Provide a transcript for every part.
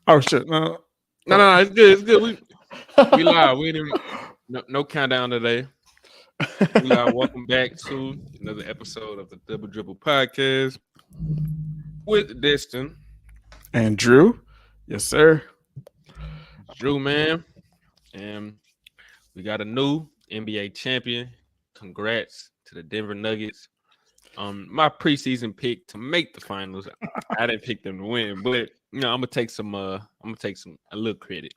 Oh shit! No, No, it's good. It's good. We live. We didn't no countdown today. We live. Welcome back to another episode of the Double Dribble Podcast with Destin, and Drew, yes sir. Drew, man, and we got a new NBA champion. Congrats to the Denver Nuggets. My preseason pick to make the finals. I didn't pick them to win, but I'm gonna take a little credit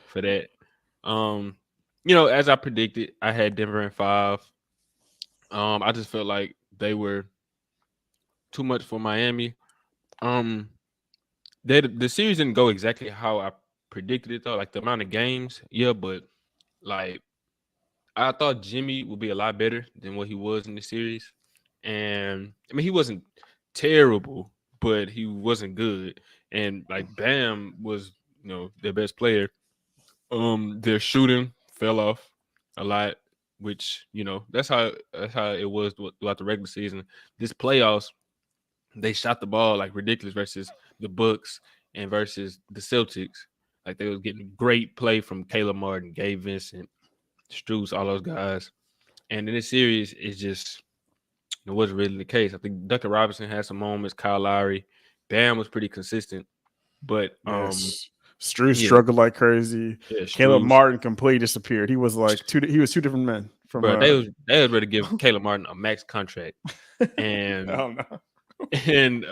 for that. Um, as I predicted, I had Denver in 5. I just felt like they were too much for Miami. Um, the series didn't go exactly how I predicted it though. Like the amount of games, yeah, but like I thought Jimmy would be a lot better than what he was in the series. And I mean he wasn't terrible, but he wasn't good. And like Bam was, their best player. Their shooting fell off a lot, which that's how it was throughout the regular season. This playoffs, they shot the ball like ridiculous versus the Bucks and versus the Celtics. Like they was getting great play from Caleb Martin, Gabe Vincent, Struz, all those guys. And in this series, it wasn't really the case. I think Duncan Robinson had some moments. Kyle Lowry, Bam was pretty consistent, but Yes, Strew yeah, struggled like crazy. yeah, Caleb Struz. Martin completely disappeared. He was like two. He was two different men from. Bro, they was ready to give Caleb Martin a max contract, and Oh no. and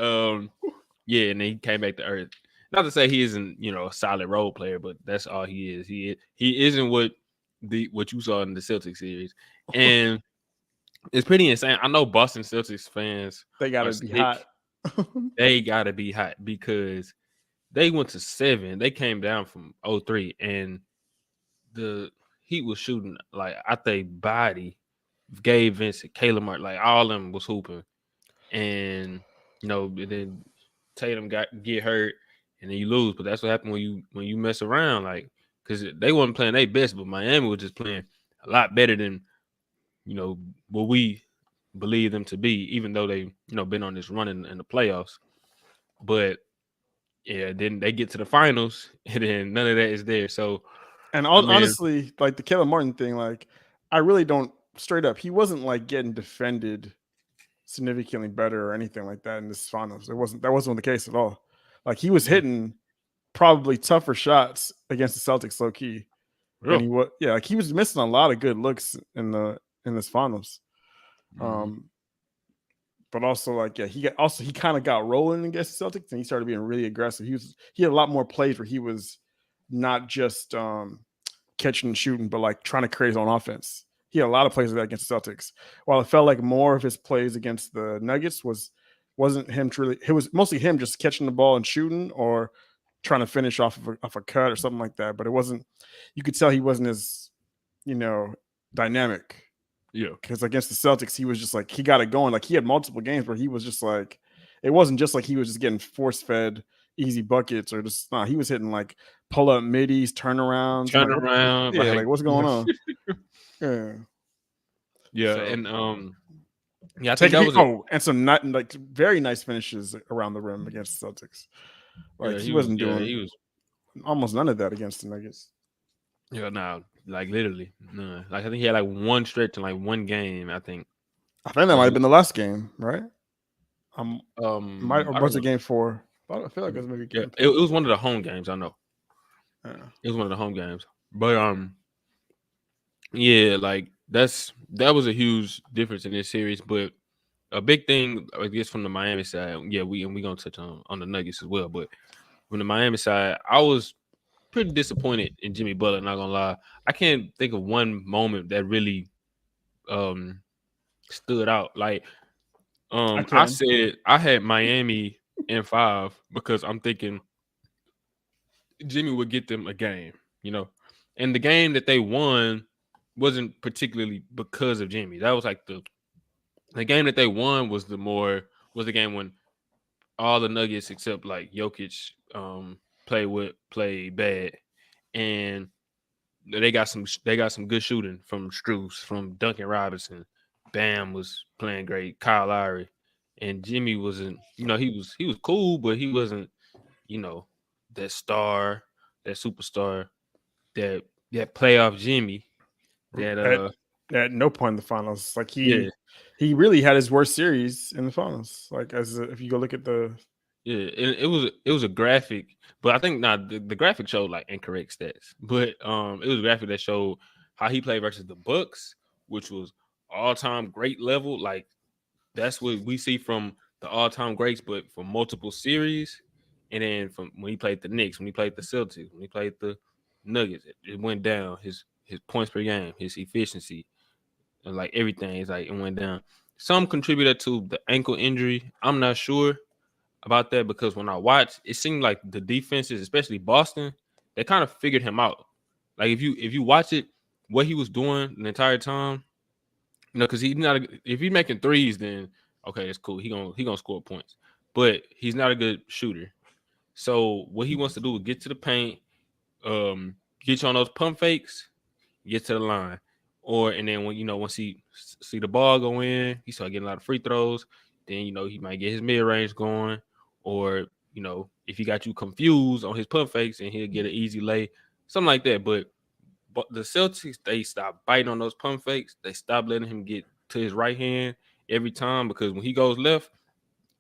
yeah, and then he came back to earth. Not to say he isn't a solid role player, but that's all he is. He isn't what you saw in the Celtics series, and it's pretty insane. I know Boston Celtics fans They are gotta be hot. sick. They gotta be hot because they went to 7. They came down from 0-3, and the Heat was shooting like I think body. Gabe Vincent, Caleb Martin, like all of them was hooping, and then Tatum get hurt, and then you lose. But that's what happened when you mess around, like because they wasn't playing their best, but Miami was just playing a lot better than what we believe them to be, even though they been on this run in the playoffs. But yeah, then they get to the finals, and then none of that is there. So And I mean, honestly, like the Caleb Martin thing, like I really don't straight up. He wasn't like getting defended significantly better or anything like that in this finals. That wasn't the case at all. Like he was mm, hitting probably tougher shots against the Celtics low key than real. he was. Yeah, like he was missing a lot of good looks in this finals. Mhm. Um, but also like yeah, he kind of got rolling against the Celtics and he started being really aggressive. He had a lot more plays where he was not just catching and shooting, but like trying to create his own offense. He had a lot of plays like that against the Celtics. While it felt like more of his plays against the Nuggets wasn't him truly. It was mostly him just catching the ball and shooting or trying to finish off a cut or something like that. But it wasn't. You could tell he wasn't as dynamic Yeah. because against the Celtics he was just like he got it going. Like he had multiple games where he was just like it wasn't just like he was just getting force fed easy buckets or just nah, he was hitting like pull up middies, turnarounds. I'm Turn like, around, yeah, like what's going on? Yeah. yeah, So and yeah, I think taking that he was a oh, and some not like very nice finishes around the rim against the Celtics. Like he wasn't doing he was almost none of that against the Nuggets. yeah, now like literally none. Like I think he had like one stretch in like one game, I think, I think that where might he have was been the last game, right? Might or I don't was it know. game 4? I feel like it was maybe Yeah, game it 3. was one of the home games, I know. Yeah. It was one of the home games. But yeah, like that was a huge difference in this series. But a big thing, I guess, from the Miami side, yeah, we gonna touch on the Nuggets as well. But from the Miami side, I was pretty disappointed in Jimmy Butler, not gonna lie. I can't think of one moment that really um stood out. Like I I can. said I had Miami in 5 because I'm thinking Jimmy would get them a game, you know. And the game that they won wasn't particularly because of Jimmy. That was like the game that they won was the game when all the Nuggets except like Jokic play bad, and they got some good shooting from Strus, from Duncan Robinson. Bam was playing great. Kyle Lowry, and Jimmy wasn't. He was cool, but he wasn't. You know, that star, that superstar, that playoff Jimmy. That At no point in the finals, like yeah, he really had his worst series in the finals. Like if you go look at the yeah, it was a graphic, but I think not the graphic showed like incorrect stats, but it was a graphic that showed how he played versus the Bucks, which was all time great level. Like that's what we see from the all time greats, but for multiple series, and then from when he played the Knicks, when he played the Celtics, when he played the Nuggets, it went down. His points per game, his efficiency, and like everything is like it went down. Some contributed to the ankle injury. I'm not sure about that because when I watched, it seemed like the defenses, especially Boston, they kind of figured him out. Like if you watch it, what he was doing the entire time, because he's not if he's making threes, then okay, it's cool. He gonna score points, but he's not a good shooter. So what he wants to do is get to the paint, get you on those pump fakes, get to the line, or and then when once he see the ball go in, he start getting a lot of free throws. Then he might get his mid range going, or if he got you confused on his pump fakes, and he'll get an easy lay, something like that. But the Celtics, they stopped biting on those pump fakes. They stopped letting him get to his right hand every time because when he goes left,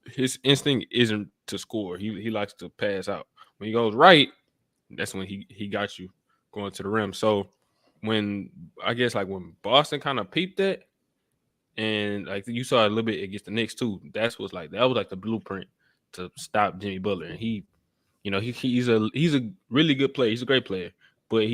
his instinct isn't to score. He likes to pass out. When he goes right, that's when he got you going to the rim. So when I guess like when Boston kind of peeped that, and like you saw a little bit against the Knicks too, that was like the blueprint to stop Jimmy Butler. And he's a really good player. He's a great player, but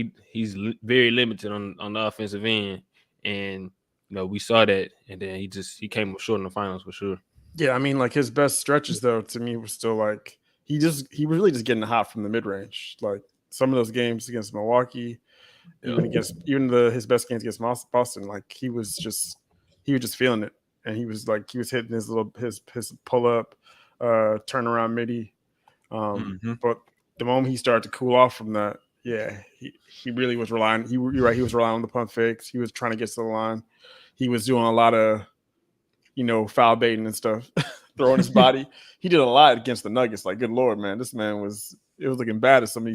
very limited on the offensive end. And we saw that, and then he came up short in the finals for sure. yeah, I mean, like his best stretches though to me was still like he was really just getting hot from the mid range. Like some of those games against Milwaukee, even his best games against Boston, like he was just feeling it, and he was hitting his pull up, turnaround midi. Mm-hmm. But the moment he started to cool off from that, yeah, he really was relying. You're right. He was relying on the pump fakes. He was trying to get to the line. He was doing a lot of foul baiting and stuff, throwing his body. He did a lot against the Nuggets. Like, good Lord, man, this man was looking bad at some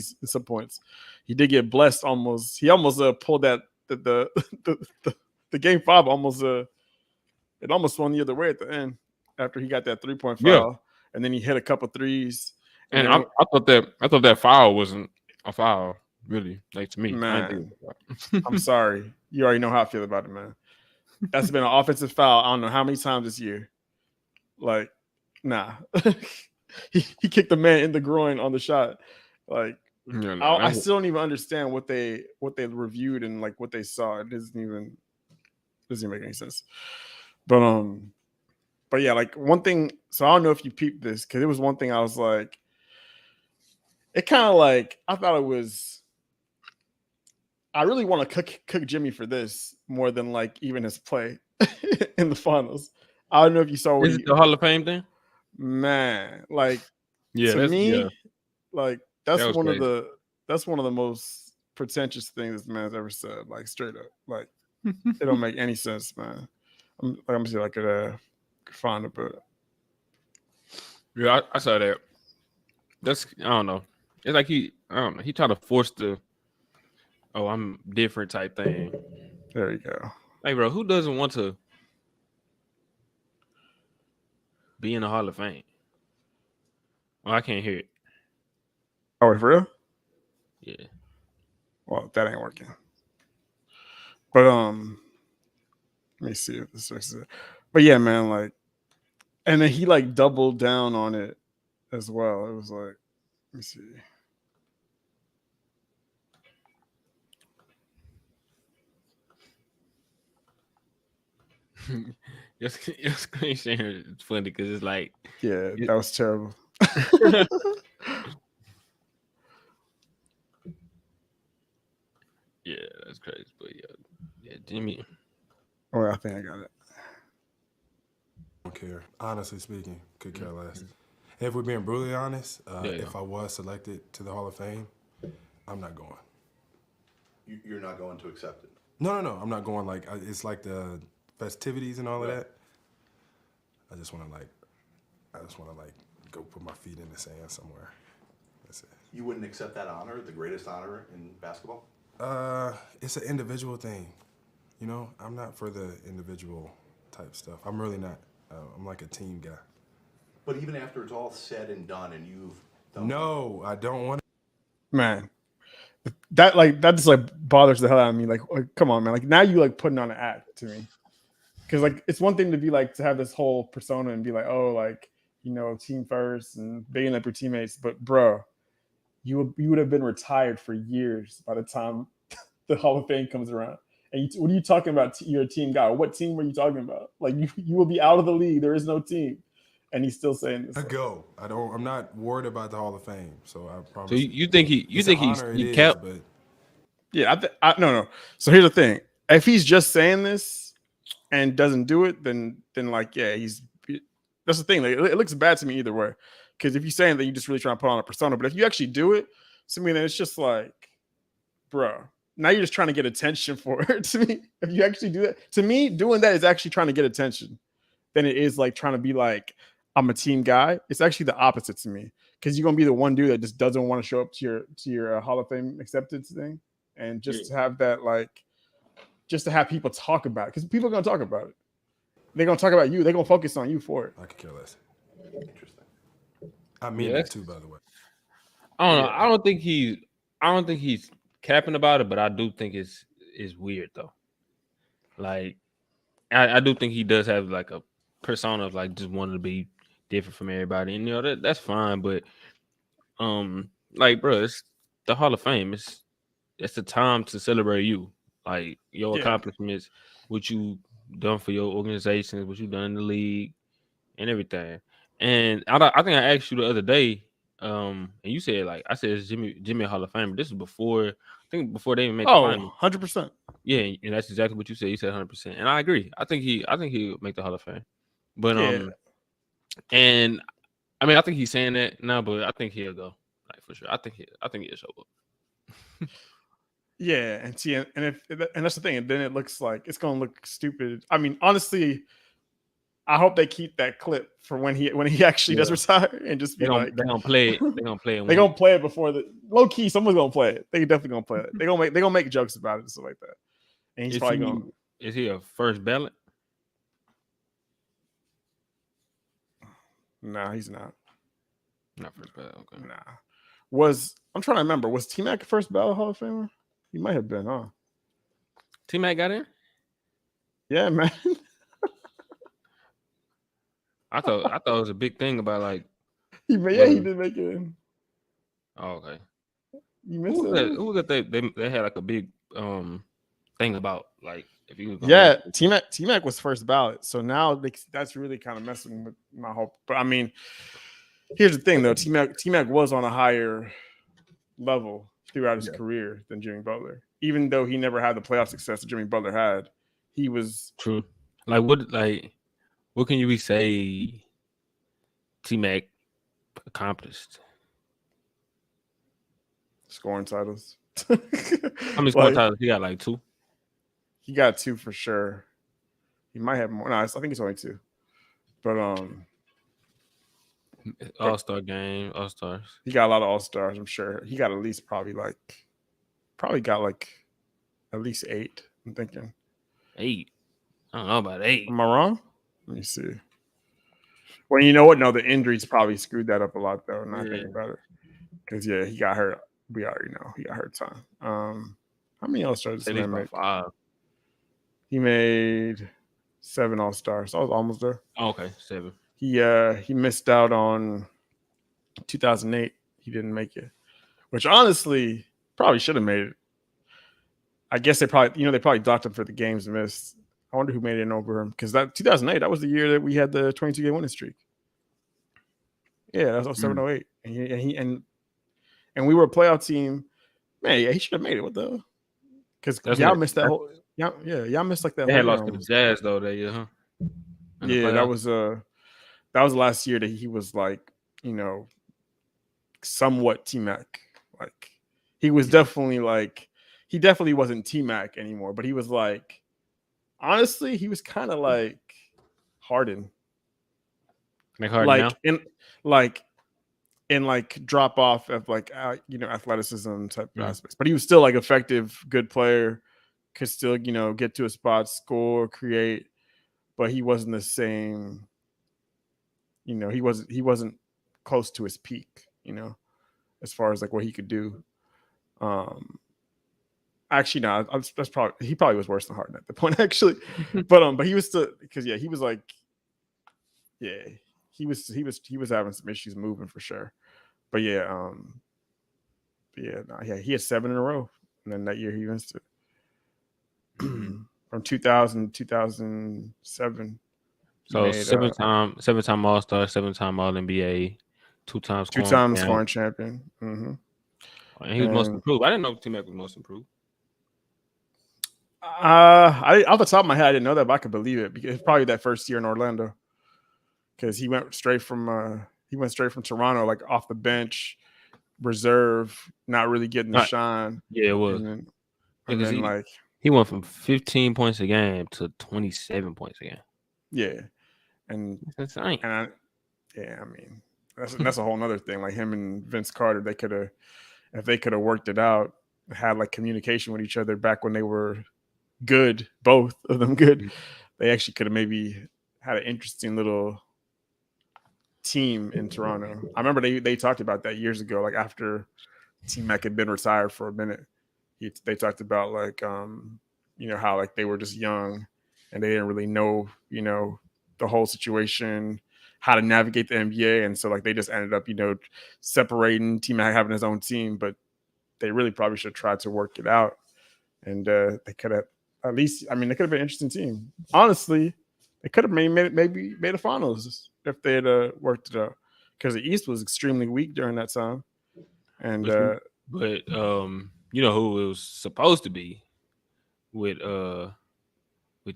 points. He did get blessed almost. He almost pulled that the game 5 almost it almost won the other way at the end after he got that 3-point foul, and then he hit a couple threes. And I thought that foul wasn't a foul, really. Like to me, man, I'm sorry. You already know how I feel about it, man. That's been an offensive foul. I don't know how many times this year. Like, nah. he kicked the man in the groin on the shot. Like, I still don't even understand what they reviewed and like what they saw. It doesn't even make any sense. But yeah, like one thing. So I don't know if you peeped this because it was one thing I was like, it kind of like I thought it was. I really want to cook Jimmy for this more than like even his play in the finals. I don't know if you saw what the Hall of Fame thing. Man, like to me, like that's one crazy. of the most pretentious things this man's ever said. Like straight up, like it don't make any sense, man. I'm gonna see if I could find it, but yeah, I saw that. That's I don't know. It's like he tried to force the I'm different type thing. There you go. Hey, bro, who doesn't want to be in the Hall of Fame? Oh, I can't hear it. Oh, for real? Yeah. Well, that ain't working. But let me see if this fixes it. But yeah, man, like, and then he like doubled down on it as well. It was like, let me see. Your screen sharing is funny because it's like, yeah, that was terrible. Yeah, that's crazy. But yeah, Jimmy. Oh, I think I got it. I don't care. Honestly speaking, could care less. If we're being brutally honest, if I was selected to the Hall of Fame, I'm not going. You're not going to accept it? No, I'm not going. Like it's like the festivities and all of that. I just want to like go put my feet in the sand somewhere. That's it. You wouldn't accept that honor, the greatest honor in basketball? It's an individual thing. You know, I'm not for the individual type stuff. I'm really not. I'm like a team guy. But even after it's all said and done and you've done No, I don't want Man, that just like bothers the hell out of me. Like, come on, man. Like now you like putting on an act to me. Because like it's one thing to be like to have this whole persona and be like, oh, like, you know, team first and bigging up your teammates, but bro, you would have been retired for years by the time the Hall of Fame comes around. And what are you talking about? You're a team guy. What team were you talking about? Like you will be out of the league. There is no team, and he's still saying this. to go. I'm not worried about the Hall of Fame. So I promise. So you think he kept? But Yeah, no. So here's the thing: if he's just saying this and doesn't do it, then like yeah, that's the thing. Like, it looks bad to me either way. Because if you're saying that, you just really trying to put on a persona. But if you actually do it, to me, then it's just like, bro. Now you're just trying to get attention for it. To me, if you actually do that, to me, doing that is actually trying to get attention. Then it is like trying to be like, I'm a team guy. It's actually the opposite to me, because you're gonna be the one dude that just doesn't want to show up to your Hall of Fame acceptance thing, and just to have that like, just to have people talk about it, because people are gonna talk about it. They're gonna talk about you. They're gonna focus on you for it. I could care less. Interesting. I mean that too, by the way. I don't know. I don't think he's capping about it, but I do think it's weird though. Like I do think he does have like a persona of like just wanting to be different from everybody, and you know that's fine. But like bro, it's the Hall of Fame. It's the time to celebrate you, like your accomplishments, what you done for your organizations, what you done in the league, and everything. And I think I asked you the other day. And you said like I said it's Jimmy Hall of Fame. This is before I think before they even made the final. 100%. Yeah, and that's exactly what you said. You said 100%, and I agree. I think he'll make the Hall of Fame. But and I mean I think he's saying that now, but I think he'll go like for sure. I think he'll show up. Yeah, and see, and that's the thing. And then it looks like it's gonna look stupid. I mean, honestly, I hope they keep that clip for when he actually does retire and just be they're gonna play it. They're gonna play it. They're gonna play it before the low key. Someone's gonna play it. They definitely gonna play it. They're gonna make jokes about it and stuff like that. And he's probably gonna. Is he a first ballot? Nah, he's not. Not first ballot. Okay. Nah. I'm trying to remember. Was T-Mac first ballot Hall of Famer? He might have been, huh? T-Mac got in? Yeah, man. I thought it was a big thing about like he did make it in. Oh, okay. You missed it. Who was that? They had like a big thing about like if you T-Mac was first ballot, so now that's really kind of messing with my hope. But I mean, here's the thing though: T-Mac was on a higher level throughout his career than Jimmy Butler, even though he never had the playoff success that Jimmy Butler had. He was true. What can you say T-Mac accomplished? Scoring titles. How many scoring titles? He got like 2. He got 2 for sure. He might have more. No, I think it's only 2. But All-Star game, All-Stars. He got a lot of All-Stars, I'm sure. He got at least probably got at least 8, I'm thinking. 8. I don't know about 8. Am I wrong? Let me see. Well, you know what? No, the injuries probably screwed that up a lot, though. Not thinking about it. Because, he got hurt. We already know. He got hurt time. How many All-Stars did he make? 5. He made 7 All-Stars. I was almost there. Oh, okay, 7. He missed out on 2008. He didn't make it. Which, honestly, probably should have made it. I guess they probably docked him for the games missed. I wonder who made it over him, because that 2008, that was the year that we had the 22-game winning streak. Yeah, that was 07-08, and we were a playoff team. Man, yeah, he should have made it. What the? Because y'all missed that whole. Y'all missed like that. They had lost to the Jazz though that year, huh? Yeah, that was the last year that he was like, somewhat T-Mac. Like he was definitely like, he definitely wasn't T-Mac anymore, but he was like, honestly, he was kind of like Harden. Like Harden now? in like drop off of like athleticism type aspects, but he was still like effective, good player, could still get to a spot, score, create, but he wasn't the same. He wasn't close to his peak. As far as like what he could do. Actually, no, he probably was worse than Harden at the point, actually. but he was still, because he was like, he was having some issues moving for sure. But he had 7 in a row, and then that year he missed it. From 2000 to 2007. So seven-time All-Star, 7-time All-NBA, 2 times scoring champion. Mm-hmm. And he was most improved. I didn't know T-Mac was most improved. Off the top of my head, I didn't know that, but I could believe it because it's probably that first year in Orlando, because he went straight from Toronto, like off the bench, reserve, not really getting the shine. Yeah, it was. And then he went from 15 points a game to 27 points a game. Yeah, and that's insane. I mean, that's a whole nother thing. Like him and Vince Carter, if they could have worked it out, had like communication with each other back when they were good, both of them good, they actually could have maybe had an interesting little team in Toronto. I remember they talked about that years ago, like after T-Mac had been retired for a minute. They talked about like how like they were just young and they didn't really know the whole situation, how to navigate the NBA, and so like they just ended up separating, T-Mac having his own team, but they really probably should have tried to work it out, and they could have at least, they could have been an interesting team. Honestly, they could have maybe made a finals if they had worked it out, because the East was extremely weak during that time. And but you know who it was supposed to be with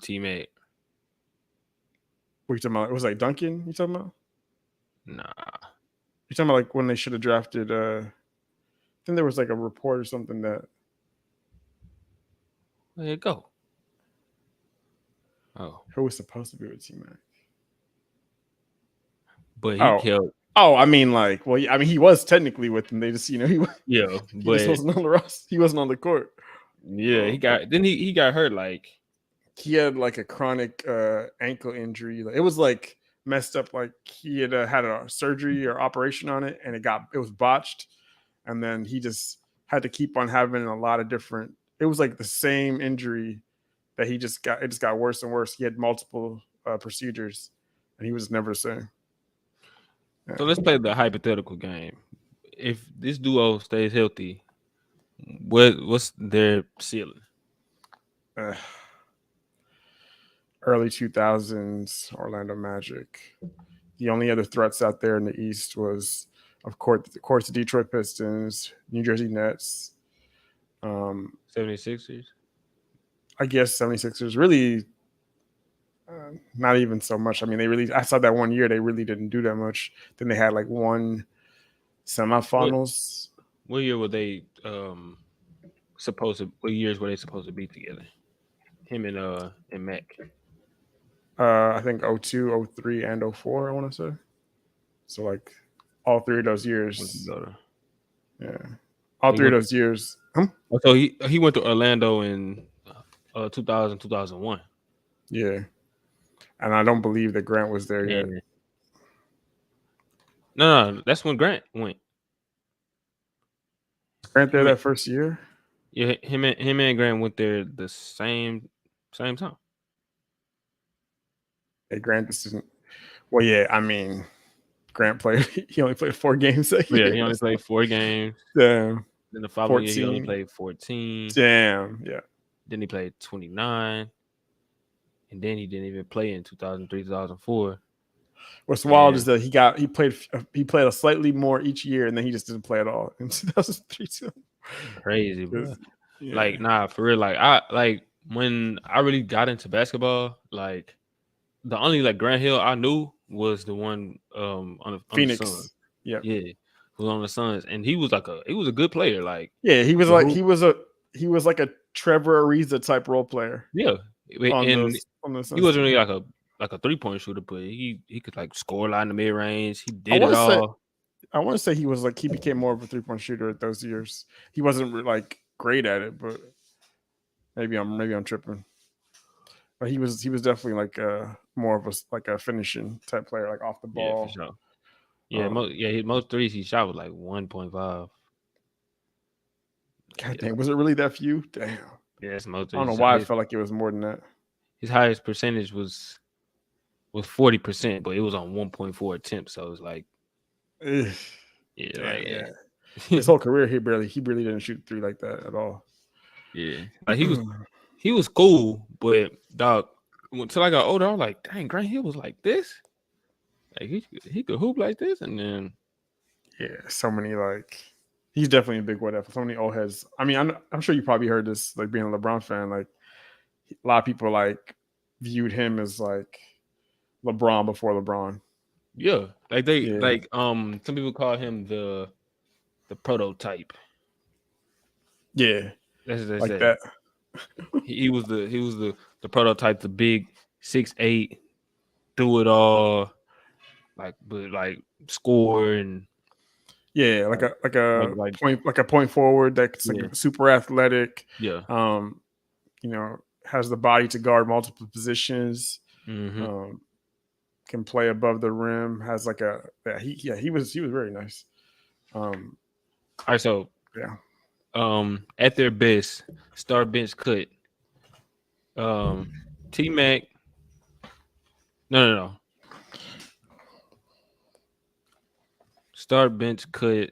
T-Mac? What are you talking about? It was like Duncan. You talking about? Nah. You talking about like when they should have drafted? I think there was like a report or something that. There you go. Oh, who was supposed to be with T-Mac? But he killed. Oh, I mean, like, well, I mean, he was technically with them. They just, he but just wasn't on the roster. He wasn't on the court. Yeah, he got hurt. Like he had like a chronic ankle injury. It was like messed up. Like he had had a surgery or operation on it, and it was botched, and then he just had to keep on having a lot of different. It was like the same injury that he just got. It just got worse and worse. He had multiple procedures, and he was never the same. Yeah. So let's play the hypothetical game. If this duo stays healthy, what's their ceiling? Early 2000s Orlando Magic. The only other threats out there in the East was, of course, the Detroit Pistons, New Jersey Nets, 76ers. I guess 76ers really not even so much. I mean, I saw that one year they really didn't do that much. Then they had like one semifinals. What year were they what years were they supposed to be together? Him and Mac. I think 02, 03, and 04, I want to say. So like all three of those years. Yeah. All three of those years. So he went to Orlando in 2000, 2001. Yeah. And I don't believe that Grant was there yet. No, that's when Grant went. Grant there that first year? Yeah, him and Grant went there the same time. Hey, Grant, this isn't. Well, yeah, I mean, Grant played. He only played 4 games. Yeah, he only played 4 games. Damn. Then the following year, he only played 14. Damn. Yeah. Then he played 29, and then he didn't even play in 2003, 2004. What's wild is that he played a slightly more each year, and then he just didn't play at all in 2003. Crazy, bro. Yeah. Like, nah, for real. Like when I really got into basketball, like the only like Grant Hill I knew was the one on Phoenix. The Suns. Yeah, was on the Suns, and he was a good player. Like, yeah, he was like a Trevor Ariza type role player. Yeah, he wasn't really like a 3-point shooter, but he could like score a lot in the mid range. He did it all. I want to say he became more of a 3-point shooter at those years. He wasn't like great at it, but maybe I'm tripping. But he was definitely like more of a finishing type player, like off the ball. Yeah, for sure. Yeah, his most threes he shot was like 1.5. God damn, was it really that few? Damn. Yeah, that's most. I don't know why I felt like it was more than that. His highest percentage was 40%, but it was on 1.4 attempts. So it was like, yeah. His whole career, he barely didn't shoot 3 like that at all. Yeah, like he was cool, but dog, until I got older, I was like, dang, Grant Hill was like this. Like he could hoop like this, and then so many like he's definitely a big whatever. So many old heads. I mean, I'm sure you probably heard this, like being a LeBron fan. Like a lot of people like viewed him as like LeBron before LeBron. Yeah, like some people call him the prototype. Yeah, that's what they like say. that. He was the prototype, the big 6'8", do it all, like score and like a point forward that's like super athletic. Yeah. Has the body to guard multiple positions. Mm-hmm. Can play above the rim. Has like he was very nice. All right, so at their best, start bench cut. T-Mac. No. Start bench cut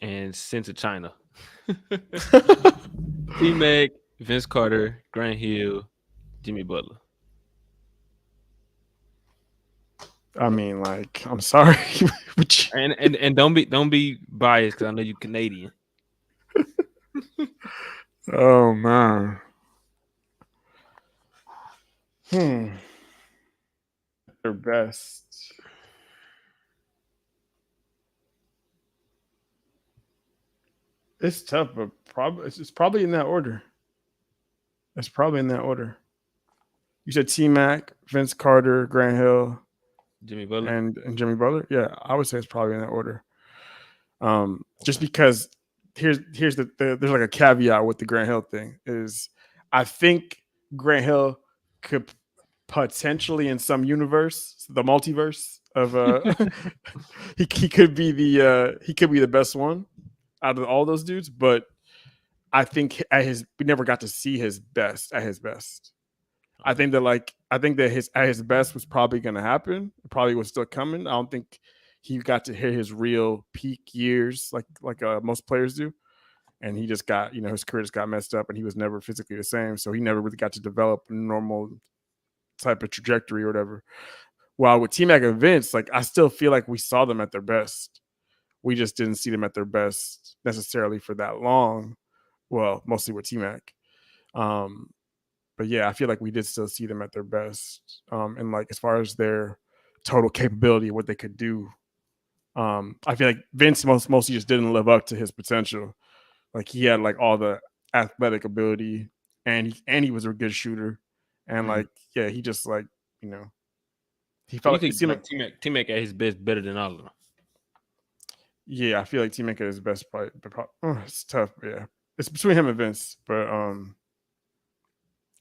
and sent to China. T-Mac, Vince Carter, Grant Hill, Jimmy Butler. I mean, like, I'm sorry, and don't be biased because I know you're Canadian. Oh man. Their best. It's tough, but it's probably in that order. It's probably in that order. You said T-Mac, Vince Carter, Grant Hill, Jimmy Butler, and Jimmy Butler. Yeah, I would say it's probably in that order. Just because here's there's like a caveat with the Grant Hill thing is I think Grant Hill could potentially in some universe, the multiverse of he could be the best one out of all those dudes, but I think we never got to see his best at his best. I think that his at his best was probably going to happen. It probably was still coming. I don't think he got to hit his real peak years like most players do, and he just got his career just got messed up, and he was never physically the same. So he never really got to develop a normal type of trajectory or whatever. While with T-Mac and Vince, like I still feel like we saw them at their best. We just didn't see them at their best necessarily for that long. Well, mostly with T-Mac. But yeah, I feel like we did still see them at their best. And like as far as their total capability, what they could do. I feel like Vince mostly just didn't live up to his potential. Like he had like all the athletic ability and he was a good shooter. And like, yeah, he just like, he felt like T-Mac at his best better than all of them. Yeah, I feel like T-Mac at his best, but it's tough. Yeah, it's between him and Vince. But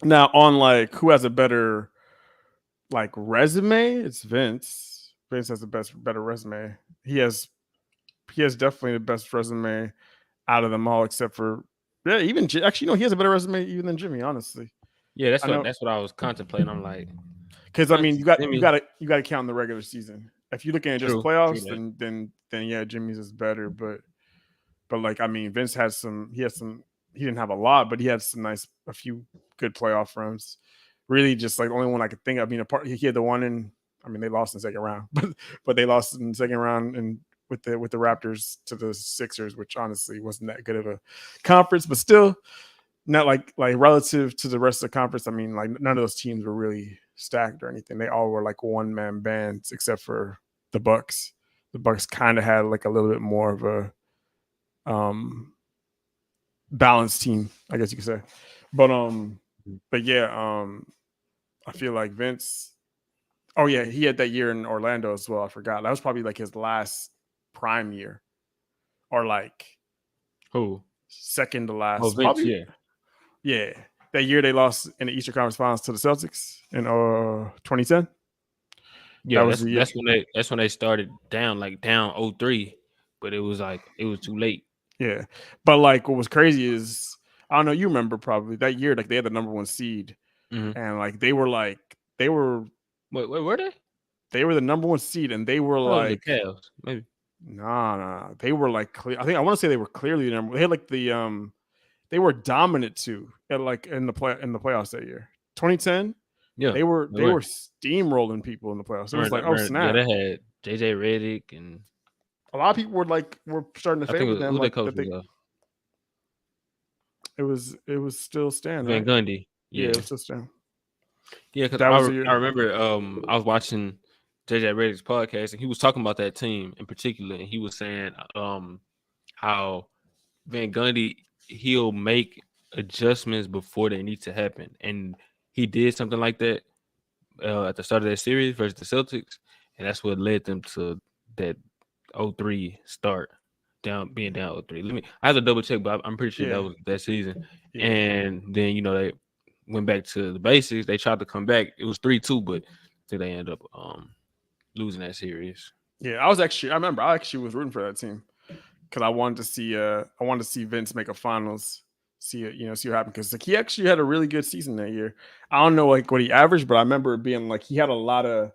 now on like who has a better like resume, it's Vince. Vince has better resume. He has definitely the best resume out of them all, except for even actually he has a better resume even than Jimmy. Honestly, yeah, that's what I was contemplating. I'm like, because I mean you got to count the regular season. If you're looking at just playoffs, then yeah, Jimmy's is better. But like I mean, Vince has some. He didn't have a lot, but he had a few good playoff runs. Really, just like the only one I could think of. I mean, he had the one in. I mean, they lost in the second round, but they lost in the second round and with the Raptors to the Sixers, which honestly wasn't that good of a conference, but still not like relative to the rest of the conference. I mean, like none of those teams were really stacked or anything. They all were like one-man bands except for the Bucks. The Bucks kind of had like a little bit more of a balanced team, I guess you could say. But yeah, I feel like Vince Oh yeah, he had that year in Orlando as well. I forgot. That was probably like his last prime year, or like Who? second to Oh, last. Vince, Probably, yeah. yeah. That year they lost in the Eastern Conference Finals to the Celtics in 2010. Yeah, That was the year. that's when they started down 0-3, but it was too late. Yeah, but like what was crazy is I don't know. You remember probably that year, like they had the number 1 seed, and like they were Wait, were they? They were the number 1 seed, and they were like the Cavs, maybe. Nah. They were like clear. I want to say they were clearly the number. They had like the they were dominant too at like in the playoffs that year. 2010. Yeah, They were steamrolling people in the playoffs. It was like, oh snap. Yeah, they had JJ Redick, and a lot of people were starting to favor them. Who like their coach was? It was still Stan, Van right? Gundy. Yeah, it was still Stan. Yeah, because I remember I was watching JJ Redick's podcast, and he was talking about that team in particular, and he was saying how Van Gundy, he'll make adjustments before they need to happen, and he did something like that at the start of that series versus the Celtics, and that's what led them to that 0-3 start, being down 0-3. I have to double check, but I'm pretty sure that was that season. Yeah. And then they went back to the basics. They tried to come back. It was 3-2, but I think they ended up losing that series. Yeah, I remember I actually was rooting for that team because I wanted to see Vince make a finals. See what happened, because like he actually had a really good season that year. I don't know like what he averaged, but I remember it being like throughout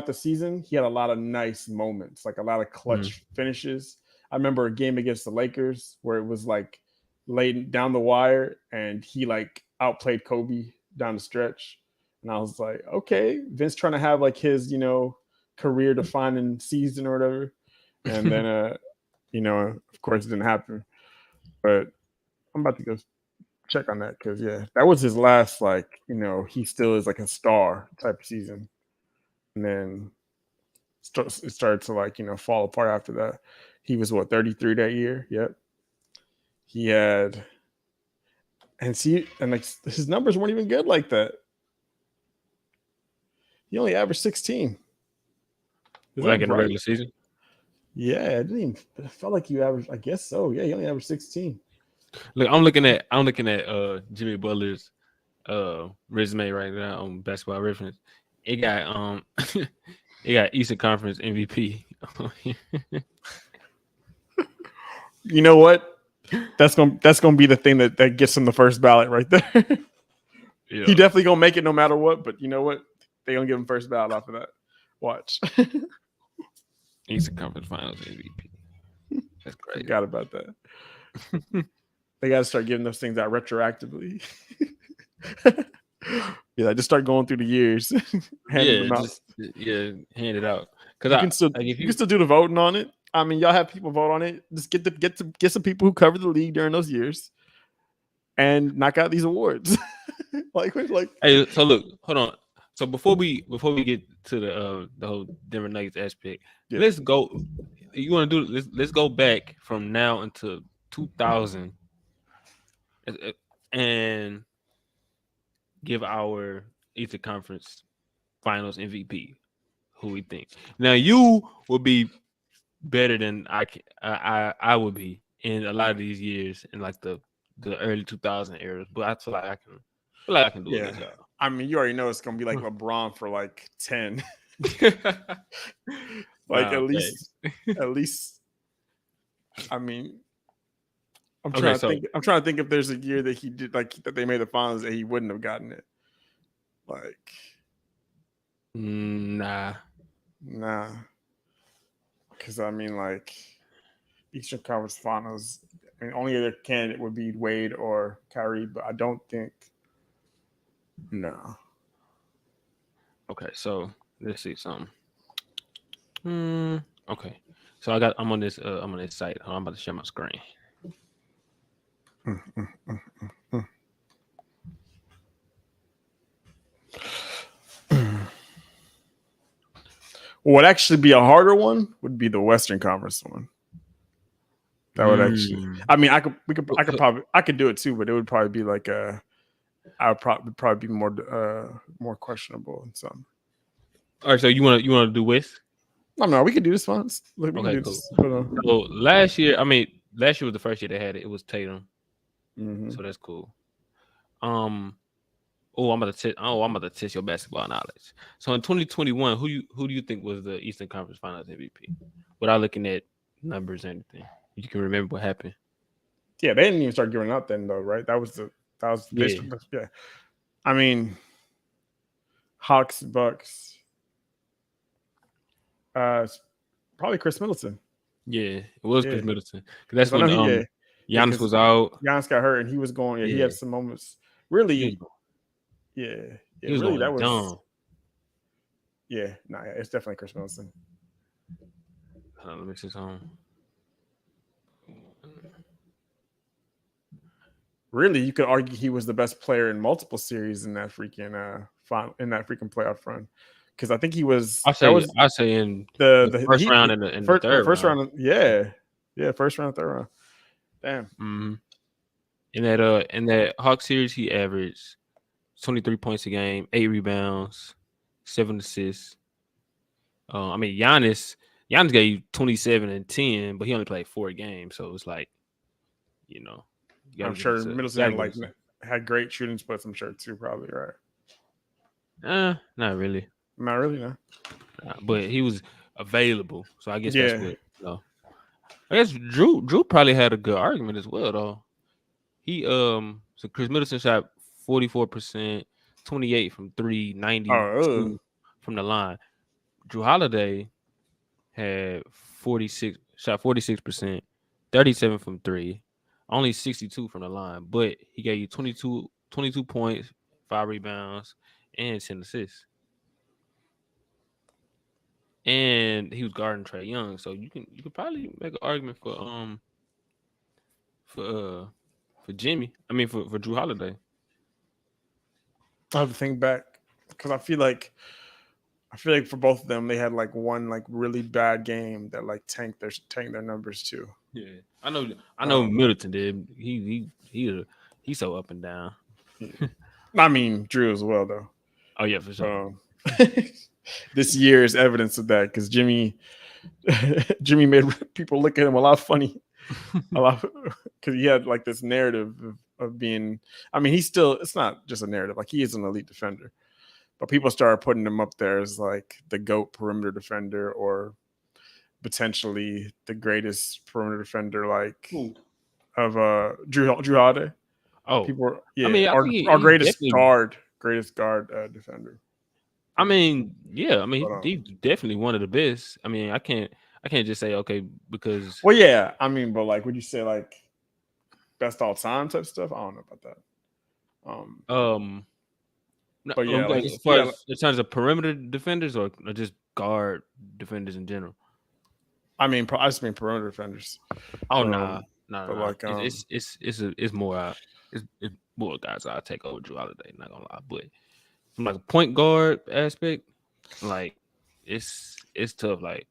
the season he had a lot of nice moments, like a lot of clutch finishes. I remember a game against the Lakers where it was like laid down the wire and he like outplayed Kobe down the stretch, and I was like, okay, Vince trying to have like his career defining season or whatever, and then of course it didn't happen. But I'm about to go check on that because, that was his last, he still is like a star type of season. And then it started to, fall apart after that. He was, 33 that year? Yep. He had, and his numbers weren't even good like that. He only averaged 16. Like in the regular season? Yeah, it felt like you averaged. I guess so. Yeah, he only averaged 16. Look, I'm looking at Jimmy Butler's resume right now on Basketball Reference. It got Eastern Conference MVP. You know what? That's gonna be the thing that gets him the first ballot right there. Yeah. He definitely gonna make it no matter what. But you know what? They gonna give him first ballot off of that. Watch. Eastern Conference Finals MVP. That's great. Forgot about that. They got to start giving those things out retroactively. Yeah, just start going through the years. Hand it out. Because you can still do the voting on it. I mean, y'all have people vote on it. Just get some people who covered the league during those years, and knock out these awards. Hey, so look, hold on. So before we get to the whole Denver Nuggets aspect, let's go. You want to do? Let's go back from now until 2000, and give our Eastern Conference Finals MVP. Who we think? Now you will be better than I would be in a lot of these years in like the early 2000 eras, but I feel like I can do it. Yeah. I mean, you already know it's gonna be like LeBron for like 10. At least. I mean, I'm trying to think if there's a year that he did that they made the finals that he wouldn't have gotten it. Nah. Because I mean, Eastern Conference Finals, only other candidate would be Wade or Kyrie, but I don't think. No. Okay, so let's see something. Okay, so I'm on this site. I'm about to share my screen. What would actually be a harder one would be the Western Conference one. That would actually. I mean, I could do it too, but it would probably be like a. I would probably be more questionable in some. All right, so you want to do West? No, we can do this once. We can Okay, do cool. this. So last year was the first year they had it. It was Tatum, Mhm. so that's cool. I'm about to test your basketball knowledge. So in 2021, who do you think was the Eastern Conference Finals MVP? Without looking at numbers or anything, you can remember what happened. Yeah, they didn't even start giving up then, though, right? That was yeah. I mean, Hawks, Bucks, probably Chris Middleton. Yeah, it was Chris Yeah. Middleton. Because that's 'Cause I when know Giannis 'cause was out. Giannis got hurt and he was going. Yeah, he Yeah. had some moments. Really, He was really, going that was. dumb. Yeah, it's definitely Chris Middleton. Let me see something. Really, you could argue he was the best player in multiple series in that freaking playoff run, because I think he was. I say in the first Heat, round and the third first round. round. Yeah, first round, third round. Damn. Mm-hmm. In that Hawks series, he averaged 23 points a game, 8 rebounds, 7 assists. Giannis gave you 27 and 10, but he only played 4 games, so it's like, I'm sure Middleton had great shooting splits. I'm sure too, probably, right? Not really. Not really, no. But he was available, so I guess that's what. I guess Drew probably had a good argument as well, though. He so Chris Middleton shot 44%, 28 from 3, 92 from the line. Drew Holiday had 46%, 37 from 3, only 62 from the line, but he gave you 22 points, 5 rebounds, and 10 assists. And he was guarding Trae Young, so you could probably make an argument for Jimmy. For Drew Holiday. I have to think back because I feel like for both of them they had like one like really bad game that like tanked their numbers too. Yeah, I know Middleton did. He's so up and down. I mean Drew as well though. Oh yeah, for sure. This year is evidence of that because Jimmy made people look at him a lot funny, because he had like this narrative of being. I mean, it's not just a narrative. Like he is an elite defender, but people started putting him up there as like the GOAT perimeter defender or potentially the greatest perimeter defender, like of Drew Holiday. Oh, people were, our greatest guard defender. He's definitely one of the best. I can't just say okay because. Well, yeah, but like, would you say like best all time type stuff? I don't know about that. But yeah, in terms of perimeter defenders or just guard defenders in general. I just mean perimeter defenders. Oh no. Like it's more guys I'll take over Drew Holiday. Not gonna lie, but from like a point guard aspect, like it's tough. Like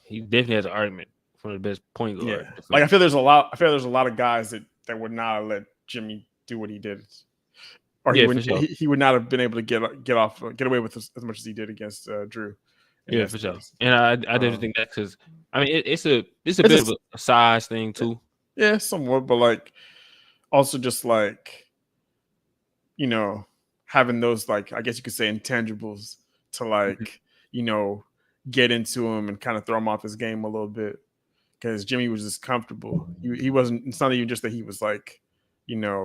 he definitely has an argument for the best point guard. Yeah, like I feel there's a lot of guys that would not have let Jimmy do what he did, or he would not have been able to get away with as much as he did against Drew. Yeah, for sure. And I definitely think that because it's a bit of a size thing too. Yeah, somewhat, but like also just like having those like I guess you could say intangibles to like get into him and kind of throw him off his game a little bit because Jimmy was just comfortable. He wasn't. It's not even just that he was like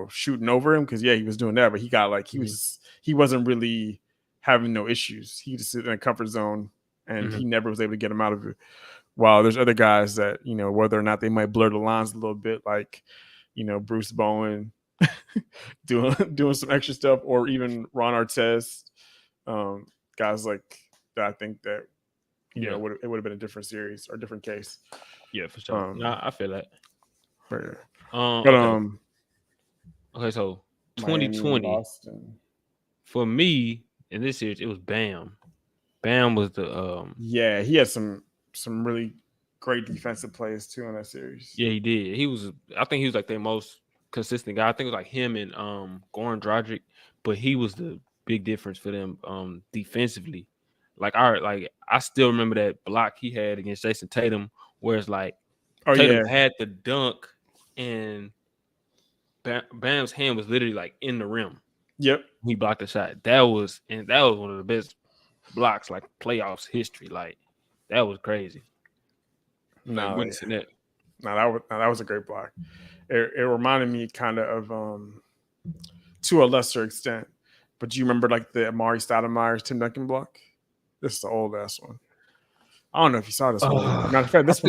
shooting over him because he was doing that, but he got like he wasn't really having no issues. He just sit in a comfort zone and he never was able to get him out of it. While there's other guys that whether or not they might blur the lines a little bit, like Bruce Bowen doing some extra stuff, or even Ron Artest, guys like that. I think that it would have been a different series or a different case. Yeah, for sure. I feel that. Okay, so 2020 for me in this series, it was Bam. Bam was the he had some really great defensive plays too in that series. Yeah, he did. I think he was like their most consistent guy. I think it was like him and Goran Dragic, but he was the big difference for them defensively. I still remember that block he had against Jason Tatum, where it's like Tatum had the dunk and Bam's hand was literally like in the rim. Yep. He blocked the shot. That was one of the best blocks, like playoffs history. Like that was crazy. No, witnessing that. No, that was a great block. It reminded me kind of to a lesser extent, but do you remember like the Amari Stoudemire's Tim Duncan block? This is the old ass one. I don't know if you saw this one. Matter of fact, this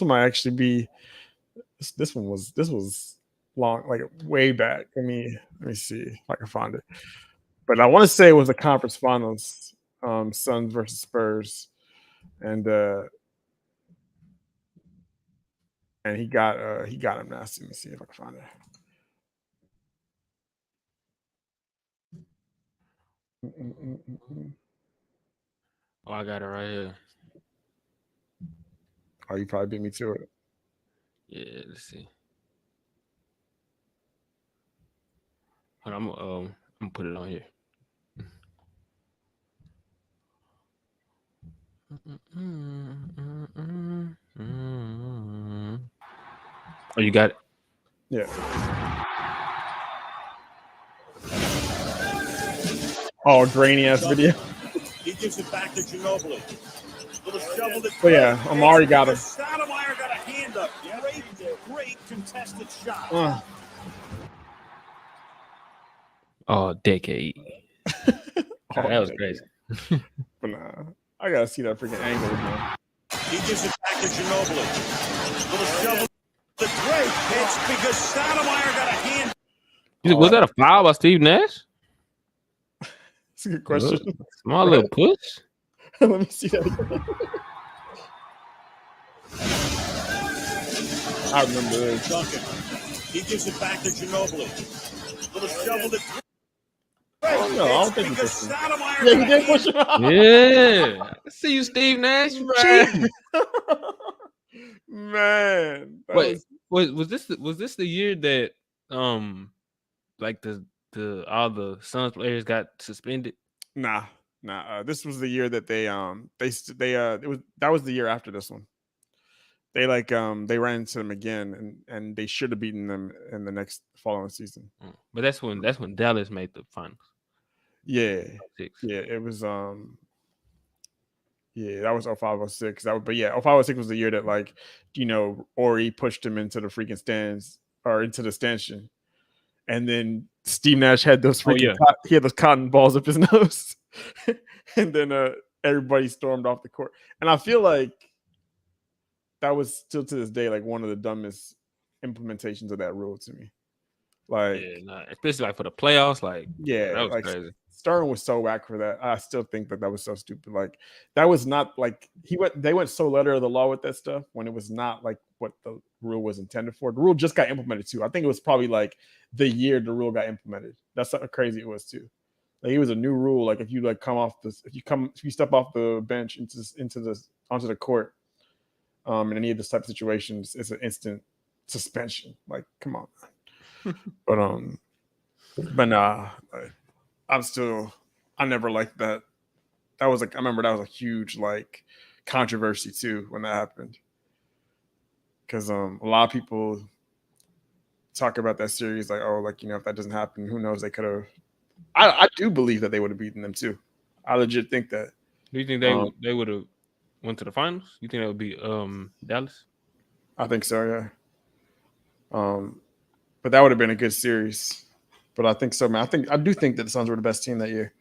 one might actually be. This was long, like way back. Let me see if I can find it. But I want to say it was the conference finals, Suns versus Spurs, and he got him nasty. Let me see if I can find it. Oh, I got it right here. Oh, you probably beat me to it. Yeah, let's see. Hold on, I'm gonna put it on here. Oh, you got it? Yeah. Oh, grainy ass video. He gives it back to Ginobili. But yeah, Amari got him. Stoudemire got a hand up. Great contested shot. Oh, decade. That was crazy. But nah, I gotta see that freaking angle again. He gives it back to Ginobili. Little shovel. The great pitch because Stoudemire got a hand. Was that a foul by Steve Nash? That's a good question. Small little push. Let me see that again. I remember this. Duncan. He gives it back to Ginobili. Little shovel. Oh, no, I don't think he pushed him. Yeah, he did push him out. Yeah. I see you, Steve Nash. Man. Wait, was this the year that like the all the Suns players got suspended? Nah. This was the year that that was the year after this one. They they ran into them again and they should have beaten them in the next following season. But that's when Dallas made the finals. Yeah. Yeah, it was yeah, that was 0506. But yeah, 0506 was the year that Ori pushed him into the freaking stands or into the stanchion. And then Steve Nash had those freaking he had those cotton balls up his nose. And then everybody stormed off the court. And I feel like that was still to this day like one of the dumbest implementations of that rule to me. Especially for the playoffs, that was crazy. Stern was so whack for that. I still think that was so stupid. Like that was not like they went so letter of the law with that stuff when it was not like what the rule was intended for. The rule just got implemented too. I think it was probably like the year the rule got implemented. That's how crazy it was too. Like it was a new rule. Like if you if you step off the bench onto the court, in any of this type of situations, it's an instant suspension. Like, come on. But nah, I never liked that. I remember that was a huge controversy too when that happened. Because a lot of people talk about that series if that doesn't happen, who knows? They could have. I do believe that they would have beaten them too. I legit think that. Do you think they would have went to the finals? You think that would be Dallas? I think so, yeah. But that would have been a good series. But I think so, man. I do think that the Suns were the best team that year.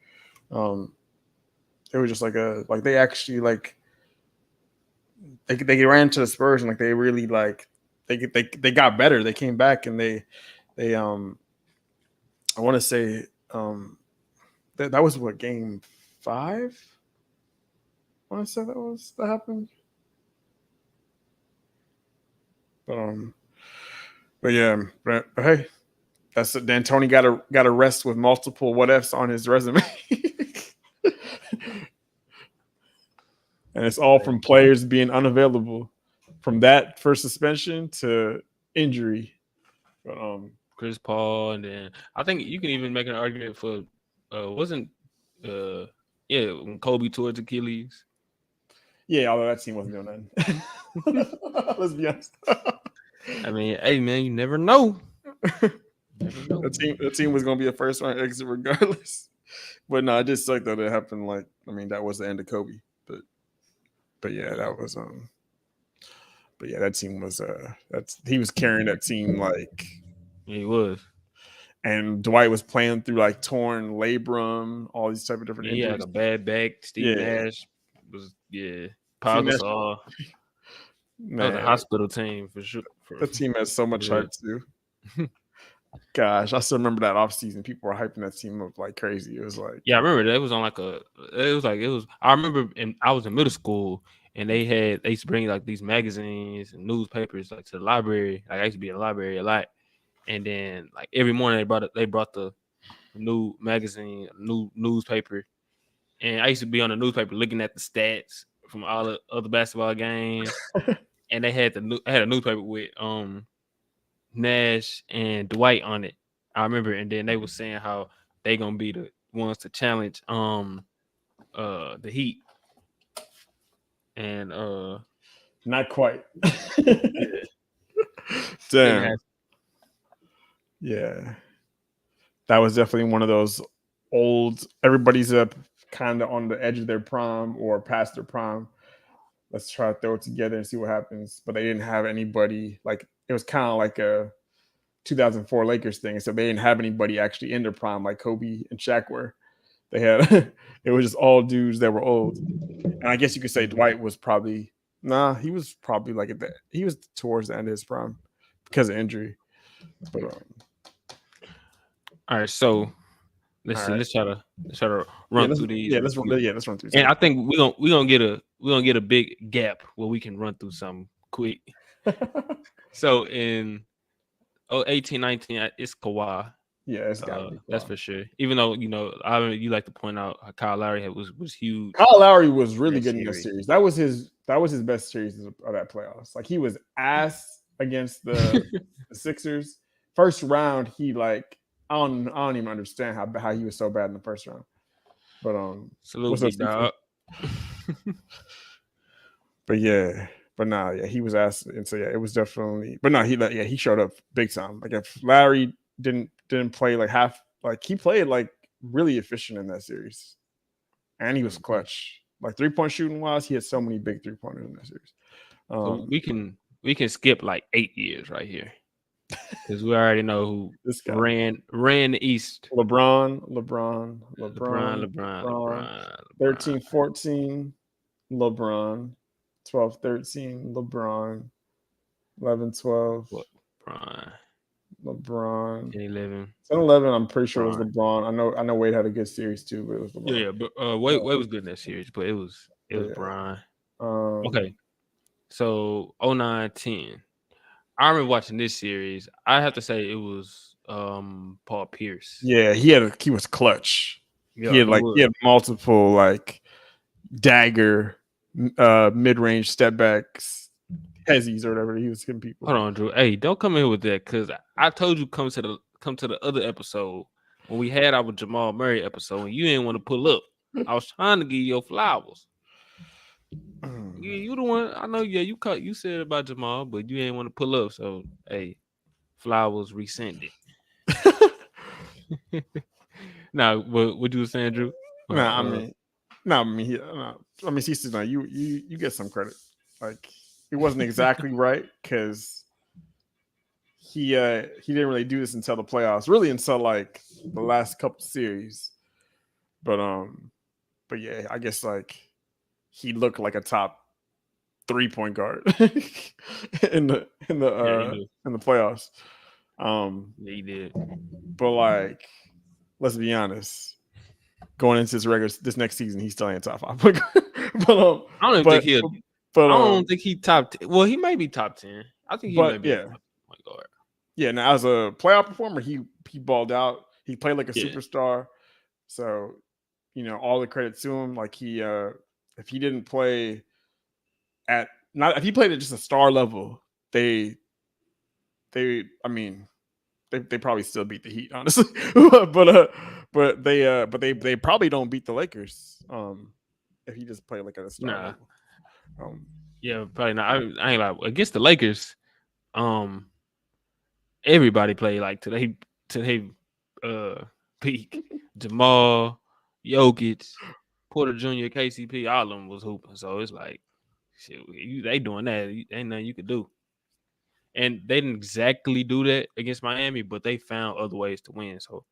It was just they actually they ran to the Spurs and they really they got better. They came back and they I want to say that was what, game 5? I want to say that happened. But yeah, but hey, that's it. D'Antoni got a rest with multiple what ifs on his resume. And it's all from players being unavailable from that first suspension to injury. But Chris Paul, and then I think you can even make an argument for when Kobe tore his Achilles. Yeah, although that team wasn't doing nothing. Let's be honest. I mean, hey man, you never know. The team was gonna be a first round exit regardless. But no, it just sucked that it happened. Like, I mean, that was the end of Kobe. But yeah, that was But yeah, that team was he was carrying that team like he was. And Dwight was playing through like torn labrum, all these type of different injuries. He had a bad back. Steve Nash was Paul Gasol. That was a hospital team for sure. That team has so much hype too. Gosh, I still remember that offseason. People were hyping that team up like crazy. It was like, I remember that. It was on I remember I was in middle school and they used to bring like these magazines and newspapers like to the library. Like I used to be in the library a lot. And then like every morning they brought the new magazine, new newspaper. And I used to be on the newspaper looking at the stats from all the other basketball games. And they had a newspaper with Nash and Dwight on it. I remember, and then they were saying how they gonna be the ones to challenge the Heat. And not quite. Damn. Yeah. That was definitely one of those old, everybody's up kind of on the edge of their prime or past their prime. Let's try to throw it together and see what happens. But they didn't have anybody, like, it was kind of like a 2004 Lakers thing. So they didn't have anybody actually in their prime like Kobe and Shaq were. They had, it was just all dudes that were old. And I guess you could say Dwight was probably, he was probably like he was towards the end of his prime because of injury. But all right, so let's try to run through these. Yeah, let's run through. And I think we're gonna get a big gap where we can run through something quick. So in 18-19, it's Kawhi. Yeah, it's got that's for sure. Even though you like to point out how Kyle Lowry was huge. Kyle Lowry was really good in this series. That was his best series of that playoffs. Like he was ass against the Sixers. First round, he like I don't even understand how he was so bad in the first round. But salute dog. But yeah. But he was asked, and so it was definitely. But he showed up big time. Like if Larry didn't play like half, like he played like really efficient in that series, and he was clutch. Like 3-point shooting wise, he had so many big 3-pointers in that series. So we can skip like 8 years right here because we already know who this guy ran the East. LeBron. 13-14, LeBron. 12-13, LeBron. 11-12, LeBron. 10-11. 10-11, I'm pretty sure it was LeBron. I know Wade had a good series too, but it was LeBron. Yeah, but Wade was good in that series, but it was Bron. Okay, so 09-10. I remember watching this series. I have to say it was Paul Pierce. Yeah, he was clutch. Yeah, he had multiple like dagger mid-range step backs, hezzies or whatever he was hitting people. Hold on, Drew. Hey, don't come in with that because I told you come to the other episode when we had our Jamal Murray episode and you didn't want to pull up. I was trying to give you your flowers. You the one I know. Yeah, you said about Jamal, but you didn't want to pull up. So hey, flowers rescinded. Now, what you were saying, Drew? Cecil, you get some credit. Like it wasn't exactly right because he didn't really do this until the playoffs, really until like the last couple series. But yeah, I guess like he looked like a top 3-point guard in the playoffs. Yeah, he did. But like, let's be honest. Going into this next season, he's still in top 5. But I don't think he top 10. Well, he may be top 10. I think he might be. Yeah. Guard. Yeah. Now, as a playoff performer, he balled out. He played like a superstar. So, all the credit to him. Like if he didn't play if he played at just a star level, they they probably still beat the Heat, honestly. but they probably don't beat the Lakers. If he just played like at a star Nah. level. Yeah, probably not. I ain't like against the Lakers. Everybody played like today peak. Jamal, Jokic, Porter Jr., KCP, all of them was hooping. So it's like, shit, they doing that. Ain't nothing you could do. And they didn't exactly do that against Miami, but they found other ways to win. So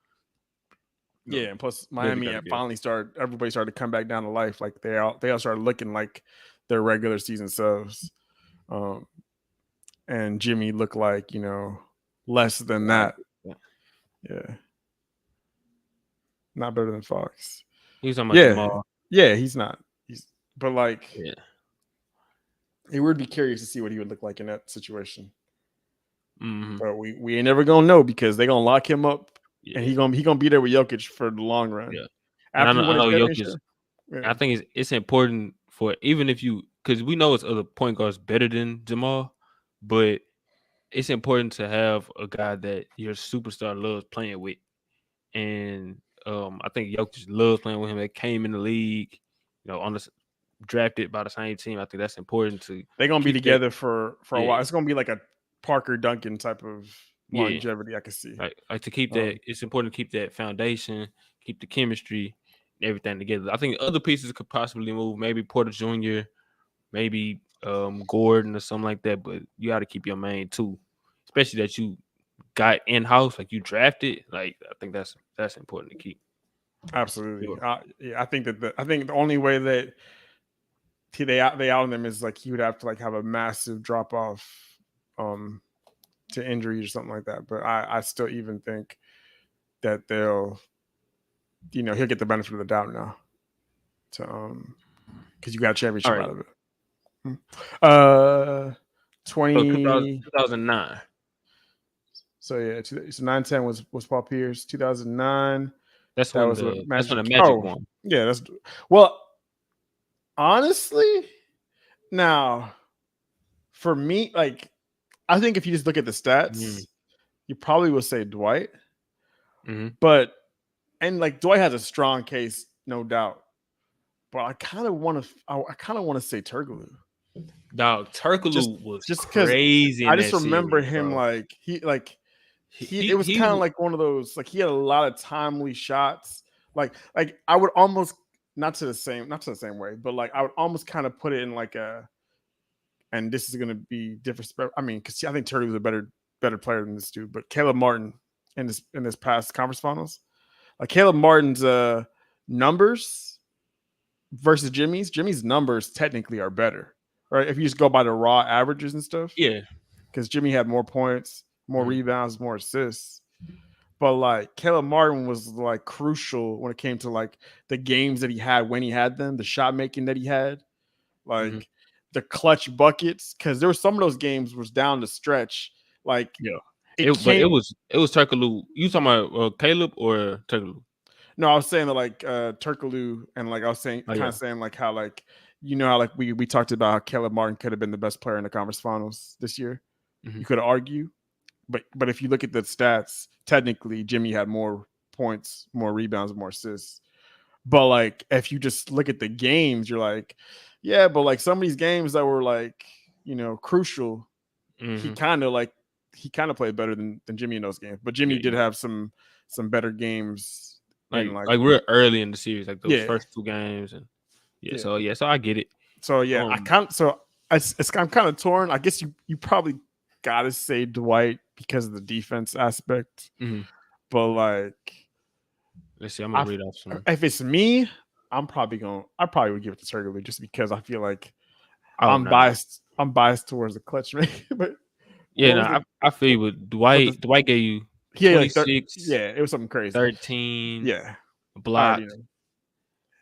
yeah, and plus Miami finally started. Everybody started to come back down to life. Like they all started looking like their regular season selves. And Jimmy looked like less than that. Yeah. Not better than Fox. He's talking about Jamal. Yeah, he's not. But like, yeah, it would be curious to see what he would look like in that situation. Mm-hmm. But we ain't never gonna know because they're gonna lock him up, and he gonna be there with Jokic for the long run. Yeah, After I know Jokic. Yeah. I think it's important for even if you because we know it's other point guards better than Jamal, but it's important to have a guy that your superstar loves playing with, and I think Jokic loves playing with him. They came in the league, on the drafted by the same team. I think that's important to. They're gonna be together for a while. It's gonna be like a Parker Duncan type of longevity. I can see. Like to keep that. It's important to keep that foundation, keep the chemistry, everything together. I think other pieces could possibly move. Maybe Porter Jr., maybe Gordon or something like that. But you got to keep your main two, especially that you got in house, like you drafted. Like I think that's important to keep. Absolutely. Sure. I think the only way that they out them is like he would have to like have a massive drop off to injury or something like that. But I still even think that they'll he'll get the benefit of the doubt now to because you got a championship out of it. 2009. So yeah, so 9-10 was Paul Pierce. 2009. That's when the Magic won. Yeah, honestly, now for me, like I think if you just look at the stats, you probably would say Dwight. But like Dwight has a strong case, no doubt. But I kind of want to say Turkoglu. Dog, Turkoglu was just crazy. I just remember him like it was kind of like one of those, like he had a lot of timely shots. Like I would almost not to the same way, but like I would almost kind of put it in like and this is going to be different. I mean, because I think Turkoglu was a better player than this dude, but Caleb Martin in this past conference finals, like Caleb Martin's numbers versus Jimmy's numbers technically are better, right? If you just go by the raw averages and stuff, yeah, because Jimmy had more points, more rebounds, more assists. But like Caleb Martin was like crucial when it came to like the games that he had when he had them, the shot making that he had, like the clutch buckets. Because there were some of those games was down the stretch. Like it was Turkoglu. You talking about Caleb or Turkoglu? No, I was saying that like Turkoglu, and like I was saying saying like how like how like we talked about how Caleb Martin could have been the best player in the conference finals this year. You could argue. But if you look at the stats, technically Jimmy had more points, more rebounds, more assists. But like if you just look at the games, you're like, yeah, but like some of these games that were like, crucial, he kind of played better than Jimmy in those games. But Jimmy did have some better games. Like real early in the series, like those first two games. And so I get it. So I'm kind of torn. I guess you probably gotta say Dwight because of the defense aspect. But like, let's see, I'm gonna read off some. If it's me, I probably would give it to Turkoglu just because I feel like I'm biased towards the clutch man. But I feel you with Dwight. Dwight gave you 26. It was something crazy. 13. Block.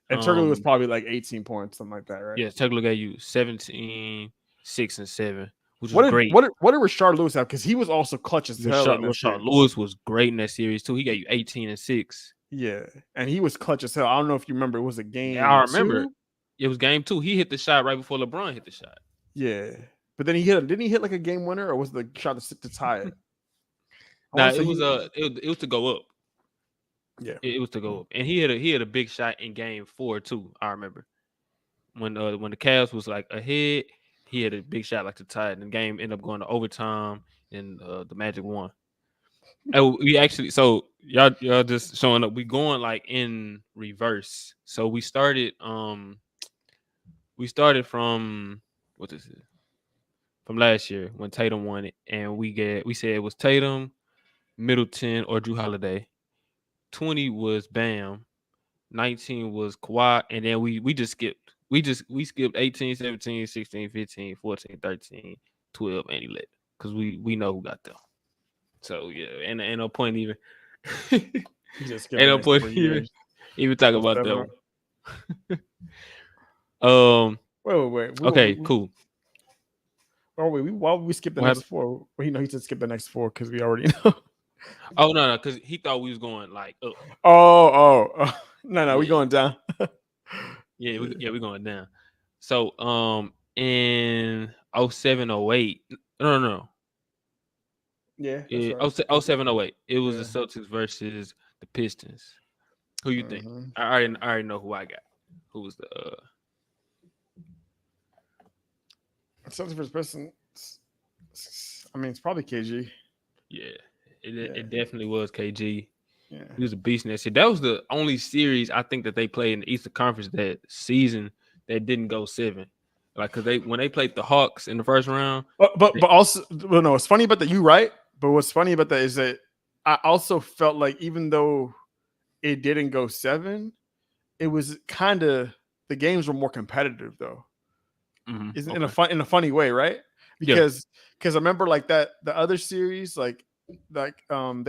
And Turkoglu was probably like 18 points, something like that, right? Yeah, Turkoglu gave you 17, 6, and 7. Which was great. What did Rashard Lewis have? Because he was also clutch as hell. Rashard Lewis was great in that series too. He gave you 18 and 6. Yeah, and he was clutch as hell. I don't know if you remember. It was a game. Yeah, I remember. It was game 2. He hit the shot right before LeBron hit the shot. Yeah, but then didn't he hit like a game winner, or was the shot to tie it? Nah, wanna say it was to go up. Yeah. It was to go up, and he had a big shot in Game 4 too. I remember when the Cavs was like ahead, he had a big shot like to tie it, and the game ended up going to overtime, and the Magic won. Oh, we actually so y'all just showing up. We going like in reverse. So we started from what is it? From last year when Tatum won it, and we said it was Tatum, Middleton, or Drew Holiday. 20 was Bam, 19 was Kawhi, and then we just skipped. We skipped 18, 17, 16, 15, 14, 13, 12, and 11 because we know who got them. So yeah, and no point even. Ain't no point even talking about that one. Wait. Okay, cool. Oh wait, why would we skip the What next four? Well, he said skip the next four because we already know. Oh no, because he thought we was going like up. Oh. No, we Yeah. going down. Yeah, we're going down. So in 07, 08, no. Yeah. Yeah, That's right. 07, 08. It was Yeah. the Celtics versus the Pistons. Who you think? Mhm. I already know who I got. Who was the Celtics versus Pistons. I mean, it's probably KG. Yeah, it definitely was KG. Yeah. He was a beast in that series. That was the only series I think that they played in the Eastern Conference that season that didn't go 7. Like, cause when they played the Hawks in the first round. But also, well, no, it's funny about that. You right. But what's funny about that is that I also felt like even though it didn't go 7, it was kind of the games were more competitive though. Okay. In a funny way, right? Because I remember like the other series like they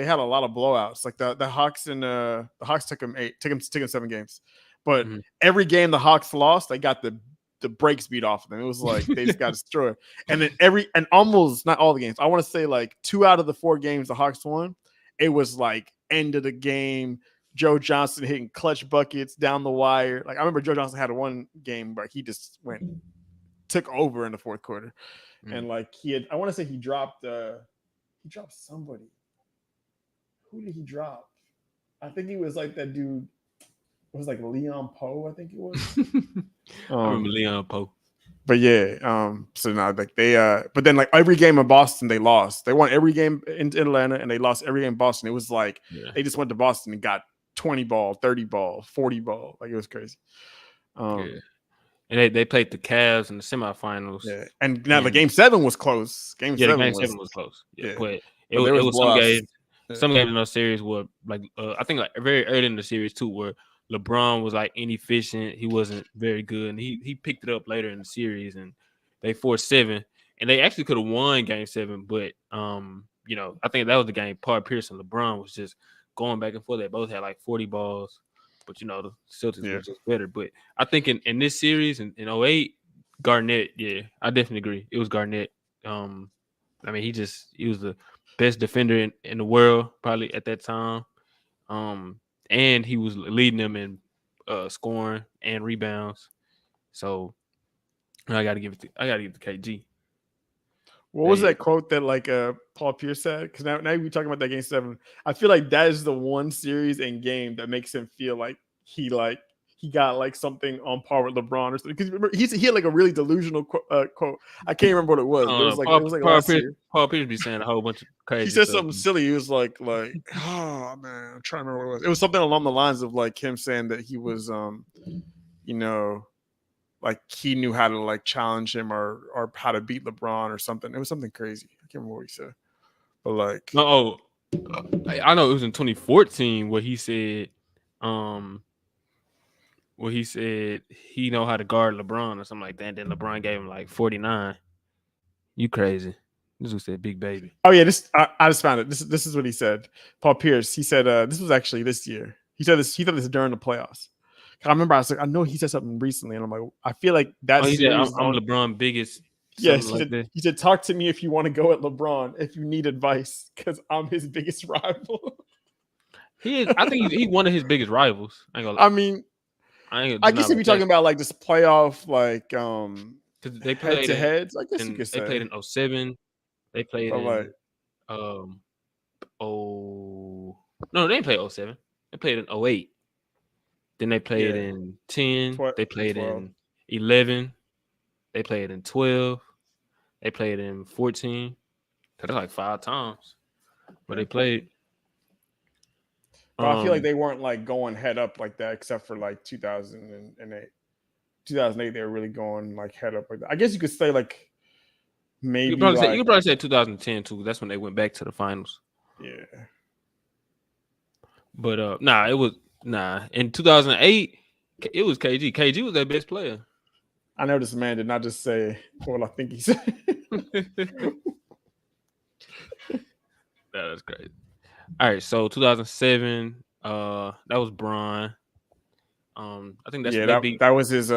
had a lot of blowouts. Like the Hawks and the Hawks took them 7 games, but every game the Hawks lost, they got the brakes beat off of them. It was like they just got destroyed. And then almost not all the games. I want to say like 2 out of the 4 games the Hawks won. It was like end of the game. Joe Johnson hitting clutch buckets down the wire. Like I remember Joe Johnson had one game where he just took over in the fourth quarter, and like I want to say he dropped somebody. Who did he drop? I think he was like that dude. It was like Leon Poe, I think it was. I remember Leon Poe. But yeah, so now like they but then like every game in Boston they lost. They won every game in Atlanta and they lost every game in Boston. It was like they just went to Boston and got 20 ball, 30 ball, 40 ball. Like it was crazy. And they played the Cavs in the semifinals. Yeah, and now the game 7 was close. Game 7 was close. Yeah, but it was was some games. Some games in those series were like I think like very early in the series too, where LeBron was like inefficient. He wasn't very good, and he picked it up later in the series, and they forced 7, and they actually could have won Game 7, but I think that was the game. Paul Pierce and LeBron was just going back and forth. They both had like 40 balls. But the Celtics were just better. But I think in this series in 08, Garnett, I definitely agree. It was Garnett. I mean, he was the best defender in the world probably at that time. And he was leading them in scoring and rebounds. So I gotta give it to KG. What was that quote that like Paul Pierce said? Because now we're talking about that game 7. I feel like that is the one series and game that makes him feel like he got like something on par with LeBron or something. Because remember he had like a really delusional quote. I can't remember what it was. But it was like Paul Pierce be saying a whole bunch of crazy. He said something silly. He was like oh man, I'm trying to remember what it was. It was something along the lines of like him saying that he was like he knew how to like challenge him or how to beat LeBron or something. It was something crazy. I can't remember what he said. But like, I know it was in 2014 where he said, he know how to guard LeBron or something like that. And then LeBron gave him like 49. You crazy? This was said big baby. Oh yeah, I just found it. This is what he said. Paul Pierce. He said this was actually this year. He said this during the playoffs. I remember I was like, I know he said something recently, and I'm like, I feel like that's. He said, I'm LeBron's biggest. Yeah, he said, talk to me if you want to go at LeBron, if you need advice, because I'm his biggest rival. He is. I think he's one of his biggest rivals. I mean, I guess if you're talking about like this playoff, like because they played head to heads, I guess you could say they played in 07. They played in No, they didn't play 07. They played in 08. Then they played in 10. They played 12. in 11. They played in 12. They played in 14. That's like 5 times. But they played. But I feel like they weren't like going head up like that, except for like 2008. 2008, they were really going like head up like that. I guess you could say like maybe you could probably say 2010 too. That's when they went back to the finals. Yeah. But it was in 2008, it was KG. KG was their best player. I know this man did not just say what I think he said. That's crazy. All right, so 2007, that was Bron. I think that's that was his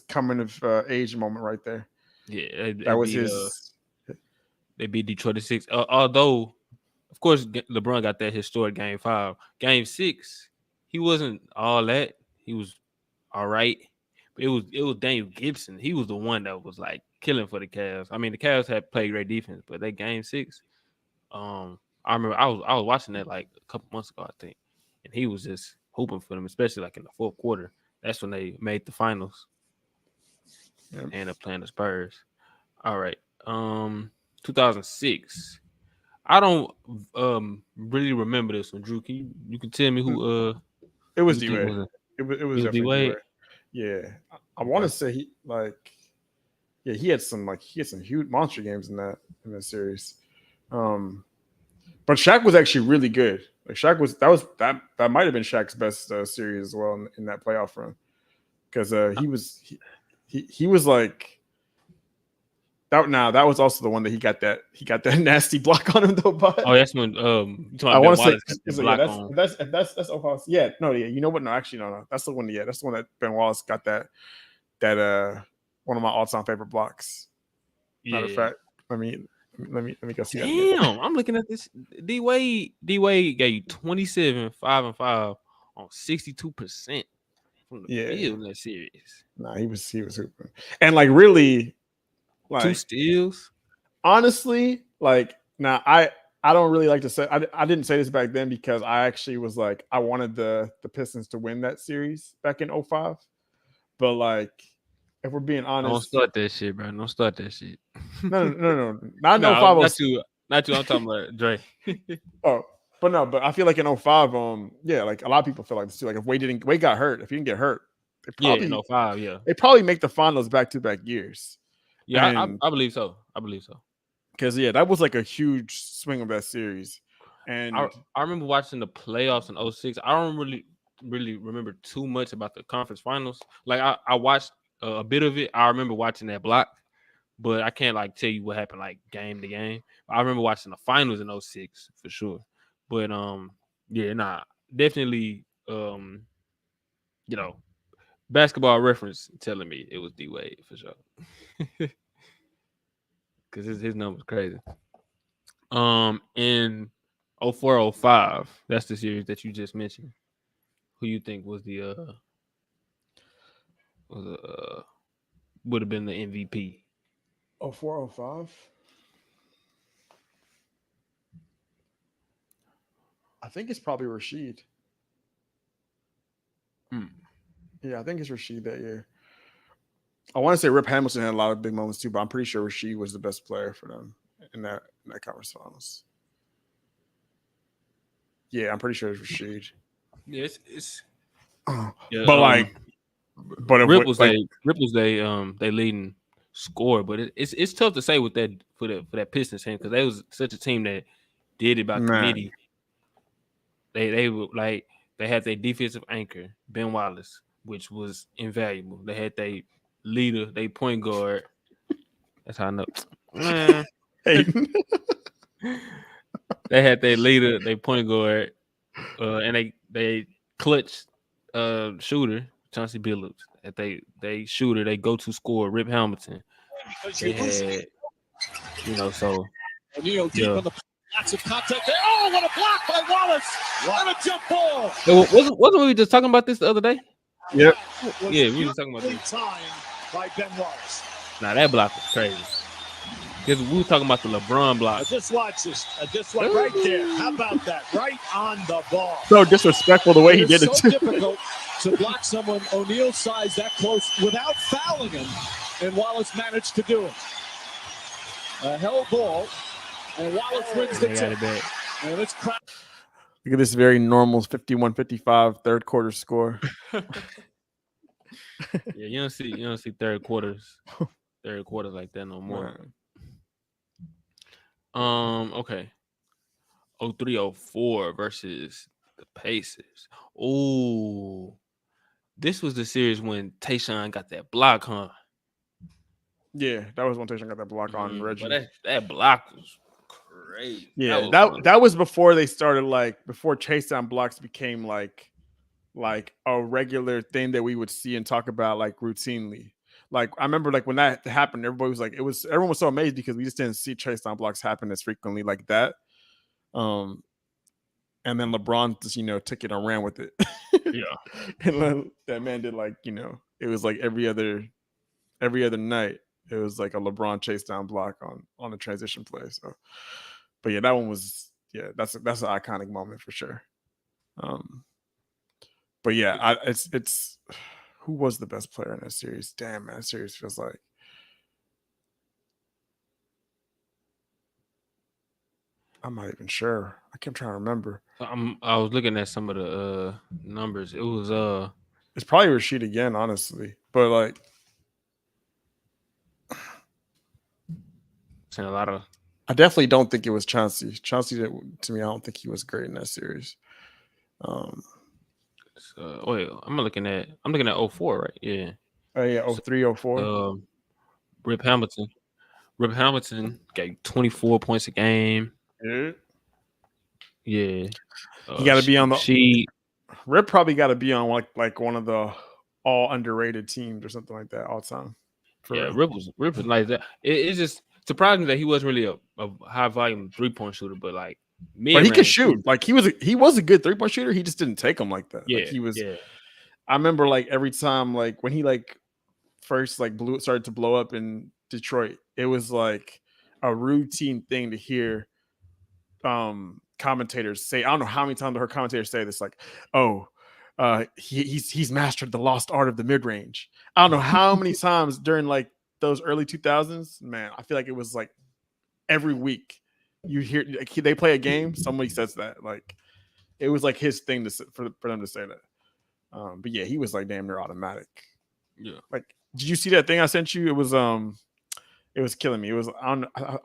coming of age moment right there. Yeah, that was his. They beat Detroit 6. Although, of course, LeBron got that historic Game 5. Game 6, he wasn't all that. He was all right. But it was Daniel Gibson. He was the one that was like killing for the Cavs. I mean, the Cavs had played great defense, but that Game 6, I remember I was watching that like a couple months ago, I think, and he was just hooping for them, especially like in the fourth quarter. That's when they made the finals. Yep. And ended up playing the Spurs. All right. 2006. I don't really remember this one, Drew. You can tell me who it was D-Wade. It was definitely D-Wade. Yeah. I want to say he had some huge monster games in that series. But Shaq was actually really good. Like Shaq that might have been Shaq's best series as well in that playoff run, because he was like that. Now that was also the one that he got that nasty block on him though. But that's when I want to say that's Ohio. Yeah, no, yeah. You know what? No, actually, no. That's the one. Yeah, that's the one that Ben Wallace got that one of my all-time favorite blocks. Yeah. Matter of fact, let me go see that. Damn, I'm looking at this. D-Wade gave you 27, 5 and 5 on 62% from the field in that series. Nah, he was hooping. And like really, like 2 steals. Honestly, like now I don't really like to say I didn't say this back then because I actually was like I wanted the Pistons to win that series back in 2005. But like if we're being honest, don't start that shit, bro. Don't start that shit. No. Not in 05. Not you. I'm talking about Dre. But I feel like in 05, like a lot of people feel like this too. Like if Wade got hurt, if he didn't get hurt, in 05, they probably make the finals back-to-back years. Yeah, I believe so. Because that was like a huge swing of that series. And I remember watching the playoffs in 06. I don't really remember too much about the conference finals. Like I watched a bit of it. I remember watching that block, but I can't like tell you what happened like game to game. I remember watching the finals in 06 for sure. But definitely Basketball Reference telling me it was D-Wade for sure. Cuz his number's crazy. In 04-05, that's the series that you just mentioned. Who you think was would have been the MVP? 04-05. I think it's probably Rasheed. Yeah, I think it's Rasheed that year. I want to say Rip Hamilton had a lot of big moments too, but I'm pretty sure Rasheed was the best player for them in that conference finals. Yeah, I'm pretty sure it's Rasheed. Yeah, it's but Rip was they leading score, but it's tough to say with that for that Pistons team because they was such a team that did it by committee. They were like they had their defensive anchor Ben Wallace, which was invaluable. They had their leader, their point guard. That's how I know. Man. They had their leader, their point guard, and they clutch shooter Chauncey Billups. At they shooter, they go-to scorer Rip Hamilton. They had, so lots of contact there. Oh, what a block by Wallace! What a jump ball! Wasn't we just talking about this the other day? Yep. Yeah, we were talking about this. Time by Ben Wallace. Nah, that block was crazy. Because we were talking about the LeBron block. Just watch this. Just watch right there. How about that? Right on the ball. So disrespectful the way he did it. It's so difficult to block someone O'Neal's size that close without fouling him, and Wallace managed to do it. A held ball, and Wallace wins the tip. And it's Look at this very normal 51-55 third quarter score. Yeah, you don't see third quarters like that no more. Okay. 03-04 versus the Pacers. Oh, this was the series when Tayshaun got that block, huh? Yeah, that was when Tayshaun got that block on Reggie. But that block was crazy. Yeah, that was before they started, like, before Tayshaun blocks became like a regular thing that we would see and talk about like routinely. Like, I remember, like, when that happened, everybody was like, everyone was so amazed because we just didn't see Tayshaun blocks happen as frequently like that. And then LeBron just, took it and ran with it. Yeah. And then that man did, like, it was like every other night. It was like a LeBron chase down block on a transition play. So, but yeah, that one was, that's an iconic moment for sure. But yeah, it's who was the best player in that series? Damn, man, that series feels like. I'm not even sure. I kept trying to remember. I was looking at some of the numbers. It was It's probably Rasheed again, honestly. But like, seen a lot of. I definitely don't think it was Chauncey. Chauncey, to me, I don't think he was great in that series. Wait, I'm looking at 04, right? Yeah. Oh yeah, 03, 04. Rip Hamilton. Rip Hamilton got 24 points a game. Yeah. He got to be on the sheet. Rip probably got to be on like one of the all underrated teams or something like that all time. Rip was like that. It's just surprising that he wasn't really a high volume 3-point shooter, but like but he could shoot. Like he was a good 3-point shooter. He just didn't take them like that. Yeah, like he was. Yeah. I remember like every time like when he like first like started to blow up in Detroit, it was like a routine thing to hear commentators say. I don't know how many times I heard commentators say this, like, oh, he's mastered the lost art of the mid-range. I don't know how many times during like those early 2000s, man. I feel like it was like every week you hear like, they play a game, somebody says that. Like it was like his thing for them to say that. But yeah, he was like damn near automatic. Yeah. Like, did you see that thing I sent you? It was killing me. It was I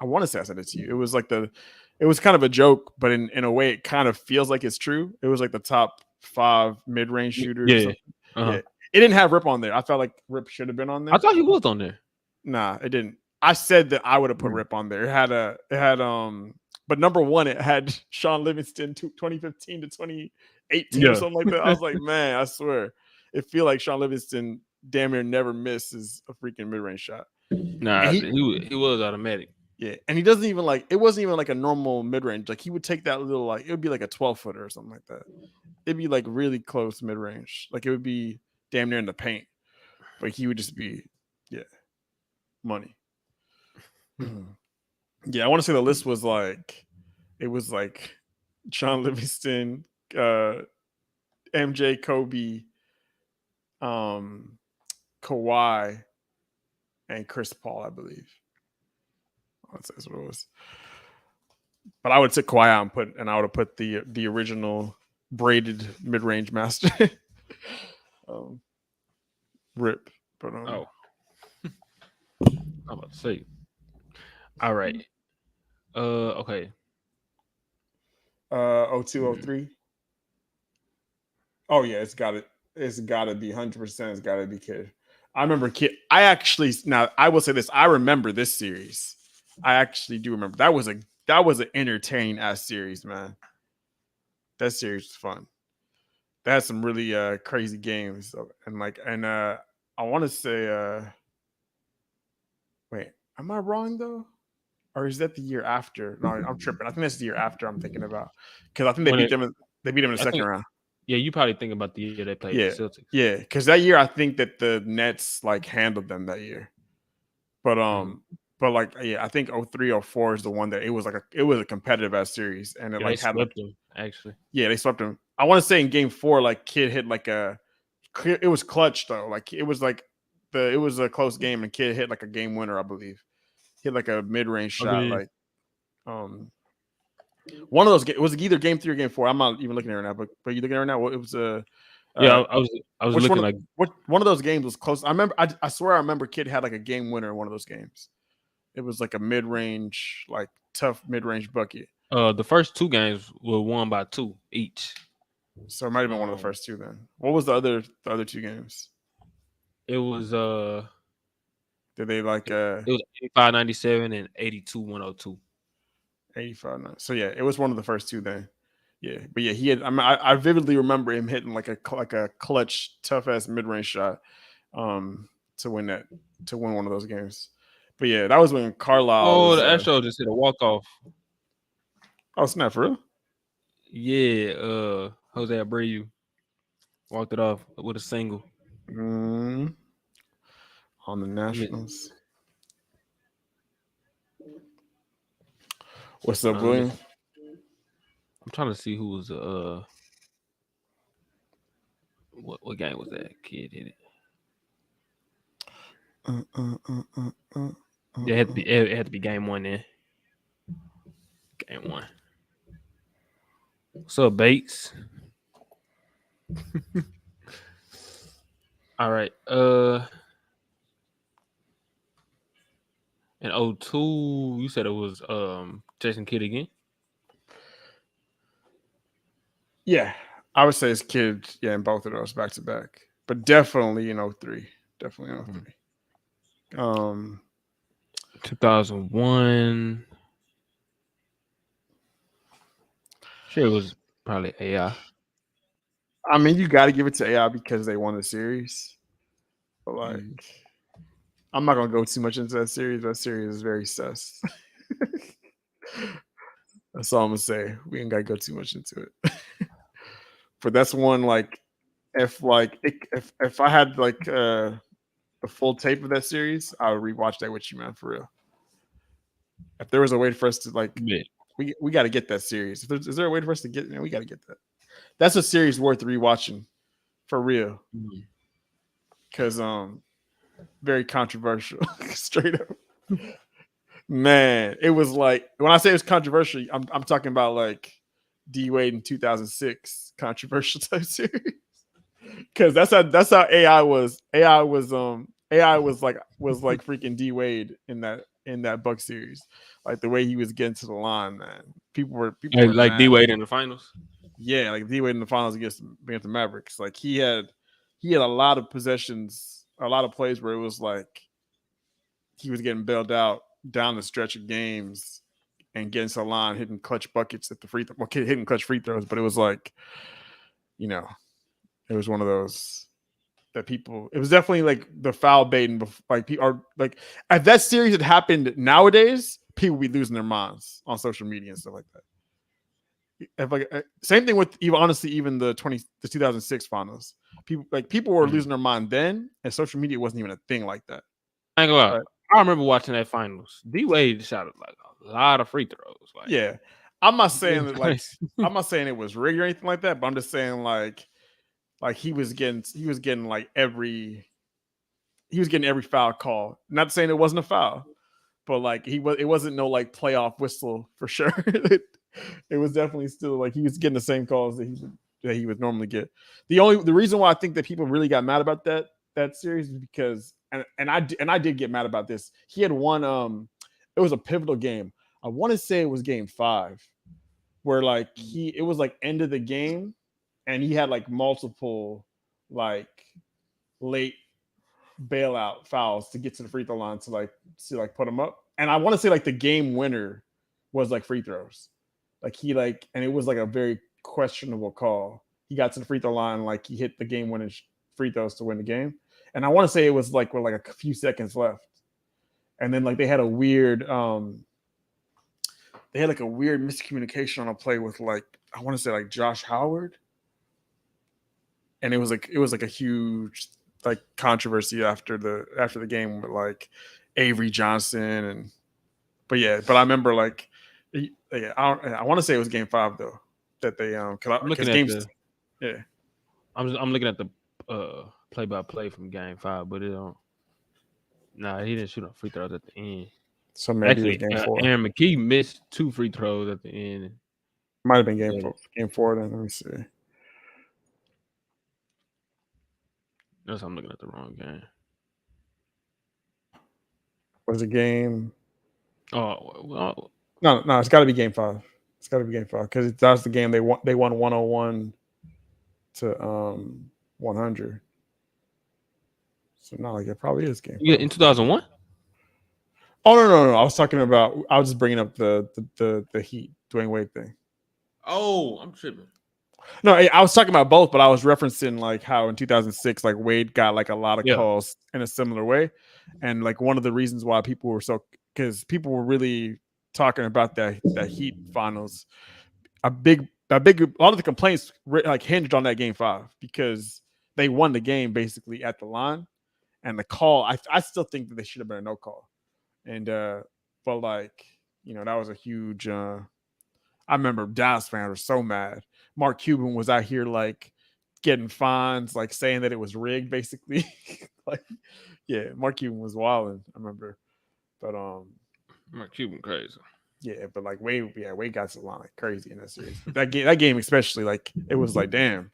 want to say I sent it to you. It was like it was kind of a joke, but in a way it kind of feels like it's true. It was like the top 5 mid-range shooters. Yeah. Uh-huh. Yeah. It didn't have Rip on there. I felt like Rip should have been on there. I thought he was on there. Nah, it didn't. I said that I would have put Rip on there. It had but number 1, it had Sean Livingston 2015 to 2018 or something like that. I was like, man, I swear. It feel like Sean Livingston damn near never misses a freaking mid-range shot. Nah, he was automatic. Yeah, and he doesn't even like it wasn't even like a normal mid-range. Like he would take that little like it would be like a 12-footer or something like that. It'd be like really close mid-range. Like it would be damn near in the paint. But he would just be money. Yeah, I want to say the list was like it was like Sean Livingston, MJ, Kobe, Kawhi, and Chris Paul, I believe. That's what it was. But I would take Kawhi out and I would have put the original braided mid-range master. Rip. But I'm about to say. All right. Okay. 02, 03. Oh yeah, it's gotta be 100%. It's gotta be Kid. I remember Kid. Now I will say this. I remember this series. I actually do remember. That was an entertaining ass series, man. That series was fun. They had some really crazy games. And I want to say wait, am I wrong though? Or is that the year after? No, I'm tripping. I think that's the year after I'm thinking about. Because I think they beat them in the second round. Yeah, you probably think about the year they played the Celtics. Yeah, because that year I think that the Nets like handled them that year. But But like, yeah, I think 03, 04 is the one that it was a competitive ass series, and it Yeah, like they had swept them, actually. yeah, they swept them. I want to say in game 4, like Kid hit like it was clutch though. Like it was a close game, and Kid hit like a game winner, I believe. Hit like a mid range shot, like one of those. It was either game 3 or game 4. I'm not even looking at it right now, but you looking at it right now? Well, it was yeah. I was looking like one of those games was close. I remember. I swear I remember Kid had like a game winner in one of those games. It was like a mid range, like tough mid range bucket. the first 2 games were won by 2 each. So it might have been one of the first 2 then. What was the other 2 games? It was Did they like it was 85-97 and 82-102. 85? No. So yeah, it was one of the first 2 then. Yeah, but yeah, he had. I mean, I vividly remember him hitting like a clutch, tough ass mid range shot, to win one of those games. But yeah, that was when Carlisle. Oh, the Astros just hit a walk off. Oh, snap, for real? Yeah, Jose Abreu walked it off with a single. On the Nationals. What's up, William? I'm trying to see who was what game was that? Kid hit it. It had to be game 1 then. Game 1. What's up, Bates? All right. In 02, you said it was Jason Kidd again? Yeah, I would say it's Kid, yeah, in both of those back to back. But definitely in 03. Definitely in 03. 2001. Sure, it was probably AI. I mean, you got to give it to AI because they won the series. But like, I'm not gonna go too much into that series. That series is very sus. That's all I'm gonna say. We ain't gotta go too much into it. But that's one like, if I had like the full tape of that series, I would rewatch that with you, man, for real. If there was a way for us to like, we got to get that series. Is there a way for us to get? We got to get that. That's a series worth rewatching, for real. Because very controversial, straight up. Man, it was like, when I say it's controversial, I'm talking about like D Wade in 2006 controversial type series. Because that's how AI was. AI was like freaking D Wade in that Buck series. Like the way he was getting to the line, man. People were like D Wade in the finals. Yeah, like D Wade in the finals against the Mavericks. Like he had a lot of possessions, a lot of plays where it was like he was getting bailed out down the stretch of games and getting to the line, hitting clutch buckets at the free throw. Well, hitting clutch free throws, but it was like, it was one of those that people. It was definitely like the foul baiting. Like people are like, if that series had happened nowadays, people would be losing their minds on social media and stuff like that. If like same thing with even the 2006 finals. People were losing their mind then, and social media wasn't even a thing like that. I ain't gonna lie. I remember watching that finals. D Wade shot like a lot of free throws. Like, yeah, I'm not saying that like I'm not saying it was rigged or anything like that, but I'm just saying like he was getting like every foul call. Not saying it wasn't a foul, but like it wasn't no like playoff whistle for sure. It was definitely still like he was getting the same calls that he would normally get. The reason why I think that people really got mad about that series is because and I did get mad about this. He had won it was a pivotal game. I want to say it was game 5 where like it was like end of the game and he had like multiple like late bailout fouls to get to the free throw line to put him up. And I want to say like the game winner was like free throws. Like and it was like a very questionable call. He got to the free throw line, like he hit the game winning free throws to win the game. And I want to say it was like with like a few seconds left. And then like they had a weird miscommunication on a play with like, I want to say like Josh Howard. And it was like a huge like controversy after the game, but like Avery Johnson but I remember like I want to say it was game 5 though that they because games yeah. I'm looking at the play-by-play from game 5, but it don't. Nah, he didn't shoot on free throws at the end. So maybe Actually, it was game 4. Aaron McKee missed 2 free throws at the end. Might have been game 4. Game 4 then. Let me see. Notice I'm looking at the wrong game. Was it game? Oh, well, no, it's got to be game 5. It's got to be game 5 because that's the game they won. They won 101 to 100. So not like it probably is game. Yeah, in 2001. Oh no! I was talking about. I was just bringing up the Heat Dwayne Wade thing. Oh, I'm tripping. No, I was talking about both, but I was referencing like how in 2006, like Wade got like a lot of calls in a similar way, and like one of the reasons why people were because people were really talking about that Heat finals. A lot of the complaints like hinged on that game 5 because they won the game basically at the line, and the call. I still think that they should have been a no call, and but like that was a huge. I remember Dallas fans were so mad. Mark Cuban was out here like getting fines, like saying that it was rigged, basically. Like, yeah, Mark Cuban was wilding. I remember, but Mark Cuban crazy. Yeah, but like Wade got to the line like crazy in that series. But that game especially, like it was like, damn.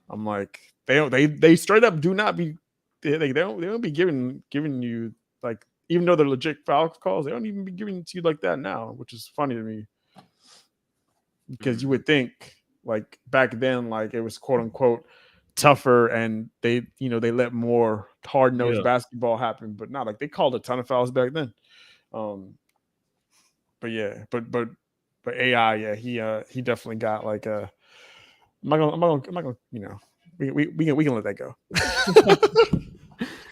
I'm like, they straight up do not be they don't be giving you like, even though they're legit foul calls, they don't even be giving it to you like that now, which is funny to me. Because you would think like back then, like it was quote unquote tougher and they let more hard-nosed basketball happen, but not like they called a ton of fouls back then. But AI, yeah, he definitely got like a. I'm not gonna we can let that go.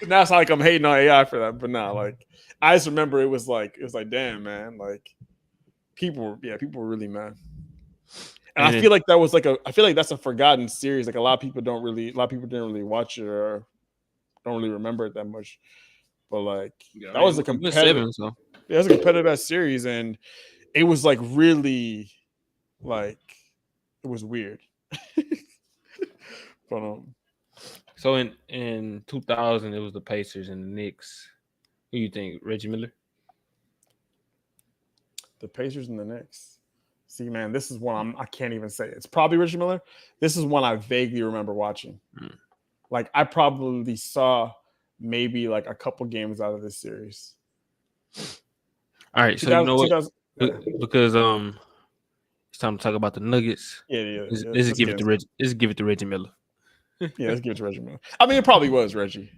Now it's not like I'm hating on AI for that, but no, like I just remember it was like damn, man, like people were really mad. And I feel like that was I feel like that's a forgotten series. Like a lot of people didn't really watch it or don't really remember it that much. But like that was a competitive. It was a competitive ass series, and it was like really like it was weird. But so in 2000 it was the Pacers and the Knicks. Who you think, Reggie Miller? The Pacers and the Knicks. See, man, this is one I can't even say. It's probably Reggie Miller. This is one I vaguely remember watching. Like I probably saw maybe like a couple games out of this series. All right, so you know what? Because it's time to talk about the Nuggets. Yeah. Let's give it to Reggie. Let's give it to Reggie Miller. Yeah, let's give it to Reggie Miller. I mean, it probably was Reggie.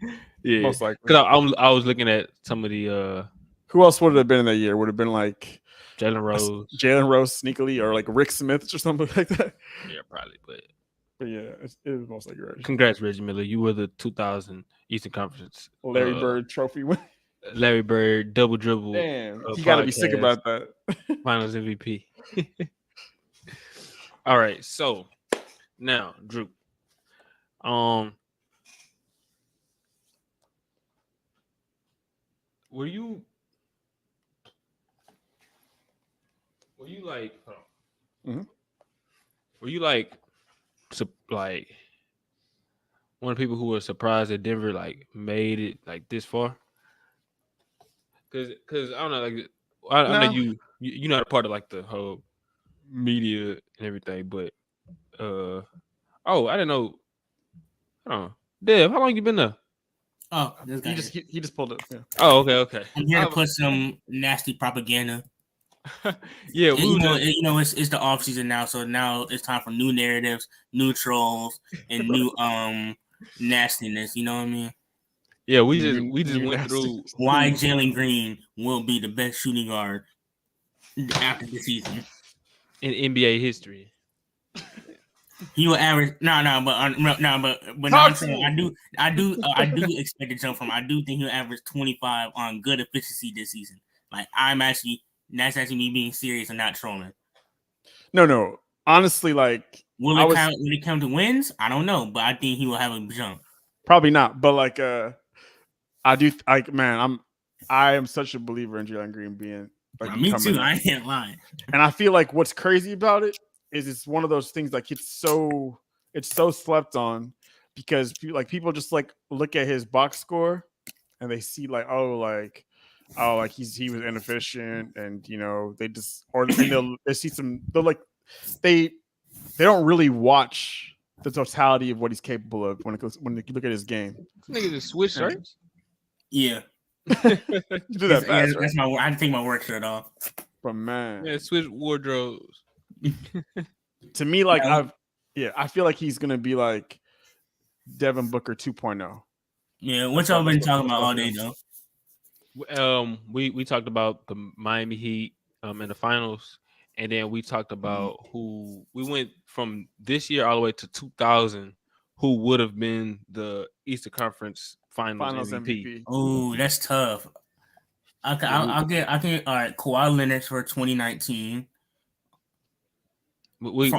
Yeah, most likely. Because I was looking at some of the. Who else would it have been in that year? Would have been like Jalen Rose sneakily, or like Rick Smith or something like that. Yeah, probably, but yeah, it was most likely Reggie. Congrats, Reggie Miller. You were the 2000 Eastern Conference Larry Bird trophy win. Larry Bird double dribble. Damn, you got to be sick about that. Finals MVP. All right, so now Drew, were you like, were you like one of the people who were surprised that Denver like made it like this far? Because I don't know, like I know you're not a part of like the whole media and everything, but I didn't know. Dev, how long you been there? Oh, he just pulled it. Yeah. Oh, okay. I'm here to put some nasty propaganda. Yeah, it's the off season now, so now it's time for new narratives, new trolls, and new nastiness. You know what I mean? Yeah, we just went through why Jalen Green will be the best shooting guard after the season in NBA history. He will average but I do expect to jump from. I do think he'll average 25 on good efficiency this season. Like that's actually me being serious and not trolling. No. Honestly, like will it come to wins? I don't know, but I think he will have a jump. Probably not, but like I do like, man, I am such a believer in Jalen Green being like Me coming too. in. I ain't lying. And I feel like what's crazy about it is it's one of those things like it's so slept on because people just like look at his box score and they see like he was inefficient and they just they see they don't really watch the totality of what he's capable of when you look at his game. This nigga just switch shirts. Yeah. You do that fast, right? That's I had to take my work shirt off. But man, Yeah, switch wardrobes. to me, like I feel like he's gonna be like Devin Booker 2.0. Yeah, what y'all been talking about all day though? We talked about the Miami Heat in the finals, and then we talked about who we went from this year all the way to 2000, who would have been the Eastern Conference Finals MVP. Oh, that's tough. I'll get. All right, Kawhi Leonard for 2019. We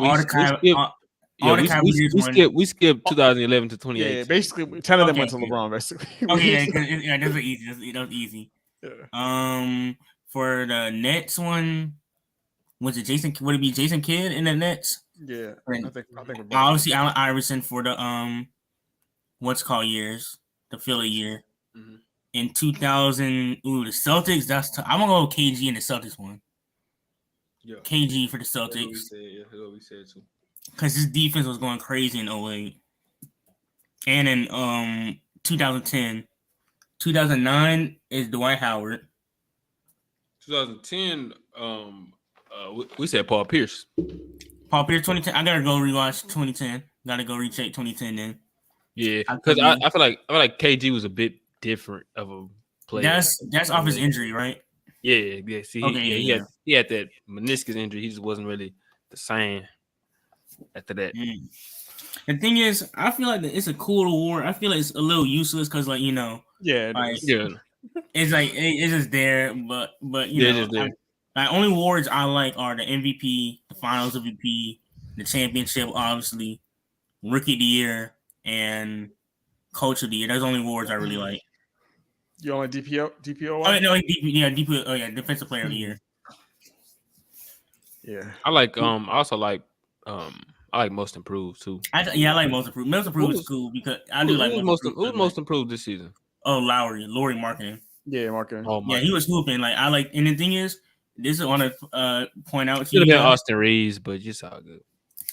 skipped 2011 to 2018. Yeah, basically 10 of them went to LeBron. Basically. Okay, that's easy. That was easy. Yeah. For the Nets one, was it Jason? Would it be Jason Kidd in the Nets? Yeah, I think obviously Allen Iverson for the what's called years, the Philly year. Mm-hmm. In 2000, the Celtics. I'm gonna go with KG in the Celtics one. Yeah, KG for the Celtics. That's what we said too. Because his defense was going crazy in 08. And in 2010. 2009 is Dwight Howard. 2010, we said Paul Pierce. Paul Pierce 2010. I gotta go rewatch 2010. Gotta go recheck 2010 then. Yeah, because I feel like KG was a bit different of a player. That's off his injury, right? Yeah. See, okay, he had that meniscus injury. He just wasn't really the same after that. The thing is, I feel like it's a cool award. I feel like it's a little useless because, like, it's like it's just there, but my only awards I like are the MVP, the Finals MVP, the championship, obviously, Rookie of the Year, and Coach of the Year. Those are the only awards I really like. You only DPO? Oh no, DPO. Oh yeah, Defensive Player of the Year. Yeah, I like. I also like. I like Most Improved too. I like Most Improved. Most Improved is cool because I do like who's Most Improved this season. Oh, Lauri Markkanen. Yeah, Markkanen. Oh, yeah, he was hooping. Like I like, and the thing is, this is I want to point out. Should have been Austin Reeves, but just all good.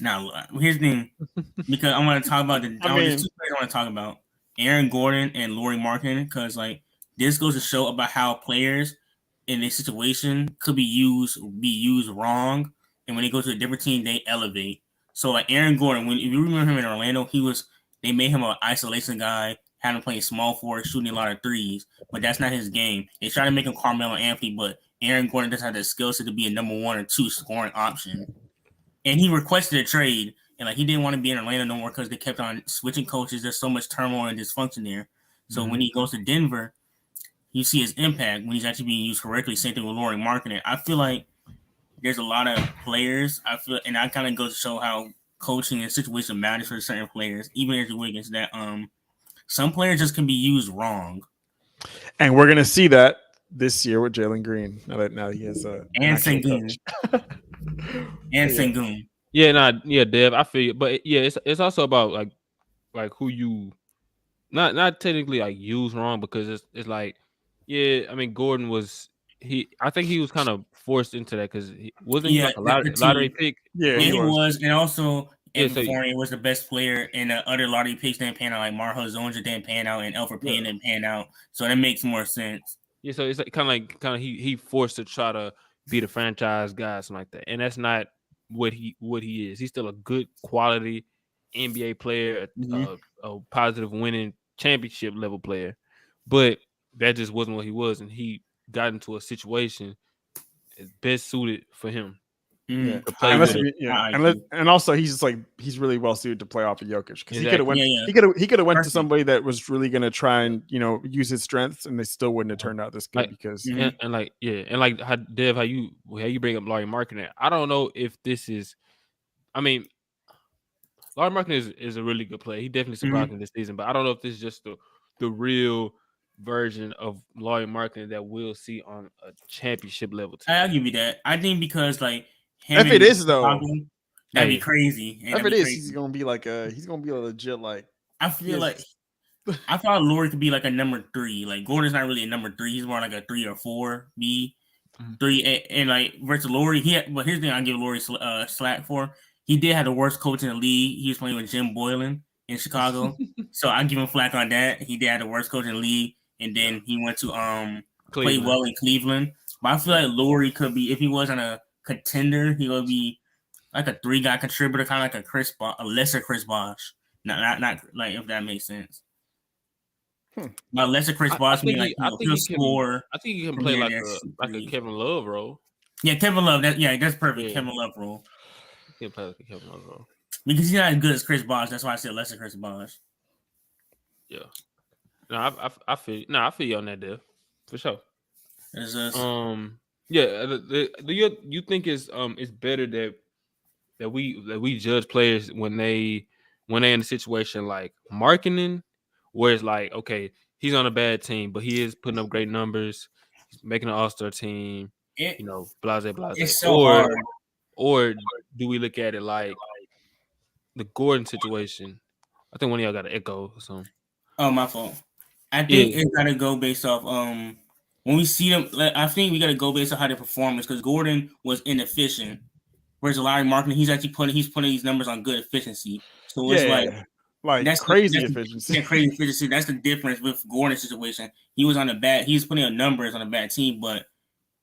Now, here's the thing, because I want to talk about there's two players I want to talk about: Aaron Gordon and Lauri Markkanen, because like this goes to show about how players in this situation could be used wrong, and when they go to a different team, they elevate. So like Aaron Gordon, if you remember him in Orlando, they made him an isolation guy, had him playing small forward, shooting a lot of threes, but that's not his game. They try to make him Carmelo Anthony, but Aaron Gordon doesn't have the skill set to be a number 1 or 2 scoring option. And he requested a trade, and like he didn't want to be in Orlando no more because they kept on switching coaches. There's so much turmoil and dysfunction there. So when he goes to Denver, you see his impact when he's actually being used correctly. Same thing with Lauri Markkanen. I feel like there's a lot of players. And I kind of go to show how coaching and situation matters for certain players, even Andrew Wiggins. That some players just can be used wrong. And we're gonna see that this year with Jalen Green. Now he has and Sengun. And Sengun. Yeah, Dev. I feel you, but yeah, it's also about like who you not technically like use wrong because it's like I mean Gordon was. I think he was kind of forced into that because he wasn't like a lottery pick. Yeah, he was, and also Fournier was the best player, and the other lottery picks didn't pan out. Like Marjo Zonja didn't pan out, and Elfrid Payton didn't pan out. So that makes more sense. Yeah, so it's like kind of he forced to try to be the franchise guy, something like that, and that's not what he is. He's still a good quality NBA player, a positive winning championship level player, but that just wasn't what he was, and he got into a situation that's best suited for him. And also he's really well suited to play off of Jokic because he could have went to somebody that was really going to try and use his strengths, and they still wouldn't have turned out this good because how Dev, how you bring up Lauri Markkanen. I don't know if this is. I mean, Lauri Markkanen is a really good player. He definitely surprised me this season, but I don't know if this is just the real version of Lauri Markkanen that we'll see on a championship level team. I'll give you that. I think because like him If it is though, that'd be crazy. If it is, he's gonna be a legit like. I feel like I thought Lauri could be like a number 3. Like Gordon's not really a number 3. He's more like a 3 or 4 B. 3 and like versus Lauri. But here's the thing I give Lauri slack for. He did have the worst coach in the league. He was playing with Jim Boylan in Chicago, so I give him flack on that. He did have the worst coach in the league, and then he went to play well in Cleveland. But I feel like Lauri could be, if he wasn't a contender, he would be like a 3-guy contributor, kind of like a lesser Chris Bosh. Not like, if that makes sense. But lesser Chris Bosh, he'll score. I think he can play like a Kevin Love role. Yeah, Kevin Love. That's perfect. Yeah. Kevin Love role. He can play like a Kevin Love role because he's not as good as Chris Bosh. That's why I said lesser Chris Bosh. Yeah. No, I feel you on that, Dev, for sure. Yeah. Do you think it's better that we judge players when they in a situation like Markkanen, where it's like, okay, he's on a bad team, but he is putting up great numbers, he's making an All-Star team, blase. It's so hard. Or do we look at it like the Gordon situation? I think one of y'all got an echo or something. Oh, my fault. I think it's got to go based off when we see them. I think we got to go based on how their performance, because Gordon was inefficient, whereas Lauri Markkanen, he's putting these numbers on good efficiency. So it's like that's crazy efficiency. Yeah, crazy efficiency. That's the difference with Gordon's situation. He was putting up numbers on a bad team, but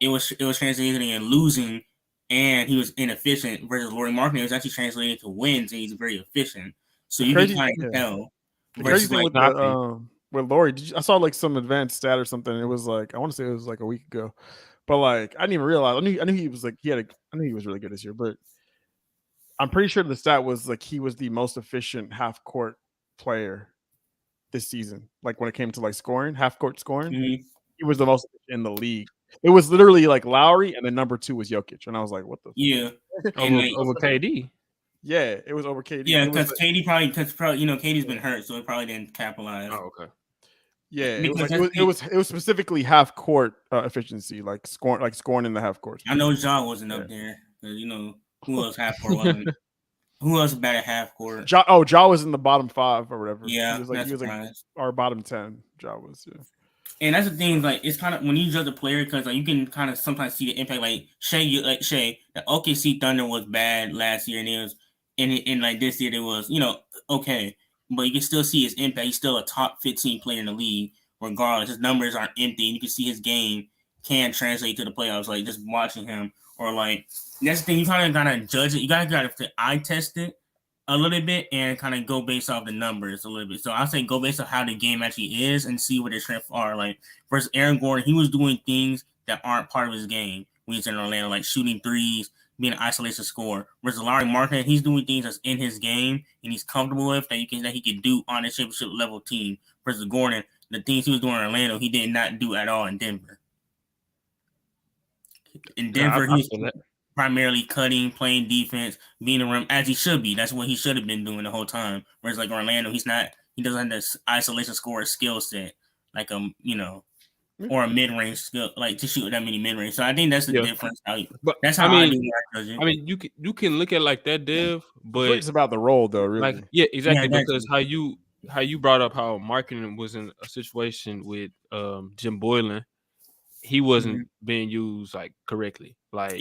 it was translating and losing, and he was inefficient. Versus Lauri Markkanen, it was actually translating to wins, and he's very efficient. So you can kind of tell. The crazy thing with Lauri, I saw like some advanced stat or something. It was like, I want to say it was like a week ago, but like I didn't even realize. I knew he was like I knew he was really good this year, but I'm pretty sure the stat was like he was the most efficient half court player this season. Like when it came to like scoring, half court scoring, he was the most in the league. It was literally like Lowry, and then number 2 was Jokic, and I was like, "What the?" Yeah, over KD. Yeah, it was over KD. Yeah, because KD probably KD's been hurt, so it probably didn't capitalize. Oh, okay. Yeah, it was specifically half court efficiency, like scoring in the half court. I know Ja wasn't up there, because who else half court wasn't? Who else bad at half court? Ja was in the bottom 5 or whatever. Yeah, he was like our bottom 10. Ja was, yeah. And that's the thing, like it's kind of when you judge a player, because like you can kind of sometimes see the impact. Like Shea, the OKC Thunder was bad last year, and it was, and like this year it was, okay, but you can still see his impact. He's still a top 15 player in the league, regardless. His numbers aren't empty, and you can see his game can translate to the playoffs. Like just watching him, or like that's the thing. You kind of gotta judge it. You gotta eye test it a little bit and kind of go based off the numbers a little bit. So I'll say go based on how the game actually is and see what their strengths are. Like versus Aaron Gordon, he was doing things that aren't part of his game when he's in Orlando, like shooting threes, being an isolation scorer. Versus Lauri Markkanen, he's doing things that's in his game and he's comfortable with that he can do on a championship level team. Versus Gordon, the things he was doing in Orlando, he did not do at all in Denver. In Denver, he's primarily cutting, playing defense, being a rim, as he should be. That's what he should have been doing the whole time. Whereas like Orlando, he doesn't have this isolation scorer skill set, like or a mid-range skill, like to shoot that many mid-range. So I think that's the difference. But that's how I do it. I mean, you can look at it like that, Dev, but it's about the role though, really. Like, yeah, exactly. Yeah, because how you brought up how Markkanen was in a situation with Jim Boylan, he wasn't being used like correctly. Like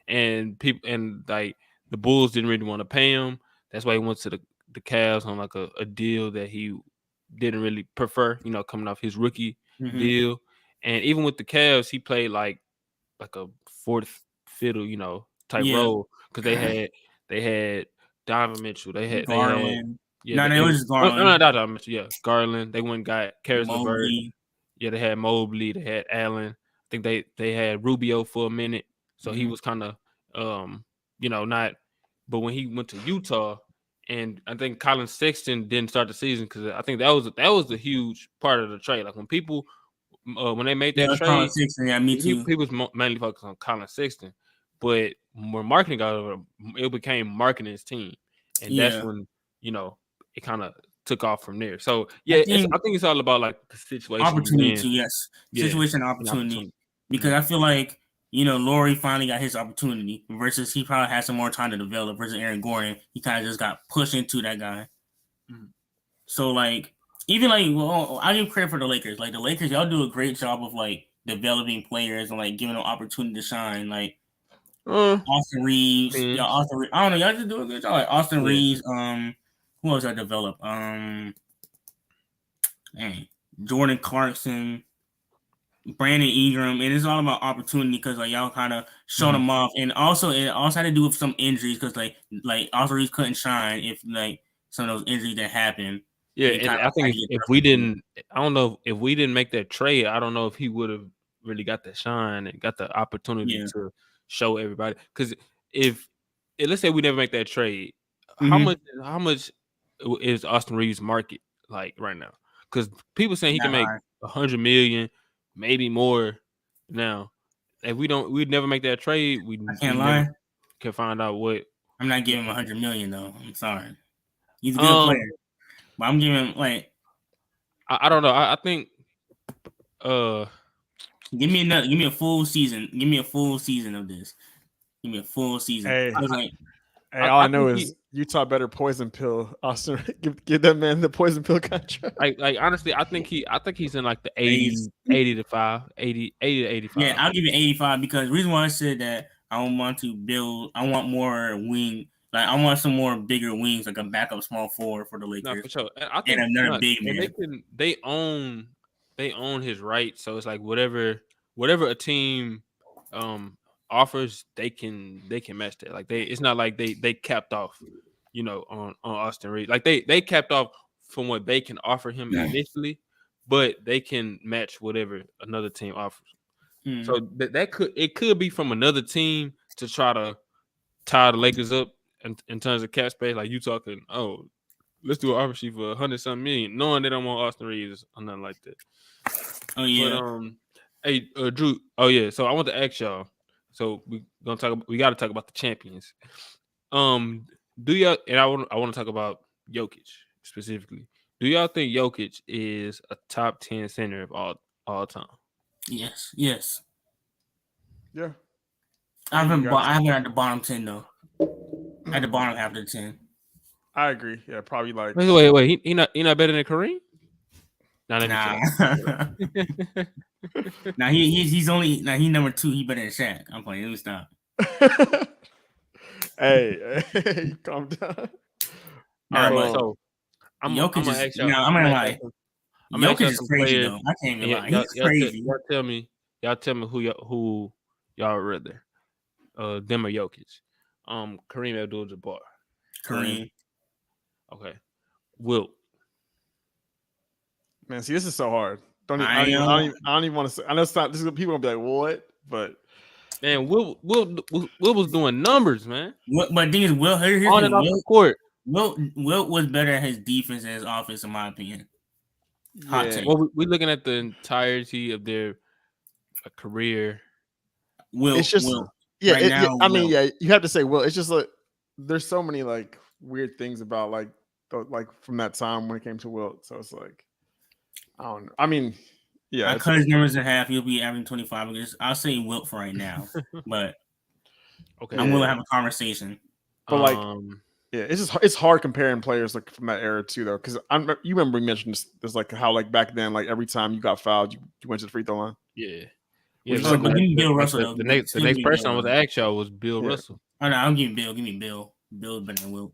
and people and like the Bulls didn't really want to pay him. That's why he went to the Cavs on like a deal that he didn't really prefer, coming off his rookie deal. And even with the Cavs, he played like a fourth fiddle, type role, because they had Donovan Mitchell, they had Garland. It was Garland. No, not Donovan Mitchell. Yeah, Garland. They went and got Caris LeVert. Yeah, they had Mobley. They had Allen. I think they had Rubio for a minute. So he was kind of, not. But when he went to Utah, and I think Colin Sexton didn't start the season because I think that was a huge part of the trade. Like when people, when they made that trade, Colin Sexton, me too. He was mainly focused on Colin Sexton, but when Markkanen got over, it became Markkanen's team, and that's when it kind of took off from there. So yeah, I think it's all about like the situation. Opportunity too, yes. Situation opportunity. Because I feel like, Lauri finally got his opportunity versus he probably had some more time to develop versus Aaron Gordon. He kind of just got pushed into that guy. Mm-hmm. So like, even like, well, I give credit for the Lakers. Like the Lakers, y'all do a great job of like developing players and like giving them opportunity to shine. Like Austin Reeves, I don't know, y'all just do a good job. Like Austin Reeves, who else I developed? Jordan Clarkson, Brandon Ingram, and it's all about opportunity because like y'all kind of showed them off, and also it also had to do with some injuries because like Austin Reeves couldn't shine if like some of those injuries that happened. Yeah, and I think if we didn't, I don't know if we didn't make that trade, I don't know if he would have really got the shine and got the opportunity to show everybody. Because if let's say we never make that trade, how much is Austin Reeves' market like right now? Because people saying he can make $100 million, maybe more. Now, if we'd never make that trade, I can't lie. Can find out what. I'm not giving him $100 million though. I'm sorry. He's a good player. But I'm giving like I don't know. I think give me a full season. Give me a full season of this. Give me a full season. Hey, all I know is Utah better poison pill Austin. Give that man the poison pill contract. Like honestly, I think he's in like the 80 to 85. Yeah, I'll give you 85 because the reason why I said that I want more wing. Like I want some more bigger wings, like a backup small forward for the Lakers. No, for sure. And I think another big man. They own his right, so it's like whatever a team offers, they can match that. Like it's not like they capped off, on Austin Reeves. Like they capped off from what they can offer him initially, but they can match whatever another team offers. So it could be from another team to try to tie the Lakers up. In terms of cap space, like you talking, let's do an offer sheet for $100-something million, knowing they don't want Austin Reeves or nothing like that. Oh yeah. But, hey, Drew. Oh yeah. So I want to ask y'all. So we got to talk about the champions. Do y'all? And I want to talk about Jokic specifically. Do y'all think Jokic is a top 10 center of all time? Yes. Yeah. I haven't at the bottom 10 though. At the bottom half of the 10. I agree. Yeah, probably like. Wait. He not better than Kareem? Nah, he's only he number 2. He better than Shaq. I'm playing. Let me stop. Hey, calm down. So I'm gonna ask y'all. I'm gonna lie. Jokic is crazy though. I can't even lie. He's crazy. Y'all tell me who y'all rather, them or Jokic. Kareem Abdul-Jabbar. Kareem. Okay. Wilt. Man, see, this is so hard. I don't even want to say. I know it's not. This is people gonna be like, "What?" But man, Wilt was doing numbers, man. But the thing is, Wilt on and off the court. Wilt was better at his defense and his offense, in my opinion. Hot take. Well, we're looking at the entirety of their career. It's just Wilt. Yeah, you have to say Wilt. It's just like there's so many like weird things about like from that time when it came to Wilt. So it's like I don't know. I mean, yeah. I cut his numbers in half. He'll be averaging 25. I'll say Wilt for right now, but okay, I'm willing to have a conversation. But like, yeah, it's hard comparing players like from that era too, though, because you remember we mentioned this like how like back then like every time you got fouled, you went to the free throw line. Yeah. Yeah, but give me Bill Russell. The next person I was asked y'all was Bill Russell. Oh no, I'm giving Bill. Give me Bill. Bill is better than Wilt.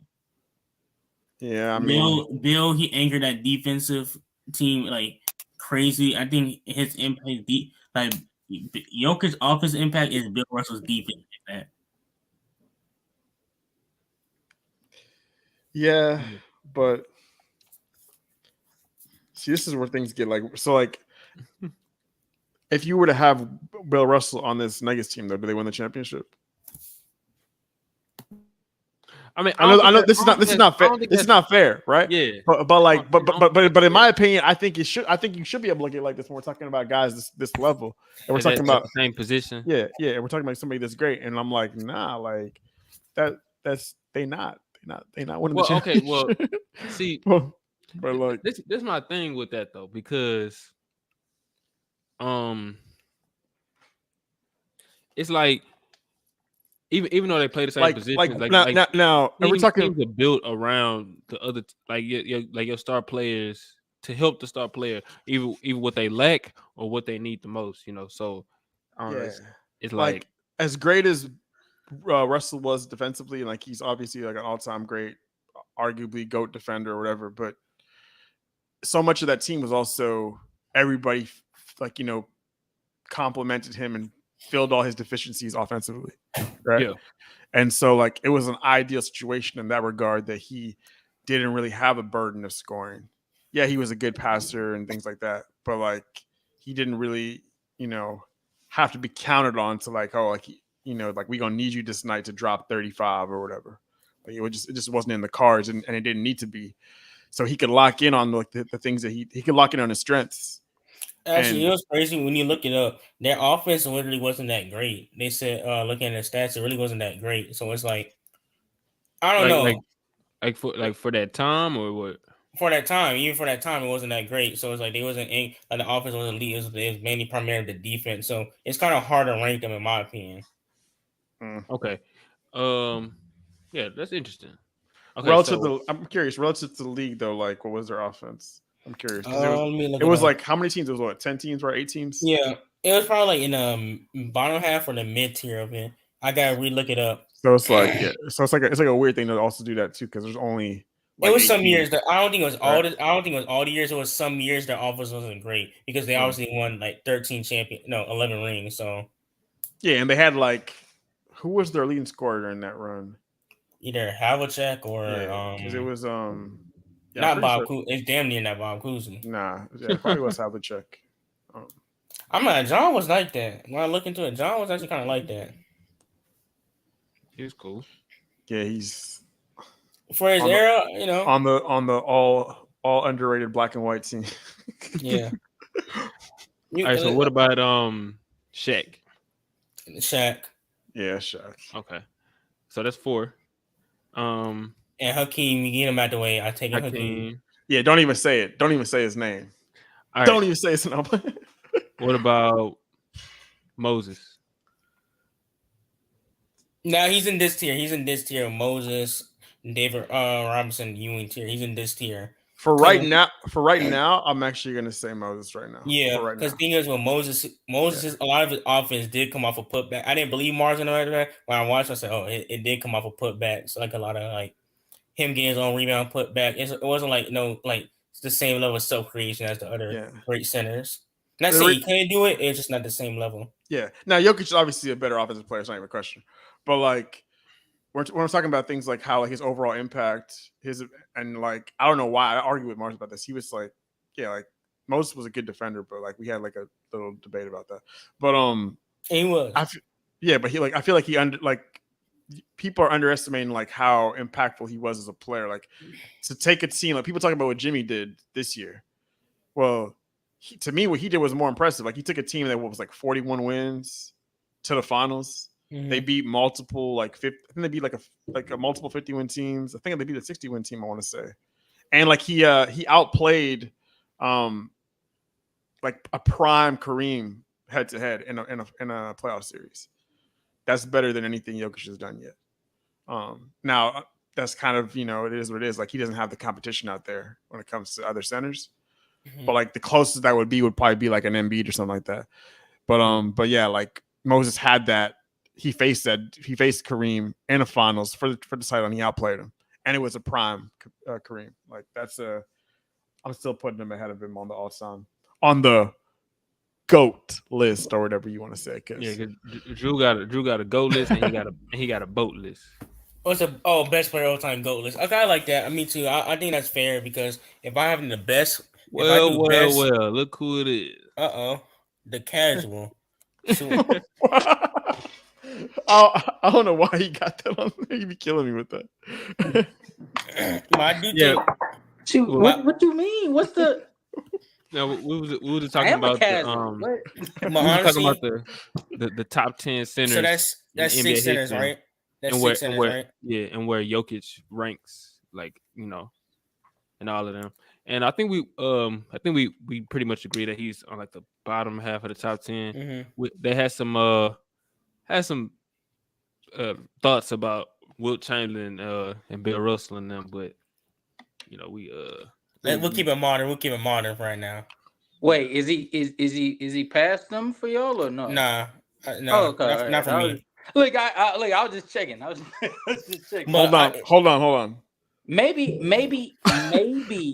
Yeah, I mean, Bill he anchored that defensive team like crazy. I think his impact, like Jokic's offense impact, is Bill Russell's defense impact. Yeah, but see, this is where things get like so. Like, if you were to have Bill Russell on this Nuggets team, though, do they win the championship? I mean, I know this is not fair. This is not fair, right? Yeah. But in my opinion, I think you should be able to look at it like this when we're talking about guys this level, and we're talking about the same position. Yeah, and we're talking about somebody that's great, and I'm like, nah, like that's they not winning the championship. Okay, well, see, But like, this is my thing with that though, because it's like even though they play the same positions, now are we talking teams are built around the other, like your star players to help the star player, even what they lack or what they need the most, you know. So I don't know, it's like as great as Russell was defensively, like he's obviously like an all-time great, arguably GOAT defender or whatever, but so much of that team was also everybody like, you know, complimented him and filled all his deficiencies offensively, right? Yeah. And so like it was an ideal situation in that regard that he didn't really have a burden of scoring. Yeah, he was a good passer and things like that, but like he didn't really, you know, have to be counted on to like, oh, like, you know, like we're gonna need you this night to drop 35 or whatever. Like it just wasn't in the cards, and it didn't need to be. So he could lock in on like the things that he could lock in on his strengths. Actually, it was crazy when you look it up. Their offense literally wasn't that great. They said, looking at the stats, it really wasn't that great. So it's like, I don't know. Like for that time or what? For that time, even for that time, it wasn't that great. So it's like they wasn't like the offense wasn't elite. It was mainly primarily the defense. So it's kind of hard to rank them in my opinion. Okay. Yeah, that's interesting. Okay, I'm curious, relative to the league though, like what was their offense? I'm curious. It was like how many teams? It was what, 10 teams or 8 teams? Yeah. It was probably like in bottom half or the mid tier of it. I gotta relook it up. So it's like it's like a weird thing to also do that too, because there's only it was some years that I don't think it was all the years. It was some years their offense wasn't great because they obviously won like 11 rings. So yeah, and they had like, who was their leading scorer during that run? Either Havlicek or because it was not Bob. It's damn near not Bob Cousy. Nah, it probably was Havlicek. I'm not. John was like that. When I look into it, John was actually kind of like that. He was cool. Yeah, he's for his era, you know, on the all underrated black and white team. Yeah. All right. So what about Shaq? Shaq. Yeah, Shaq. Okay. So that's 4. And Hakeem, you get him out the way. I take Hakeem. Yeah, don't even say it. Don't even say his name. All don't even say his name. What about Moses? No, he's in this tier. He's in this tier. Moses, David Robinson, Ewing tier. He's in this tier. For right now, I'm actually gonna say Moses right now. Yeah, because thing is, with Moses, a lot of his offense did come off a putback. I didn't believe Martin right there. When I watched, I said, "Oh, it did come off a putback." So like a lot of like him getting his own rebound putback. It wasn't like it's the same level of self creation as the other great centers. Not saying he couldn't do it. It's just not the same level. Yeah. Now Jokic is obviously a better offensive player. It's not even a question. But like, when I'm talking about things like how like his overall impact, and like I don't know why I argue with Mars about this. He was like, yeah, like Moses was a good defender, but like we had like a little debate about that. But he was. But he like I feel like people are underestimating like how impactful he was as a player. Like to take a team, like people talking about what Jimmy did this year. Well, to me, what he did was more impressive. Like he took a team that was like 41 wins to the finals. Mm-hmm. They beat multiple like 50. I think they beat like a multiple 50-win teams. I think they beat a 60-win team. I want to say, and like he outplayed like a prime Kareem head to head in a playoff series. That's better than anything Jokic has done yet. Now that's kind of it is what it is. Like he doesn't have the competition out there when it comes to other centers. Mm-hmm. But like the closest that would probably be like an Embiid or something like that. But yeah, like Moses had that. He faced Kareem in the finals for the title, and he outplayed him, and it was a prime Kareem. Like I'm still putting him ahead of him on the all-time, on the GOAT list or whatever you want to say. Cause Drew got a GOAT list, and he got a BOAT list. What's best player all time GOAT list? Okay, I like that. Me too. I think that's fair because if I have the best, well, look who it is. The casual. I don't know why he got that on there. You'd be killing me with that. What do you mean? What's the? No, we were talking about talking about the top 10 centers. So that's 6 centers, right? That's 6 centers, right? Yeah, and where Jokic ranks, like and all of them. And I think we pretty much agree that he's on like the bottom half of the top 10. Mm-hmm. They had some thoughts about Wilt Chamberlain and Bill Russell and them, but we'll keep it modern. We'll keep it modern for right now. Wait, is he past them for y'all or no? Nah, no, oh, okay. not for me. Look, I was just checking. I was just checking. Hold on. Maybe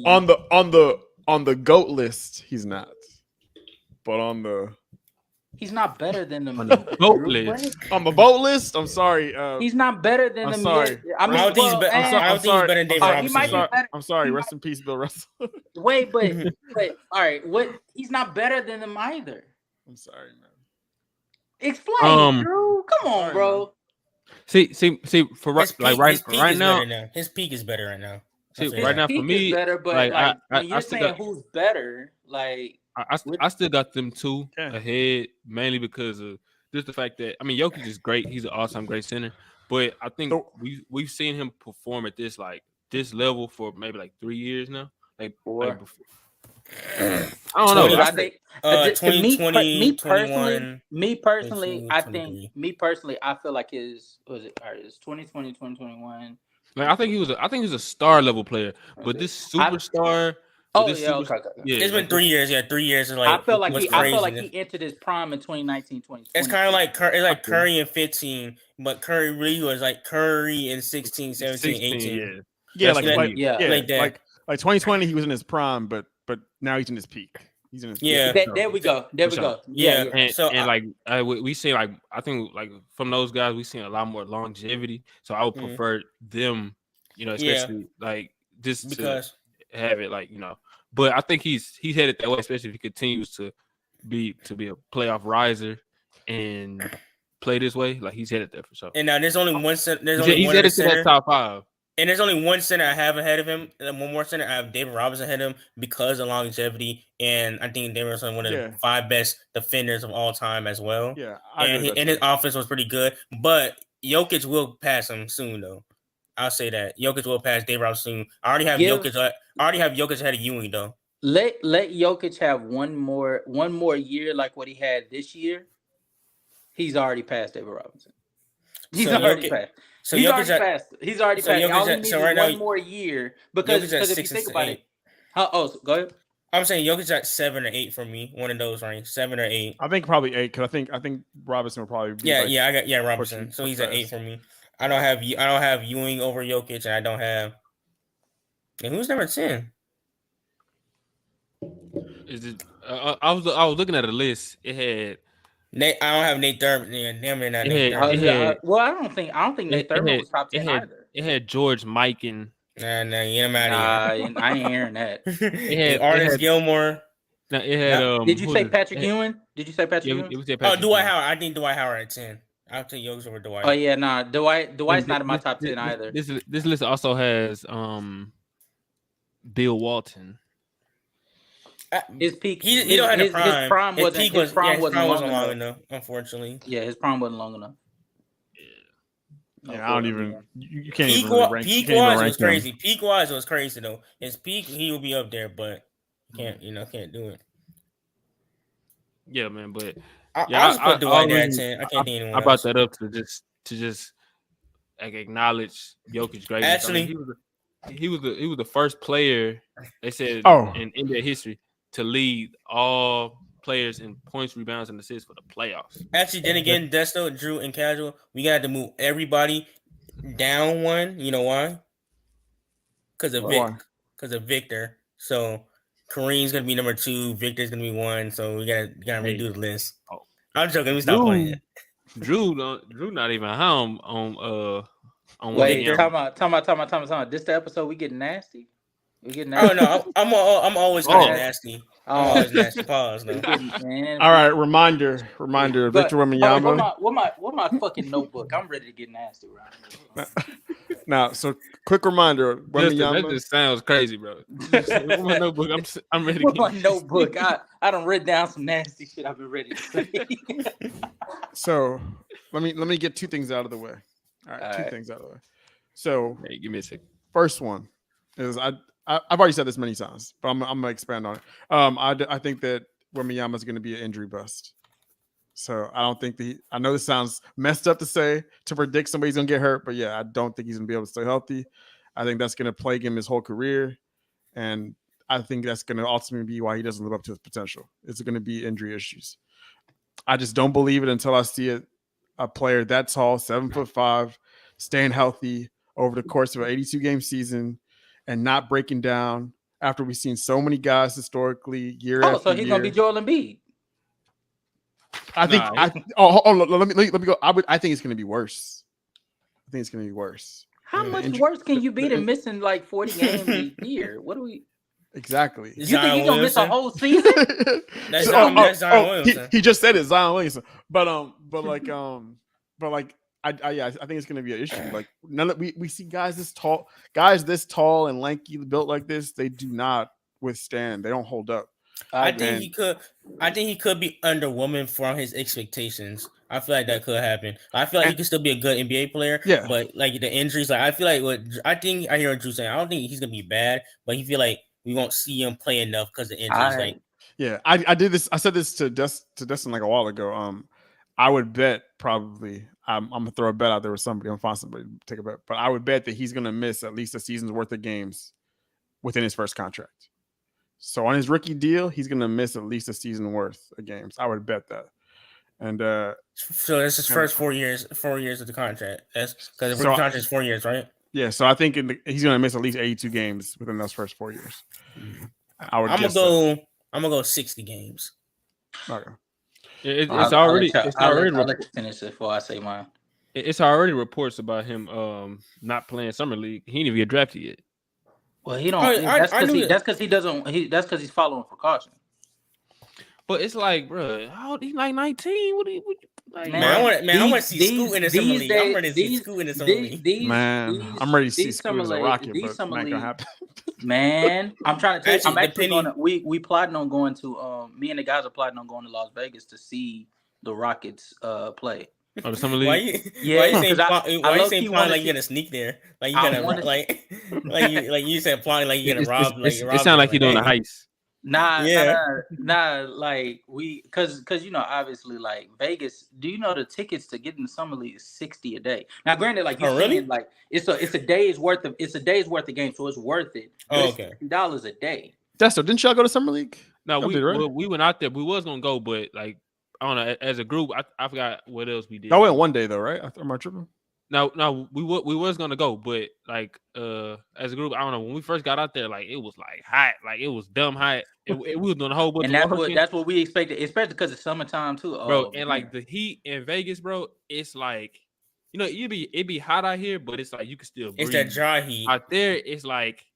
on the GOAT list, he's not. But he's not better than them. On the boat list. On the boat list, I'm sorry. He's not better than them. Sorry. I mean, I don't think he's better than David Robinson. I'm sorry. Rest in peace, Bill Russell. Wait, but all right. What? He's not better than them either. I'm sorry, man. Explain, Drew. Come on, bro. See, for right now, his peak is better right now. See, right now for me, better, but like when you're saying who's better, like I still got them two ahead, mainly because of just the fact that Jokic is great. He's an all-time great center, but I think we've seen him perform at this level for maybe like 3 years now. I don't know. I think 2020, me personally, I feel like his 2020, 2021. Like I think he was a star level player, but this superstar. It's been 3 years. Yeah, 3 years. I feel like he entered his prime in 2019, 2020. It's kind of like Curry in 15, but Curry really was like Curry in 16, 17, 18. Yeah, like that. Like 2020, he was in his prime, but now he's in his peak. There we go. Yeah. And we see I think from those guys we seen a lot more longevity. So I would prefer them, especially just because to have it But I think he's headed that way, especially if he continues to be a playoff riser and play this way. Like he's headed there for sure. And now there's only one center. He's headed to that top 5. And there's only one center I have ahead of him. And one more center I have David Robinson ahead of him because of longevity. And I think David Robinson is one of the 5 best defenders of all time as well. Yeah. And his offense was pretty good. But Jokic will pass him soon, though. I'll say that. Jokic will pass David Robinson soon. I already have Jokic ahead of Ewing, though. Let Jokic have one more year like what he had this year. He's already passed David Robinson. He's already passed. So he's already passed. He's already passed. All he needs is one more year because if you think about it, go ahead. I'm saying Jokic at 7 or 8 for me. One of those range, 7 or 8. I think probably 8 because I think Robinson will probably be I got Robinson. So he's at 8 for me. I don't have Ewing over Jokic, and I don't have. And who's number 10? Is it? I was looking at a list. It had. I don't have Nate Thurman. Yeah, damn it, not Nate Thurman. I don't think Nate Thurman was top 10 either. It had George Mikan. Nah, get him out of here. I ain't hearing that. It had Artis Gilmore. No, it had. Did you say Patrick Ewing? Did you say Patrick Ewing? Dwight Howard. I think Dwight Howard at 10. I'll take Jokic over Dwight. Oh yeah, Dwight's not in my top 10 either. This list also has Bill Walton. His peak. He don't have the prime. His prime wasn't long enough. Unfortunately. Yeah, his prime wasn't long enough. Yeah, I don't even. You can't even rank. Peak wise was crazy. Peak wise was crazy though. His peak, he will be up there, but can't do it. Yeah, man. But I put Dwight there at 10. I can't do anyone. I brought that up to just acknowledge Jokic greatness. Actually, he was the first player they said in NBA history to lead all players in points, rebounds, and assists for the playoffs. Actually, then again, Desto, Drew, and Casual, we got to move everybody down one. You know why? Because of Victor. So Kareem's gonna be number 2. Victor's gonna be 1. So we gotta redo the list. Oh. I'm joking. We stop playing it. Drew not even home on. Wait, talking about. This the episode we get nasty. Oh no, I'm always kind of nasty. I'm always nasty. Pause. No. All right, reminder. Victor Wembanyama. What my fucking notebook? I'm ready to get nasty right now. So quick reminder. That just sounds crazy, bro. My notebook. I'm ready. My notebook. I done written down some nasty shit I've been ready to say. So let me get 2 things out of the way. All right, 2 things out of the way. So hey, give me a second. First one is I've already said this many times, but I'm gonna expand on it. I think that Wembanyama is going to be an injury bust. So I don't think I know this sounds messed up to predict somebody's going to get hurt, but yeah, I don't think he's going to be able to stay healthy. I think that's going to plague him his whole career. And I think that's going to ultimately be why he doesn't live up to his potential. It's going to be injury issues. I just don't believe it until I see a player that tall, 7'5", staying healthy over the course of an 82-game season and not breaking down after we've seen so many guys historically year after year. So he's going to be Joel Embiid. I think. Let me go. I think it's going to be worse. I think it's going to be worse. How much worse can you be than missing like 40 games a year? What do we? Exactly. You think he's gonna miss a whole season? That's Zion Williamson. He just said it, Zion Williamson. But I think it's gonna be an issue. Like we see guys this tall and lanky, built like this, they do not withstand. They don't hold up. I think he could be underwhelming from his expectations. I feel like that could happen. I feel like he could still be a good NBA player. Yeah. But like the injuries, like I feel like I hear what Drew saying. I don't think he's gonna be bad, but he feel like we won't see him play enough because of injuries. I did this. I said this to Dustin like a while ago. I would bet probably. I'm gonna throw a bet out there with somebody. I'm gonna find somebody to take a bet, but I would bet that he's gonna miss at least a season's worth of games within his first contract. So on his rookie deal, he's gonna miss at least a season worth of games. I would bet that. And so that's his first 4 years of the contract. That's because the contract is 4 years, right? Yeah, so I think he's gonna miss at least 82 games within those first 4 years. I'm gonna go 60 games. Okay. It's already. I'll let you finish it before I say mine. It's already reports about him not playing summer league. He didn't even get drafted yet. Well, he don't. That's because he doesn't. That's because he's following precaution. But it's like, bro, he's like 19. What like? Man, I want to see Scoot in the summer league. I'm ready to see Scoot in the summer league. I'm ready to see Scoot as a Rocket, but not gonna happen. Man, I'm trying to tell you. I'm actually going to. We plotting on going to. Me and the guys are plotting on going to Las Vegas to see the Rockets play. Oh, the summer league. Why you saying plotting like you're gonna sneak there? Like you gonna like you said plotting like you're gonna rob. It sounds like you're doing a heist. Nah, like because obviously like Vegas. Do you know the tickets to get in the summer league is $60 a day? Now, granted, like really? Like it's a day's worth of games, so it's worth it. Oh, okay. $60 a day. That's so. Didn't y'all go to summer league? No, we went out there. We was gonna go, but like I don't know. As a group, I forgot what else we did. I went one day though, right? Am I tripping? No, we was gonna go, but like as a group, I don't know. When we first got out there, like it was like hot, like it was dumb hot. We was doing a whole bunch and that's what we expected, especially because it's summertime too, bro. And like the heat in Vegas, bro, it's like it be hot out here, but it's like you can still breathe. It's that dry heat out there. It's like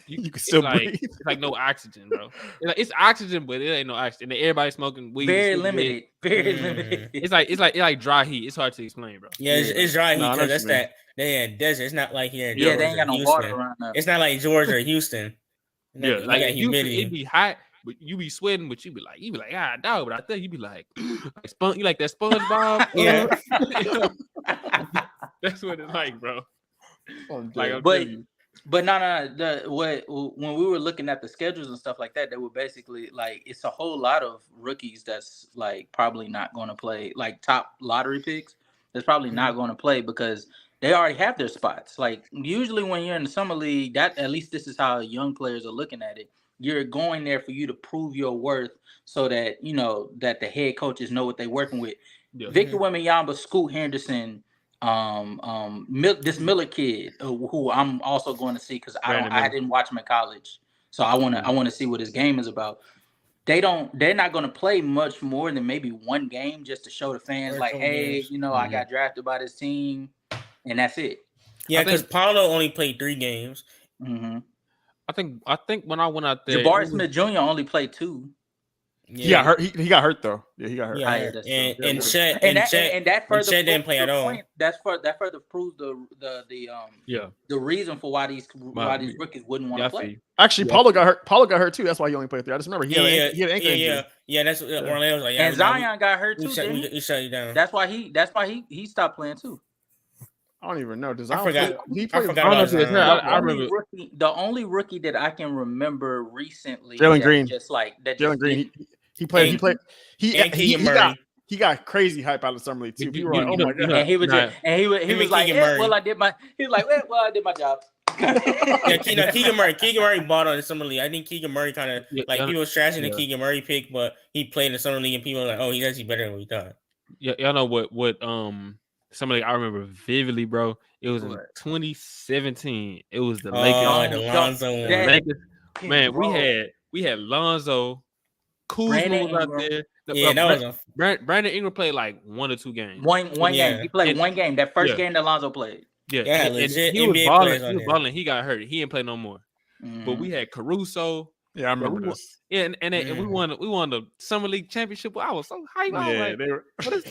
you can still breathe. It's like no oxygen, bro. It's oxygen, but it ain't no oxygen. And everybody smoking weed. Very limited. It's like dry heat. It's hard to explain, bro. Yeah, it's dry heat because that's that. They in desert. It's not like here in Georgia. They ain't got no water around there. It's not like Georgia or Houston. Like humidity. It be hot, but you be sweating, but you be like, ah, dog. But I think you be like you like that SpongeBob. Yeah, that's what it's like, bro. But no. When we were looking at the schedules and stuff like that, they were basically like it's a whole lot of rookies that's like probably not going to play, like top lottery picks. That's probably not going to play because they already have their spots. Like usually when you're in the summer league, that at least this is how young players are looking at it. You're going there for you to prove your worth, so that that the head coaches know what they're working with. Yeah. Victor Wembanyama, Scoot Henderson. This Miller kid who I'm also going to see because I didn't watch him in college, so I want to see what his game is about. They're not going to play much more than maybe one game just to show the fans like, hey, I got drafted by this team, and that's it. Yeah, because Paolo only played 3 games. Mm-hmm. I think when I went out there, Jabari Smith Jr. only played 2. Yeah. He got hurt. He got hurt though. Yeah, he got hurt. Yeah, and Chet didn't play at all. That further proves the reason for why these rookies wouldn't want to play. Actually, Paulo got hurt. Paulo got hurt too. That's why he only played 3. I just remember he had an ankle injury. Yeah. That's what Orlando was like. And Zion got hurt too. He shut you down. That's why he stopped playing too. I don't even know. I forgot. I forgot about Zion. I remember the only rookie that I can remember recently. Jalen Green. Just like that. Jalen Green. He played. He got crazy hype out of summer league too. People were like, "Oh my god!" And he was like, I did my job. Keegan Murray bought on the summer league. I think Keegan Murray kind of people trashing the Keegan Murray pick, but he played in the summer league, and people were like, "Oh, he's actually better than we thought." Yeah, y'all know what somebody I remember vividly, bro. It was in 2017. It was the Lakers. The Lonzo one. Lakers. Man, we had Lonzo. Kuzma was out there. Brandon Ingram played like 1 or 2 games. One game. He played one game. That first game that Lonzo played. Yeah, legit. He was balling. He was balling. He got hurt. He didn't play no more. But we had Caruso. Yeah, I remember this. Yeah, and we won the summer league championship. I was so hyped. I was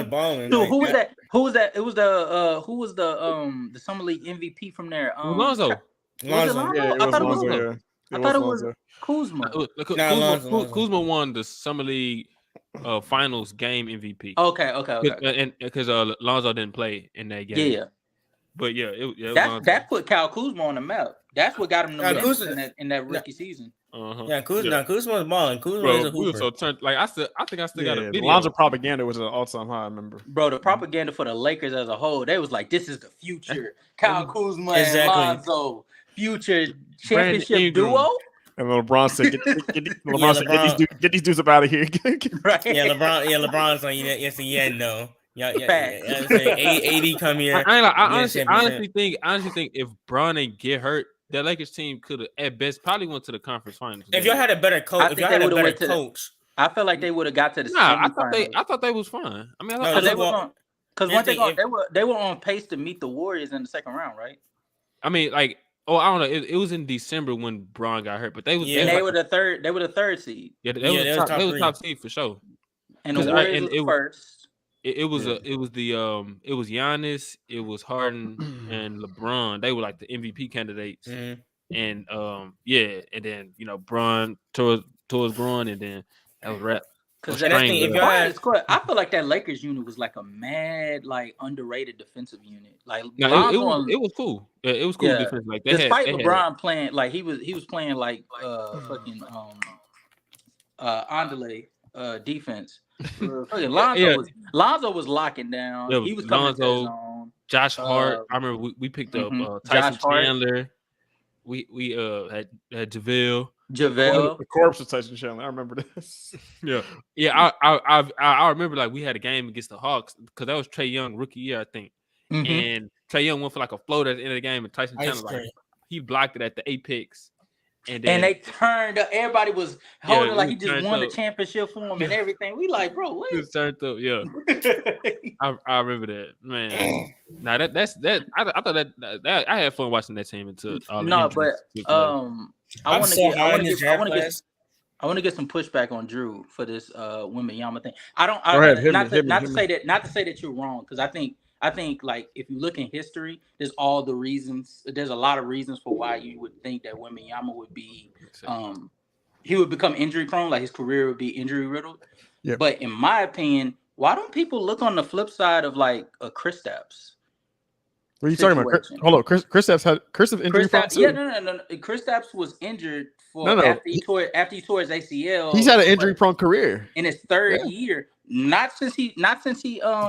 balling. Dude, who was that? Who was that? It was the summer league MVP from there. Lonzo. I thought it was Kuzma. Kuzma won the summer league finals game MVP. Okay. And because Lonzo didn't play in that game. Yeah. But that put Kyle Kuzma on the map. That's what got him the minutes in that rookie season. Yeah, Kuzma was balling. Kuzma was a hooper. We were so turned. Like I think I still got a video. Lonzo propaganda was an all-time high. I remember. Bro, the propaganda for the Lakers as a whole, they was like, "This is the future." Kyle Kuzma and Lonzo, future championship duo. And LeBron said, "Get these dudes up out of here." Right? Yeah, LeBron's like, yes, no. Yeah. AD come here. I honestly think if Bron didn't get hurt, that Lakers team could have at best probably went to the conference finals. If y'all had a better coach, I feel like they would have got to the. I thought they was fine. I mean, they were on pace to meet the Warriors in the second round, right? I mean, like, I don't know. It was in December when Bron got hurt, but they were the third. They were the third seed. Yeah, they were top seed for sure. And the Warriors was first. It was Giannis, it was Harden and LeBron. They were like the MVP candidates. And and then Bron tore his groin, and then that was wrap. Because I feel like that Lakers unit was like a mad, like underrated defensive unit. Like it was cool. Yeah, it was cool defense. Like despite LeBron playing, like he was playing like fucking Andale defense. Lonzo was locking down. He was coming to his own. Josh Hart. I remember we picked up Tyson Chandler. We had JaVale. The corpse of Tyson Chandler. I remember this. Yeah. I remember like we had a game against the Hawks because that was Trae Young rookie year, I think. And Trae Young went for like a floater at the end of the game, and Tyson Chandler he blocked it at the apex. And they turned up. Everybody was holding like he just won the championship for him and everything. We like, bro, what? He was turned up, yeah. I remember that, man. Now that's I thought that I had fun watching that team until I want to get some pushback on Drew for this Wembanyama thing. Not to say that you're wrong, because I think like if you look in history, there's a lot of reasons for why you would think that Wembanyama would be he would become injury prone, like his career would be injury riddled. Yep. But in my opinion, why don't people look on the flip side of like a Kristaps? What are you talking about? Hold on, Kristaps had injury prone too? Yeah, no. Kristaps was injured after he tore his ACL. He's had an injury prone career in his third year. Not since he go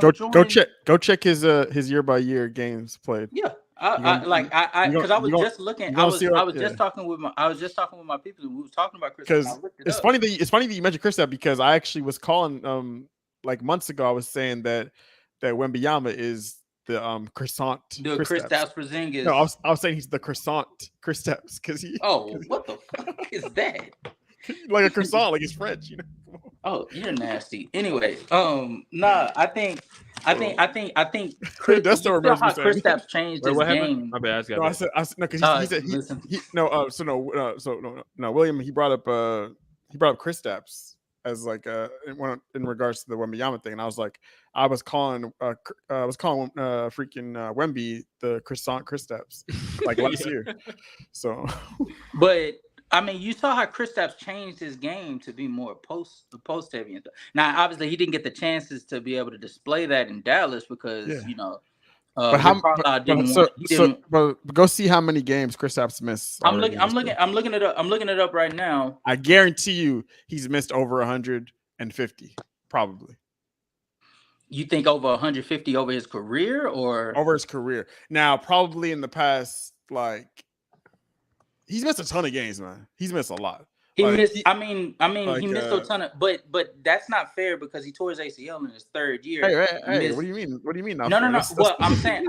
check his year by year games played. Yeah. Because I was just looking. I was just talking with my people. We were talking about Kristaps. Because it's funny that you mentioned Kristaps, because I actually was calling like months ago. I was saying that Wembanyama is the croissant. The Kristaps Porzingis. No, I was saying he's the croissant Kristaps because he. Oh, what the fuck is that? Like a croissant, like it's French, Oh, you're nasty. Anyway, I think Kristaps changed his game. My bad. I said because William, he brought up Kristaps as like in regards to the Wembanyama thing, and I was like, I was calling freaking Wemby the croissant Kristaps like last year. So, but. I mean, you saw how Kristaps changed his game to be more post heavy and stuff. Now, obviously, he didn't get the chances to be able to display that in Dallas because But go see how many games Kristaps missed. I'm looking it up. I'm looking it up right now. I guarantee you, he's missed over 150, probably. You think over 150 over his career, or over his career? Now, probably in the past, like he's missed a ton of games, man. He's missed a lot. He missed. I mean, he missed a ton of. But that's not fair because he tore his ACL in his third year. Hey, what do you mean? What do you mean? No. Well, I'm saying.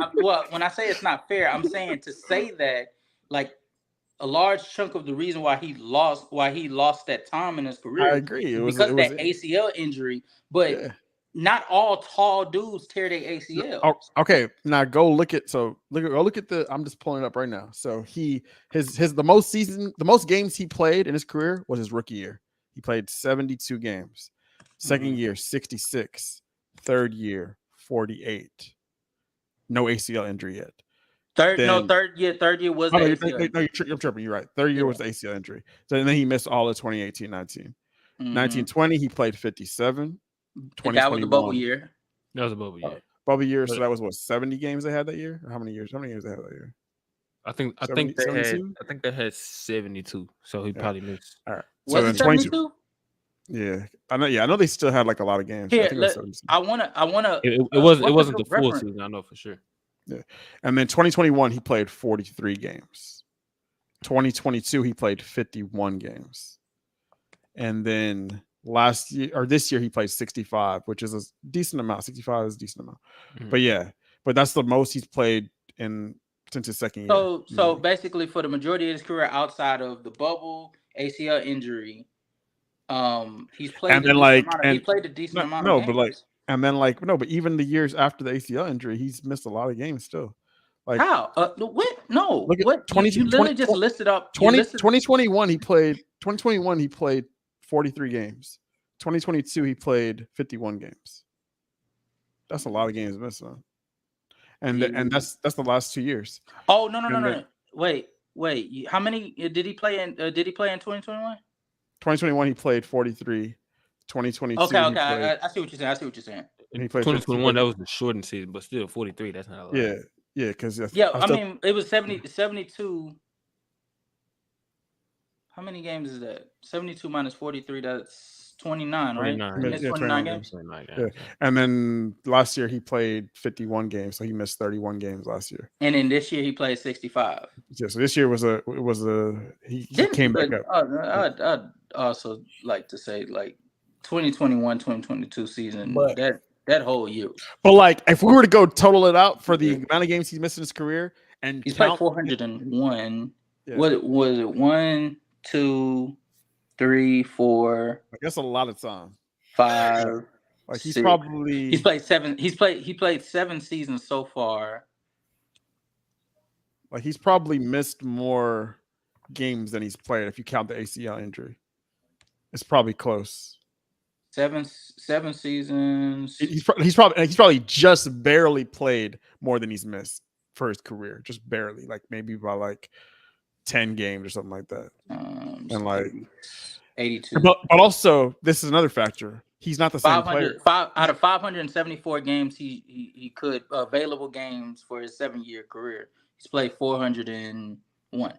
When I say it's not fair, I'm saying to say that like a large chunk of the reason why he lost that time in his career. I agree. It was that ACL injury, but. Yeah. Not all tall dudes tear their ACL. Oh, okay, now go look at the. I'm just pulling it up right now. So the most games he played in his career was his rookie year. He played 72 games. Second year 66. Third year 48. No ACL injury yet. Third year was the ACL. No, you're tripping. You're right. Third year was the ACL injury. So then he missed all of 2018-19. 19-20 he played 57. That was a bubble year. That was a bubble year. Bubble year. So that was what 70 games they had that year. Or how many years? How many games they had that year? I think they had 72. So he probably missed. All right. So was it 72? Yeah, I know. Yeah, I know they still had like a lot of games. Here, I wanna. It wasn't the full season. I know for sure. Yeah, and then 2021 he played 43 games. 2022 he played 51 games, and then. This year he played 65, which is a decent amount. 65 is a decent amount. Mm-hmm. But that's the most he's played since his second year. So basically for the majority of his career outside of the bubble, ACL injury, he's played he played a decent amount of games. But even the years after the ACL injury, he's missed a lot of games still. Like how? What? No. Look at 20, you literally just listed up 2021 he played 43 games. 2022 he played 51 games. That's a lot of games missed on. And that's the last 2 years. Oh no. Wait. How many did he play in 2021? 2021 he played 43. 2022 Okay. I see what you're saying. And he played 2021 that was the shortened season, but still 43, that's not a lot. Yeah, because I mean it was 72. How many games is that? 72 minus 43, that's 29, right? 29 games. Yeah. And then last year he played 51 games, so he missed 31 games last year. And then this year he played 65. Yeah, so this year he came back up. I'd also like to say like 2021, 2022 season, that whole year. But like if we were to go total it out for the amount of games he's missed in his career and he's played 401. Yeah. What was it? 1, 2, 3, 4. I guess a lot of time. 5. Like he's 6. probably he's played 7. He played 7 seasons so far. Like he's probably missed more games than he's played if you count the ACL injury. It's probably close. 7 seasons. He's probably just barely played more than he's missed for his career, just barely, like maybe by like 10 games or something like that. And like 82. But also, this is another factor. He's not the same player. Out of 574 games, he could available games for his 7-year career. He's played 401.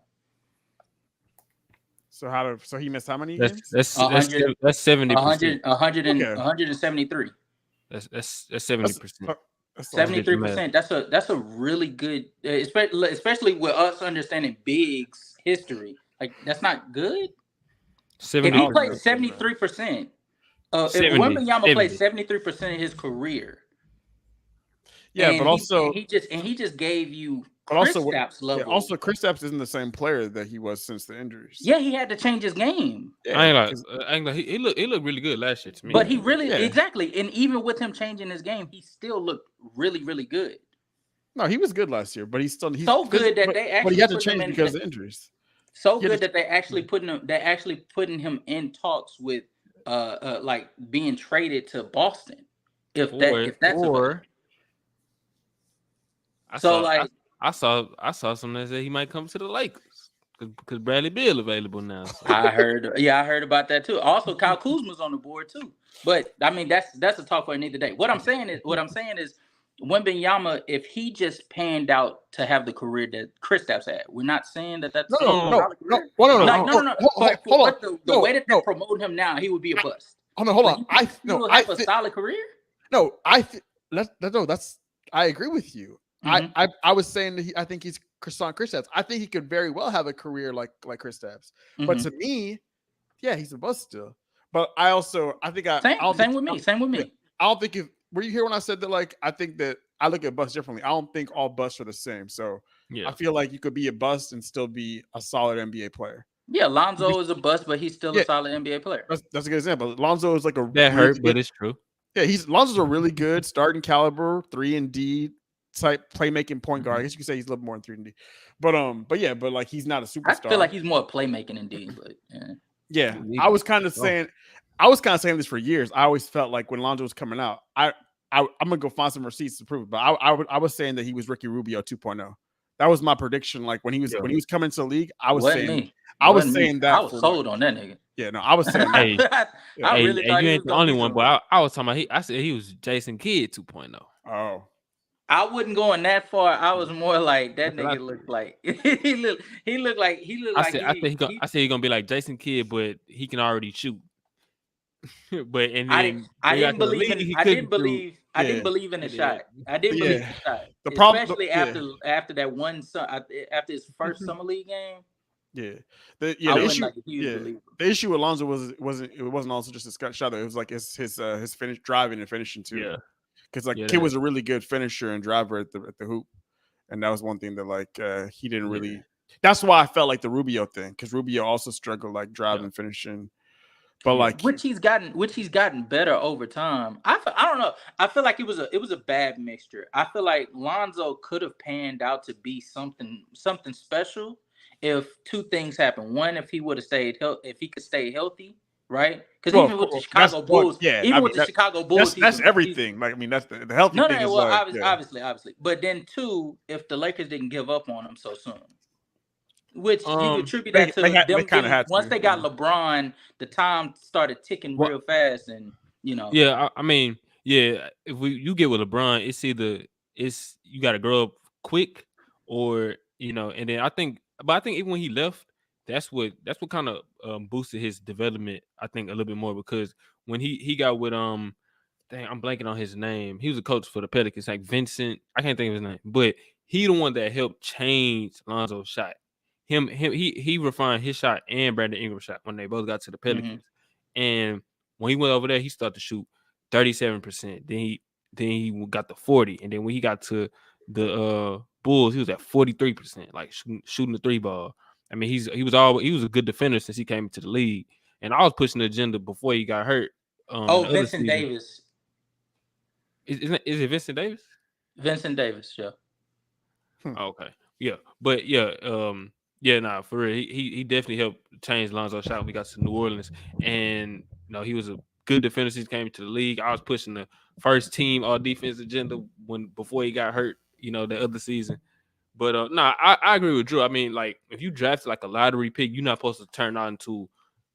So he missed how many games? That's 70%. 173. That's 70%. 73%. That's a really good, especially with us understanding Big's history. Like that's not good. If he played 73%, if Wembanyama played 73% of his career, but also he just gave you. But also, Kristaps isn't the same player that he was since the injuries. Yeah, he had to change his game. Yeah, I ain't like he looked really good last year to me. But he really exactly, and even with him changing his game, he still looked really, really good. No, he was good last year, but he's good that they actually. But he had to change because of injuries. So good that they actually putting him in talks with like being traded to Boston. I saw something that said he might come to the Lakers because Bradley Beal available now. So. I heard about that too. Also, Kyle Kuzma's on the board too. But I mean, that's a talk for another day. What I'm saying is, Wembanyama, if he just panned out to have the career that Kristaps had, we're not saying that that's no. Hold on. The way that they're promoting him now, he would be a bust. Hold on. I have a solid career. No, that's I agree with you. Mm-hmm. I was saying that I think he's Kristaps. I think he could very well have a career like Kristaps. Mm-hmm. But to me, yeah, he's a bust still. But same with me. I don't think were you here when I said that? Like, I think that I look at busts differently. I don't think all busts are the same. So I feel like you could be a bust and still be a solid NBA player. Yeah, Lonzo is a bust, but he's still a solid NBA player. That's a good example. Lonzo is like that hurt, but it's true. Yeah, Lonzo's a really good starting caliber 3-and-D type playmaking point guard. I guess you could say he's a little more than 3-and-D. But like he's not a superstar. I feel like he's more playmaking than D, but yeah. I was kind of saying this for years. I always felt like when Lonzo was coming out, I'm gonna go find some receipts to prove it. But I was saying that he was Ricky Rubio 2.0. That was my prediction. Like when he was coming into the league, I was saying that. I was sold on that nigga. Yeah, no, I was saying hey, you ain't the only one, but I was talking about I said he was Jason Kidd 2.0. Oh. I wouldn't go in that far. I was more like that nigga looked like he looked like I said he's gonna be like Jason Kidd, but he can already shoot. But and then I didn't believe in the shot. I didn't believe in the shot. The problem, especially after that one after his first summer league game. Yeah, the issue with Lonzo wasn't also just a shot. It was like his finish driving and finishing too. Yeah, because Kid was a really good finisher and driver at the hoop, and that was one thing that he didn't really. Yeah. That's why I felt like the Rubio thing, because Rubio also struggled driving, finishing, but which he's gotten better over time. I don't know. I feel like it was a bad mixture. I feel like Lonzo could have panned out to be something special if two things happened. One, if he would have if he could stay healthy, right? Because even with the Chicago Bulls, Chicago Bulls, that's everything. That's the healthy thing. No, obviously. But then two, if the Lakers didn't give up on him so soon. Which you attribute that to them once they got LeBron, the time started ticking real fast, and Yeah, I mean, if you get with LeBron, it's either you got to grow up quick, or and then I think even when he left, that's what kind of boosted his development. I think a little bit more, because when he got with I'm blanking on his name. He was a coach for the Pelicans, like Vincent. I can't think of his name, but he the one that helped change Lonzo's shot. He refined his shot and Brandon Ingram's shot when they both got to the Pelicans. Mm-hmm. And when he went over there, he started to shoot 37%. Then he got to 40%, and then when he got to the Bulls, he was at 43%, like shooting the 3-ball. I mean, he was a good defender since he came into the league, and I was pushing the agenda before he got hurt. Vincent Davis. Is it Vincent Davis? Vincent Davis, yeah. Okay, yeah, but for real, he definitely helped change Lonzo's shot when we got to New Orleans, and he was a good defender since he came to the league. I was pushing the first team all defense agenda before he got hurt, the other season. But I agree with Drew. I mean, if you draft a lottery pick, you're not supposed to turn on to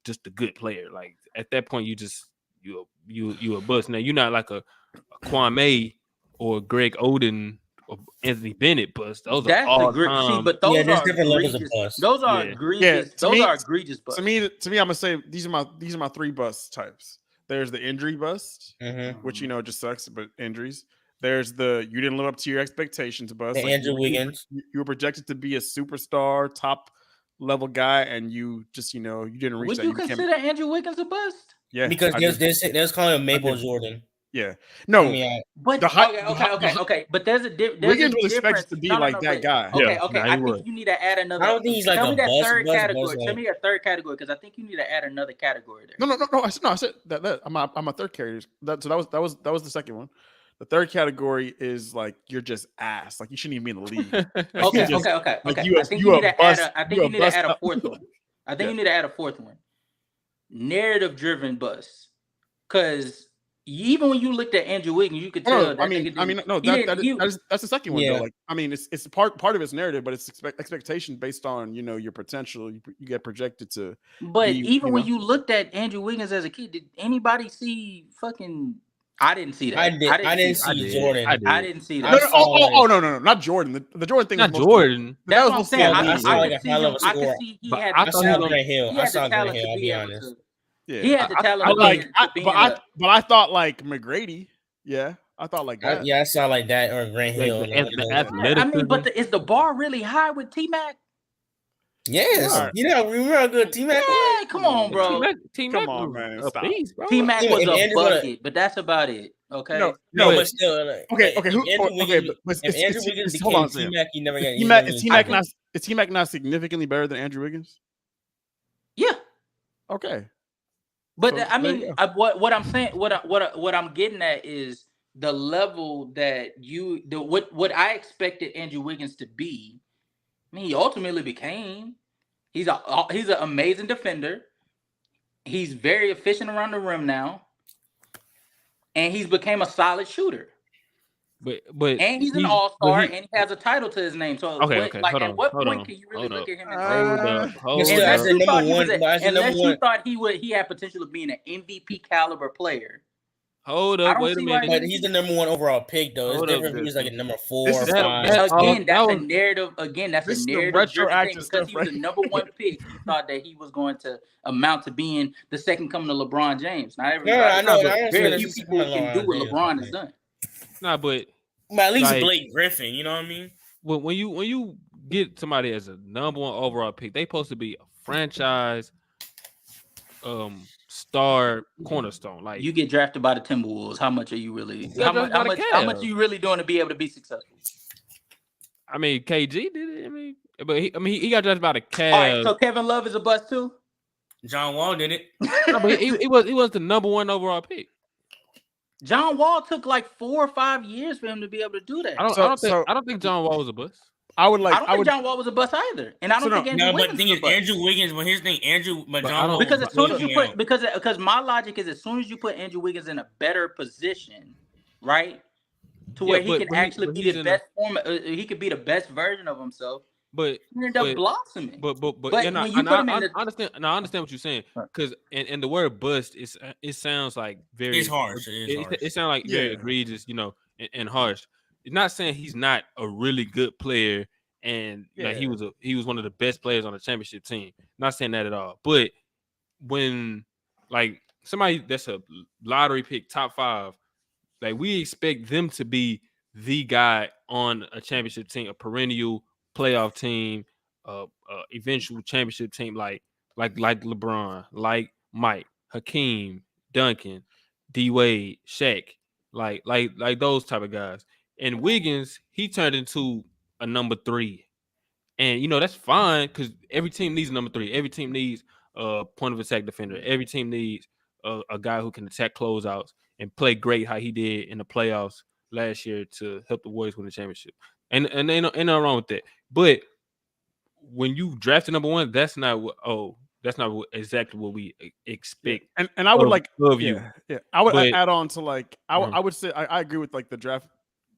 just a good player. Like at that point, you a bust. Now you're not like a Kwame or Greg Oden or Anthony Bennett bust. Those are all time. But those are different levels of bust. Those are egregious. Those are egregious busts. To me, I'm gonna say these are my 3 bust types. There's the injury bust, which just sucks, but injuries. There's the you didn't live up to your expectations bust. Andrew Wiggins. You were projected to be a superstar, top level guy, and you just you didn't reach that. Would you consider Andrew Wiggins a bust? Yeah, because there's calling him Maple Jordan. Yeah, no, but okay. But there's a difference. Wiggins was expected to be that guy. Okay. I think you need to add another. I don't think he's like a third category. Tell me a third category, because I think you need to add another category there. No. I said that I'm a third category. That was the second one. The third category is you're just ass. You shouldn't even be in the league. Okay. I think you need to add a fourth one. I think you need to add a fourth one. Narrative driven bust. Because even when you looked at Andrew Wiggins, you could tell. That's the second one though. It's part of its narrative, but it's expectation based on your potential. You get projected to. But even when you looked at Andrew Wiggins as a kid, did anybody see fucking I didn't see that. I didn't see Jordan. I didn't see that. No, not Jordan. The Jordan thing. Not Jordan. That's what I'm saying. I saw like a high level I score. could see he had. I saw Grant Hill. I saw Grant Hill. I'll be honest. Yeah, he had the talent. But I thought like McGrady. Yeah, I thought like that. I saw like that or Grant Hill. I mean, but is the bar really high with T-Mac? Yes, remember how good T-Mac was? Yeah, come on, bro. Come on, man. T-Mac was a bucket, but that's about it. Okay. No, but still. Okay. If Andrew Wiggins became T-Mac, he never got. Is T-Mac not significantly better than Andrew Wiggins? Yeah. Okay. But so, I mean, what I'm saying, what I'm getting at is the level that what I expected Andrew Wiggins to be. I mean, he ultimately became. He's an amazing defender. He's very efficient around the rim now, and he's became a solid shooter. But and he's an all-star, and he has a title to his name. So okay. At what point can you really look at him and say, unless you thought he had potential of being an MVP caliber player? Hold up, wait a minute. But he's the number 1 overall pick, though. It's different if he's like a number 4 or 5. Again, that's a narrative. Again, that's a narrative. Retroactive because he was the number 1 pick. You thought that he was going to amount to being the second coming to LeBron James. Not everybody. I know. Very few people can do what LeBron has done. Nah, but at least Blake Griffin. You know what I mean? When you get somebody as a number 1 overall pick, they supposed to be a franchise star cornerstone. Like you get drafted by the Timberwolves, how much are you really? How much are you really doing to be able to be successful? I mean, KG did it. He got drafted by the Cavs. All right, so Kevin Love is a bust too. John Wall did it. No, but he was the number 1 overall pick. John Wall took like 4 or 5 years for him to be able to do that. I don't think John Wall was a bust. I don't think John Wall was a bust either, and I don't think Andrew Wiggins. But the thing is, Andrew Wiggins. But his thing, John Wall. Because as soon as you put, because my logic is, as soon as you put Andrew Wiggins in a better position, right, to where he can actually be the best form, he could be the best version of himself. But he ended up blossoming. But when you put him in, I understand. No, I understand what you're saying. Because and the word bust it sounds like very. It's harsh. It sounds like very egregious, and harsh. It's not saying he's not a really good player and like he was one of the best players on the championship team. Not saying that at all. But when like somebody that's a lottery pick, top 5, like we expect them to be the guy on a championship team, a perennial playoff team, eventual championship team, like LeBron, like Mike, Hakeem, Duncan, D Wade, Shaq, like those type of guys. And Wiggins, he turned into a number 3. And, that's fine because every team needs a number 3. Every team needs a point of attack defender. Every team needs a guy who can attack closeouts and play great how he did in the playoffs last year to help the Warriors win the championship. And ain't nothing wrong with that. But when you draft number 1, that's not exactly what we expect. And I would of you. Yeah. I would add on to I would say I agree with the draft,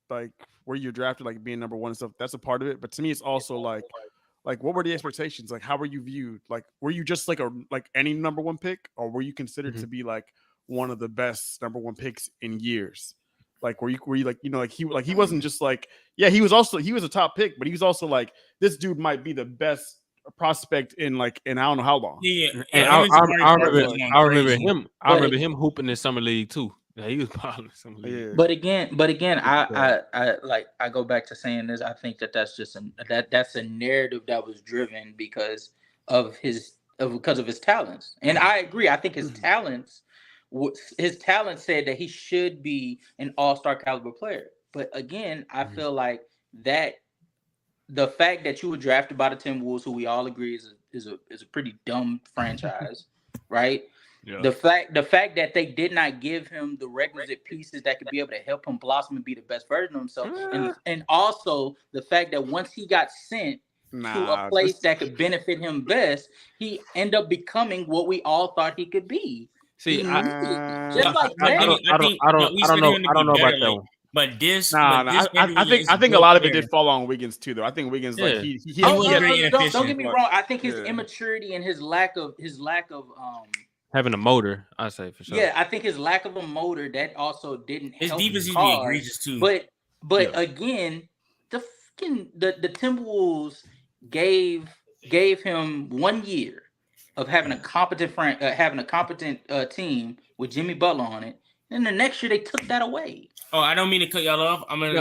where you're drafted, being number 1 and stuff. That's a part of it. But to me, it's also like what were the expectations? Like, how were you viewed? Like, were you just like any number 1 pick, or were you considered to be one of the best number 1 picks in years? Like, were you he wasn't just he was a top pick, but he was also this dude might be the best prospect in I don't know how long. Yeah. And I remember him hooping in summer league too. Yeah, he was balling some league. Yeah. But again, I go back to saying this. I think that's just that's a narrative that was driven because of his talents, and I agree. I think his talents said that he should be an all-star caliber player. But again, I feel like that the fact that you were drafted by the Timberwolves, who we all agree is a pretty dumb franchise, right? Yeah. The fact that they did not give him the requisite pieces that could be able to help him blossom and be the best version of himself, and also the fact that once he got sent to a place that could benefit him best, he ended up becoming what we all thought he could be. See, I don't know about that one. But this, I think a lot of it did fall on Wiggins too, though. I think Wiggins don't get me wrong. I think his immaturity and his lack of Having a motor, I say for sure. Yeah, I think his lack of a motor that also didn't his help defense his used to be egregious too. But again, the Timberwolves gave him 1 year of having a competent team with Jimmy Butler on it, and the next year they took that away. Oh, I don't mean to cut y'all off. I'm gonna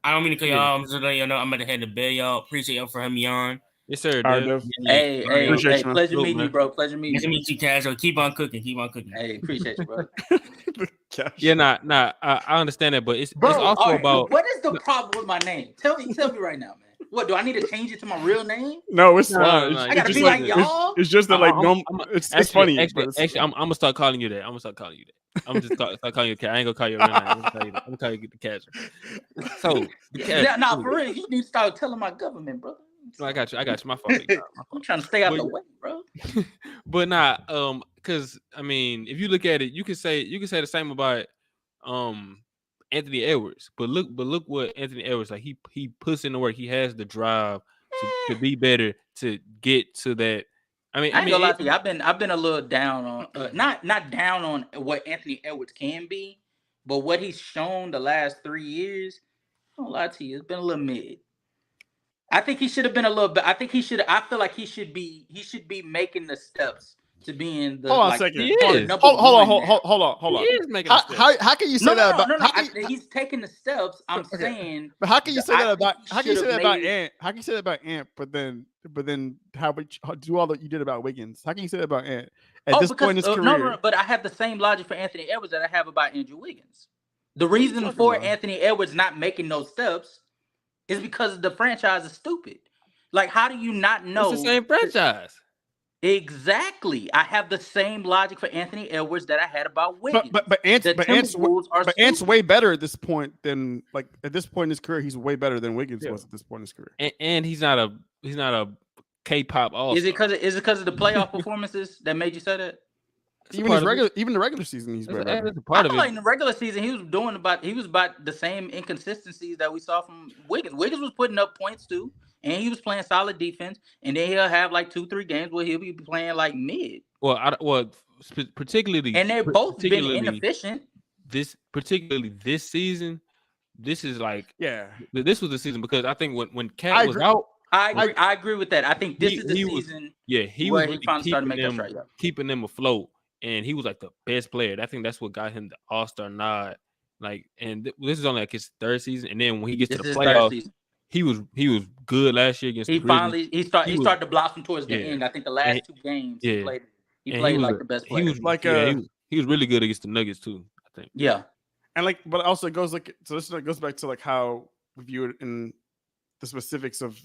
I don't mean to cut y'all off. I'm just letting y'all know I'm gonna head to bed, y'all. Appreciate y'all for having me on. Yes, sir. Hey, pleasure meeting you, bro. Pleasure meeting you. Nice to meet you, Casual. Keep on cooking. Hey, appreciate you, bro. Yeah, I understand that, but it's also about what is the problem with my name? Tell me right now, man. What do I need to change it to my real name? No, it's fine. I gotta be like y'all. It's just that it's funny. Actually, I'm gonna start calling you that. I'm just calling you Cat. I ain't gonna call you a real name. I'm gonna call you the Casual. So for real, you need to start telling my government, brother. No, I got you. My fault. I'm trying to stay out of the way, bro. But because I mean, if you look at it, you can say the same about Anthony Edwards. But look what Anthony Edwards, like he puts in the work. He has the drive to be better, to get to that. I ain't gonna lie to you. I've been a little down on not down on what Anthony Edwards can be, but what he's shown the last 3 years. I don't lie to you, it's been a little mid. I think he should have been a little bit. I feel like he should be making the steps to being the. Hold on a second. Hold on. He is making how can you say that about? No. He's taking the steps. I'm saying. But how can you say that about? How can you say that about Ant? How can you say that about Ant? But then how do all that you did about Wiggins? How can you say that about Ant at this point in his career? No. But I have the same logic for Anthony Edwards that I have about Andrew Wiggins. The reason for Anthony Edwards not making those steps is because the franchise is stupid. Like, how do you not know? It's the same franchise. Exactly. I have the same logic for Anthony Edwards that I had about Wiggins. But Ant's way better at this point than at this point in his career. He's way better than Wiggins was at this point in his career. And he's not a K-pop all-star. Is it because of the playoff performances that made you say that? Even the regular season, he's better. I feel like in the regular season, he was about the same inconsistencies that we saw from Wiggins. Wiggins was putting up points too, and he was playing solid defense. And then he'll have 2-3 games where he'll be playing mid. Particularly, and they're both been inefficient. This season, this is this was the season because I think when Cat was out. I agree with that. I think this is the season. He was really keeping them afloat. And he was the best player. I think that's what got him the All-Star nod. This is only his third season. And then when he gets to the playoffs, he was good last year against. He started to blossom towards the end. I think the last 2 games he played the best player. He was really good against the Nuggets too. I think. Yeah, and but also it goes so this goes back to how we view it in the specifics of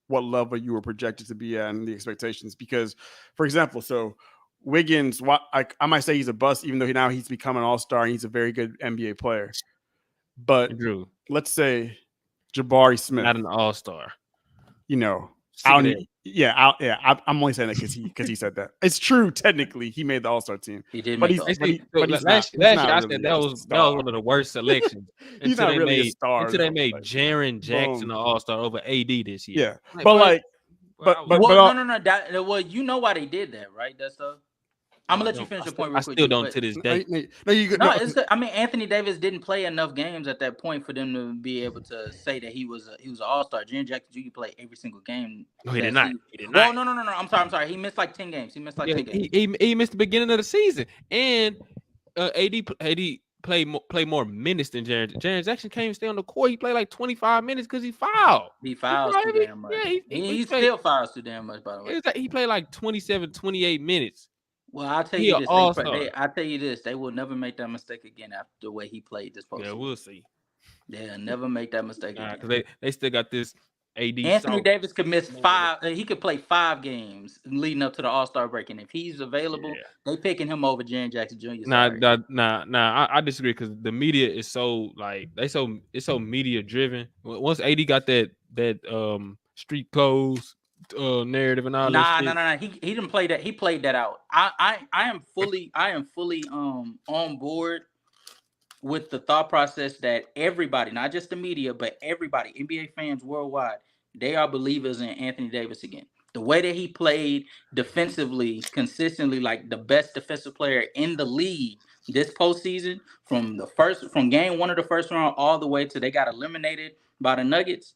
what level you were projected to be at and the expectations. Because, for example, Wiggins, I might say he's a bust, even though he's become an all-star and he's a very good NBA player. But let's say Jabari Smith, not an all-star. I'm only saying that because he said that. It's true, technically, he made the all-star team. He did, but last year I said that was one of the worst selections. He's not really a star until they made Jaren Jackson an all-star over AD this year. Yeah, no. Well, you know why they did that, right? That's I'm gonna let you finish your point real quick. I still don't to this day. Anthony Davis didn't play enough games at that point for them to be able to say that he was an all-star. Jaren Jackson Jr. played every single game. No, he did not. Well, no. I'm sorry. He missed 10 games. He missed 10 games. He missed the beginning of the season, and AD played more minutes than Jaren. Jaren Jackson can't even stay on the court. He played 25 minutes because he fouled. He fouls too damn much. Yeah, he still fouls too damn much. By the way, he played 27, 28 minutes. Well, I'll tell you this. I'll tell you this. They will never make that mistake again after the way he played this postseason. Yeah, we'll see. They'll never make that mistake again. Because they still got this AD. Anthony Davis could miss 5. He could play 5 games leading up to the All-Star break, and if he's available, they picking him over Jaren Jackson Jr. Nah. I disagree because the media is so it's so media driven. Once AD got that street clothes narrative and all that. Nah. He didn't play that. He played that out. I am fully on board with the thought process that everybody, not just the media, but everybody, NBA fans worldwide, they are believers in Anthony Davis again. The way that he played defensively consistently, like the best defensive player in the league this postseason, from game 1 of the first round all the way to they got eliminated by the Nuggets.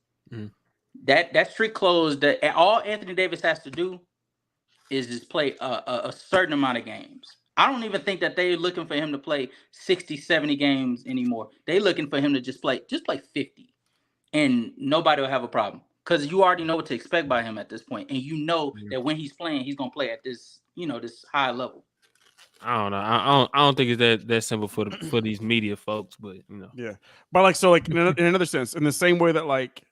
That streak closed. All Anthony Davis has to do is just play a certain amount of games. I don't even think that they're looking for him to play 60, 70 games anymore. They're looking for him to just play 50, and nobody will have a problem because you already know what to expect by him at this point, and you know that when he's playing, he's gonna play at this, this high level. I don't know. I don't think it's that simple for these media folks, but Yeah, but in another sense, in the same way that like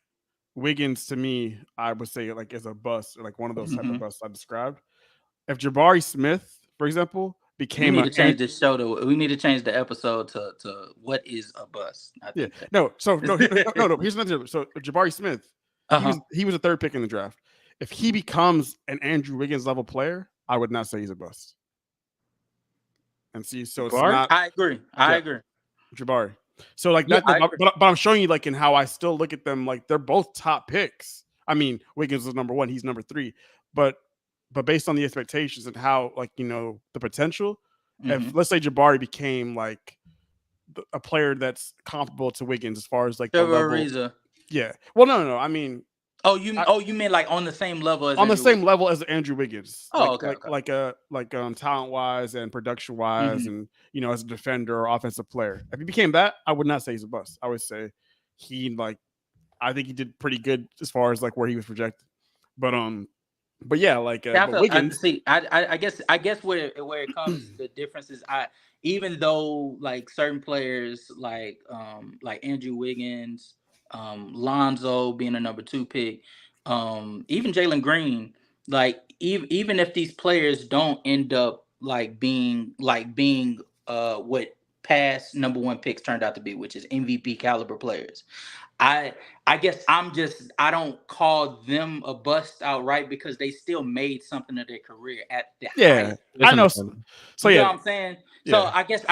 Wiggins to me, I would say like is a bust, or like one of those type of busts I described. If Jabari Smith, for example, became we need to change the show to we need to change the episode to what is a bust. Here's another. So Jabari Smith, he was a 3rd pick in the draft. If he becomes an Andrew Wiggins level player, I would not say he's a bust. And see, so it's not. I agree. Jabari. So like that, but I'm showing you like in how I still look at them like they're both top picks. I mean, Wiggins was number 1, he's number 3, but based on the expectations and how like the potential, if let's say Jabari became like a player that's comparable to Wiggins as far as like the level. Yeah. Well, no. I mean. You mean like on the same level as Andrew Wiggins? Oh, like talent wise and production wise, and as a defender or offensive player. If he became that, I would not say he's a bust. I would say I think he did pretty good as far as like where he was projected. But yeah, like Wiggins. I guess where it comes, the difference is even though like certain players like Andrew Wiggins. Lonzo being a number 2 pick, even Jalen Green, like even if these players don't end up being what past number 1 picks turned out to be, which is MVP caliber players, I guess I don't call them a bust outright because they still made something of their career at the highest. I know. So you know what I'm saying? So I guess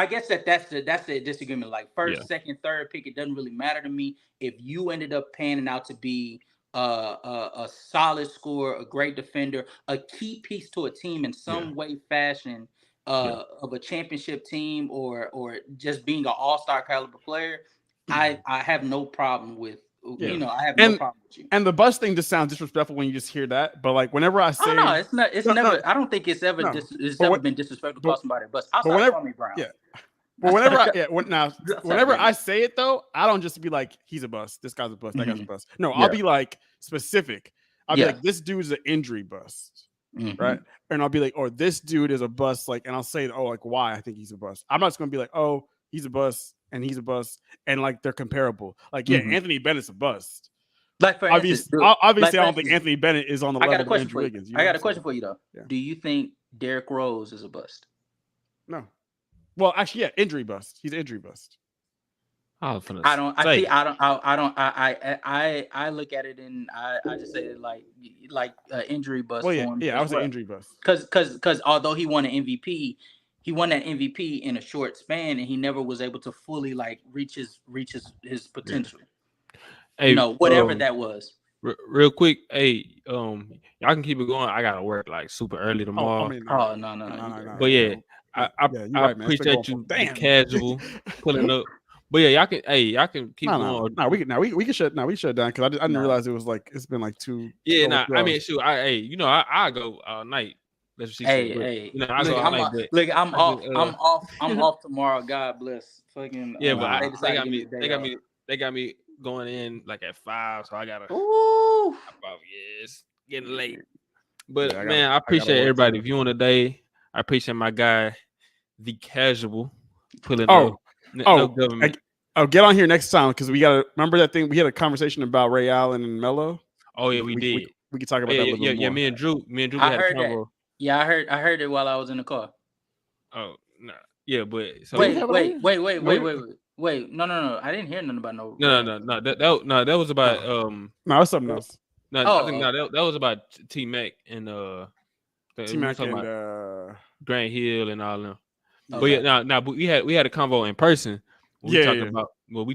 that's the disagreement. Like first, second, third pick, it doesn't really matter to me. If you ended up panning out to be a solid scorer, a great defender, a key piece to a team in some way, fashion, of a championship team, or just being an all-star caliber player, I have no problem with. I have no problem with you. And the bust thing just sounds disrespectful when you just hear that. But like whenever I say, no, it's not. It's never. I don't think it's ever. It's never been disrespectful to call somebody a bust. Outside of Kwame Brown. Yeah. But whenever I say it though, I don't just be like, he's a bust. This guy's a bust. That guy's a bust. No, I'll be like specific. I'll be like, this dude's an injury bust, right? And I'll be like, oh, this dude is a bust. Like, and I'll say, oh, like why I think he's a bust. I'm not just gonna be like, oh, he's a bust and he's a bust, and like they're comparable. Like, Anthony Bennett's a bust. Like for obviously, I don't think Anthony Bennett is on the level of Andrew Wiggins. I got a question for you though. Yeah. Do you think Derrick Rose is a bust? No. Well, actually, injury bust. He's injury bust. I look at it and I just say it like injury bust. Well, I was an injury bust. Because although he won an MVP, he won that MVP in a short span, and he never was able to fully like reach his potential. Hey, whatever that was. Real quick, y'all can keep it going. I gotta work like super early tomorrow. No. But yeah. I appreciate you being casual pulling up. But yeah, y'all can keep going. We can shut down because I didn't realize it was like it's been like 2. Yeah, I mean, shoot, I go all night. Let's see. I'm off tomorrow. God bless. Fucking they got me going in like at 5, so I gotta. It's getting late. But man, I appreciate everybody viewing today. I appreciate my guy, the casual, pulling up. No government. Get on here next time because we gotta remember that thing. We had a conversation about Ray Allen and Melo. Oh yeah, we did. We could talk about that a little more. Yeah. Me and Drew had a convo. Yeah, I heard it while I was in the car. Oh no, yeah, but so wait. No. I didn't hear nothing about no. No. That was about No, that's something else. No, I think that was about T-Mac and T-Mac and Grant Hill and all them. Okay. But yeah, but we had a convo in person. We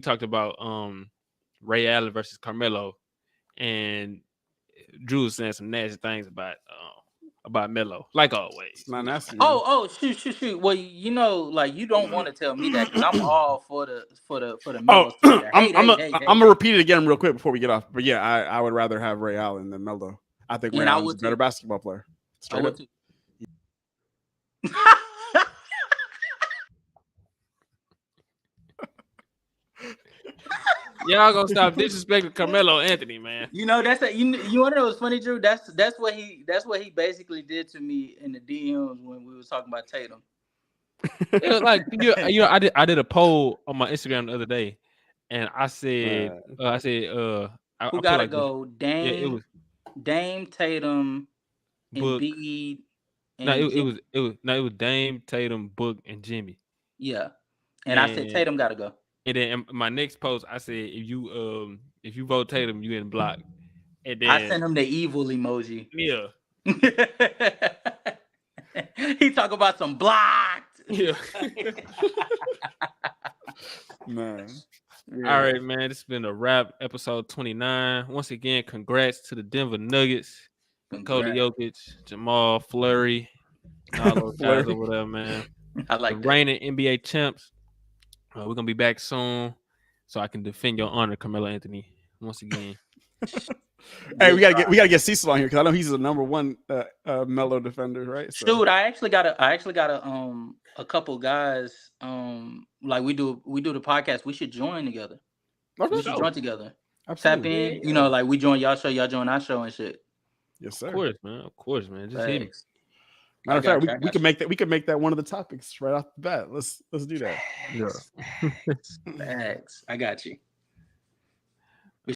talked about Ray Allen versus Carmelo, and Drew was saying some nasty things about Melo, like always. It's not nasty. Oh, shoot. Well, you know, like you don't want to tell me that because I'm all for the Melo. I'm gonna repeat it again real quick before we get off. But yeah, I would rather have Ray Allen than Melo. I think Ray Allen's a better basketball player. Straight up. Y'all gonna stop disrespecting Carmelo Anthony, man. You know you want to know what's funny, Drew? That's what he basically did to me in the DMs when we was talking about Tatum. It was like I did a poll on my Instagram the other day, and I said who gotta go? Dame, Tatum, Book. Embiid. It was Dame, Tatum, Book, and Jimmy. Yeah, and I said Tatum gotta go. And then in my next post, I said if you vote Tatum, you getting blocked. And then I sent him the evil emoji. Yeah. He talk about some blocked. Yeah. Man. Yeah. All right, man. This has been a wrap. Episode 29. Once again, congrats to the Denver Nuggets. Nikola Jokic, Jamal Fleury, all those guys or whatever, man. I like the reigning NBA champs. We're gonna be back soon, so I can defend your honor, Carmelo Anthony, once again. Hey, we gotta get Cecil on here because I know he's the number one Melo defender, right? So. Dude, I actually got a couple guys like we do the podcast. We should join together. Okay. We should join together. Absolutely. Tap in, you know, like we join y'all show, y'all join our show and shit. Yes, sir. Of course, man. Just hit me. Matter of fact, we can make that one of the topics right off the bat. Let's do that. Thanks. I got you.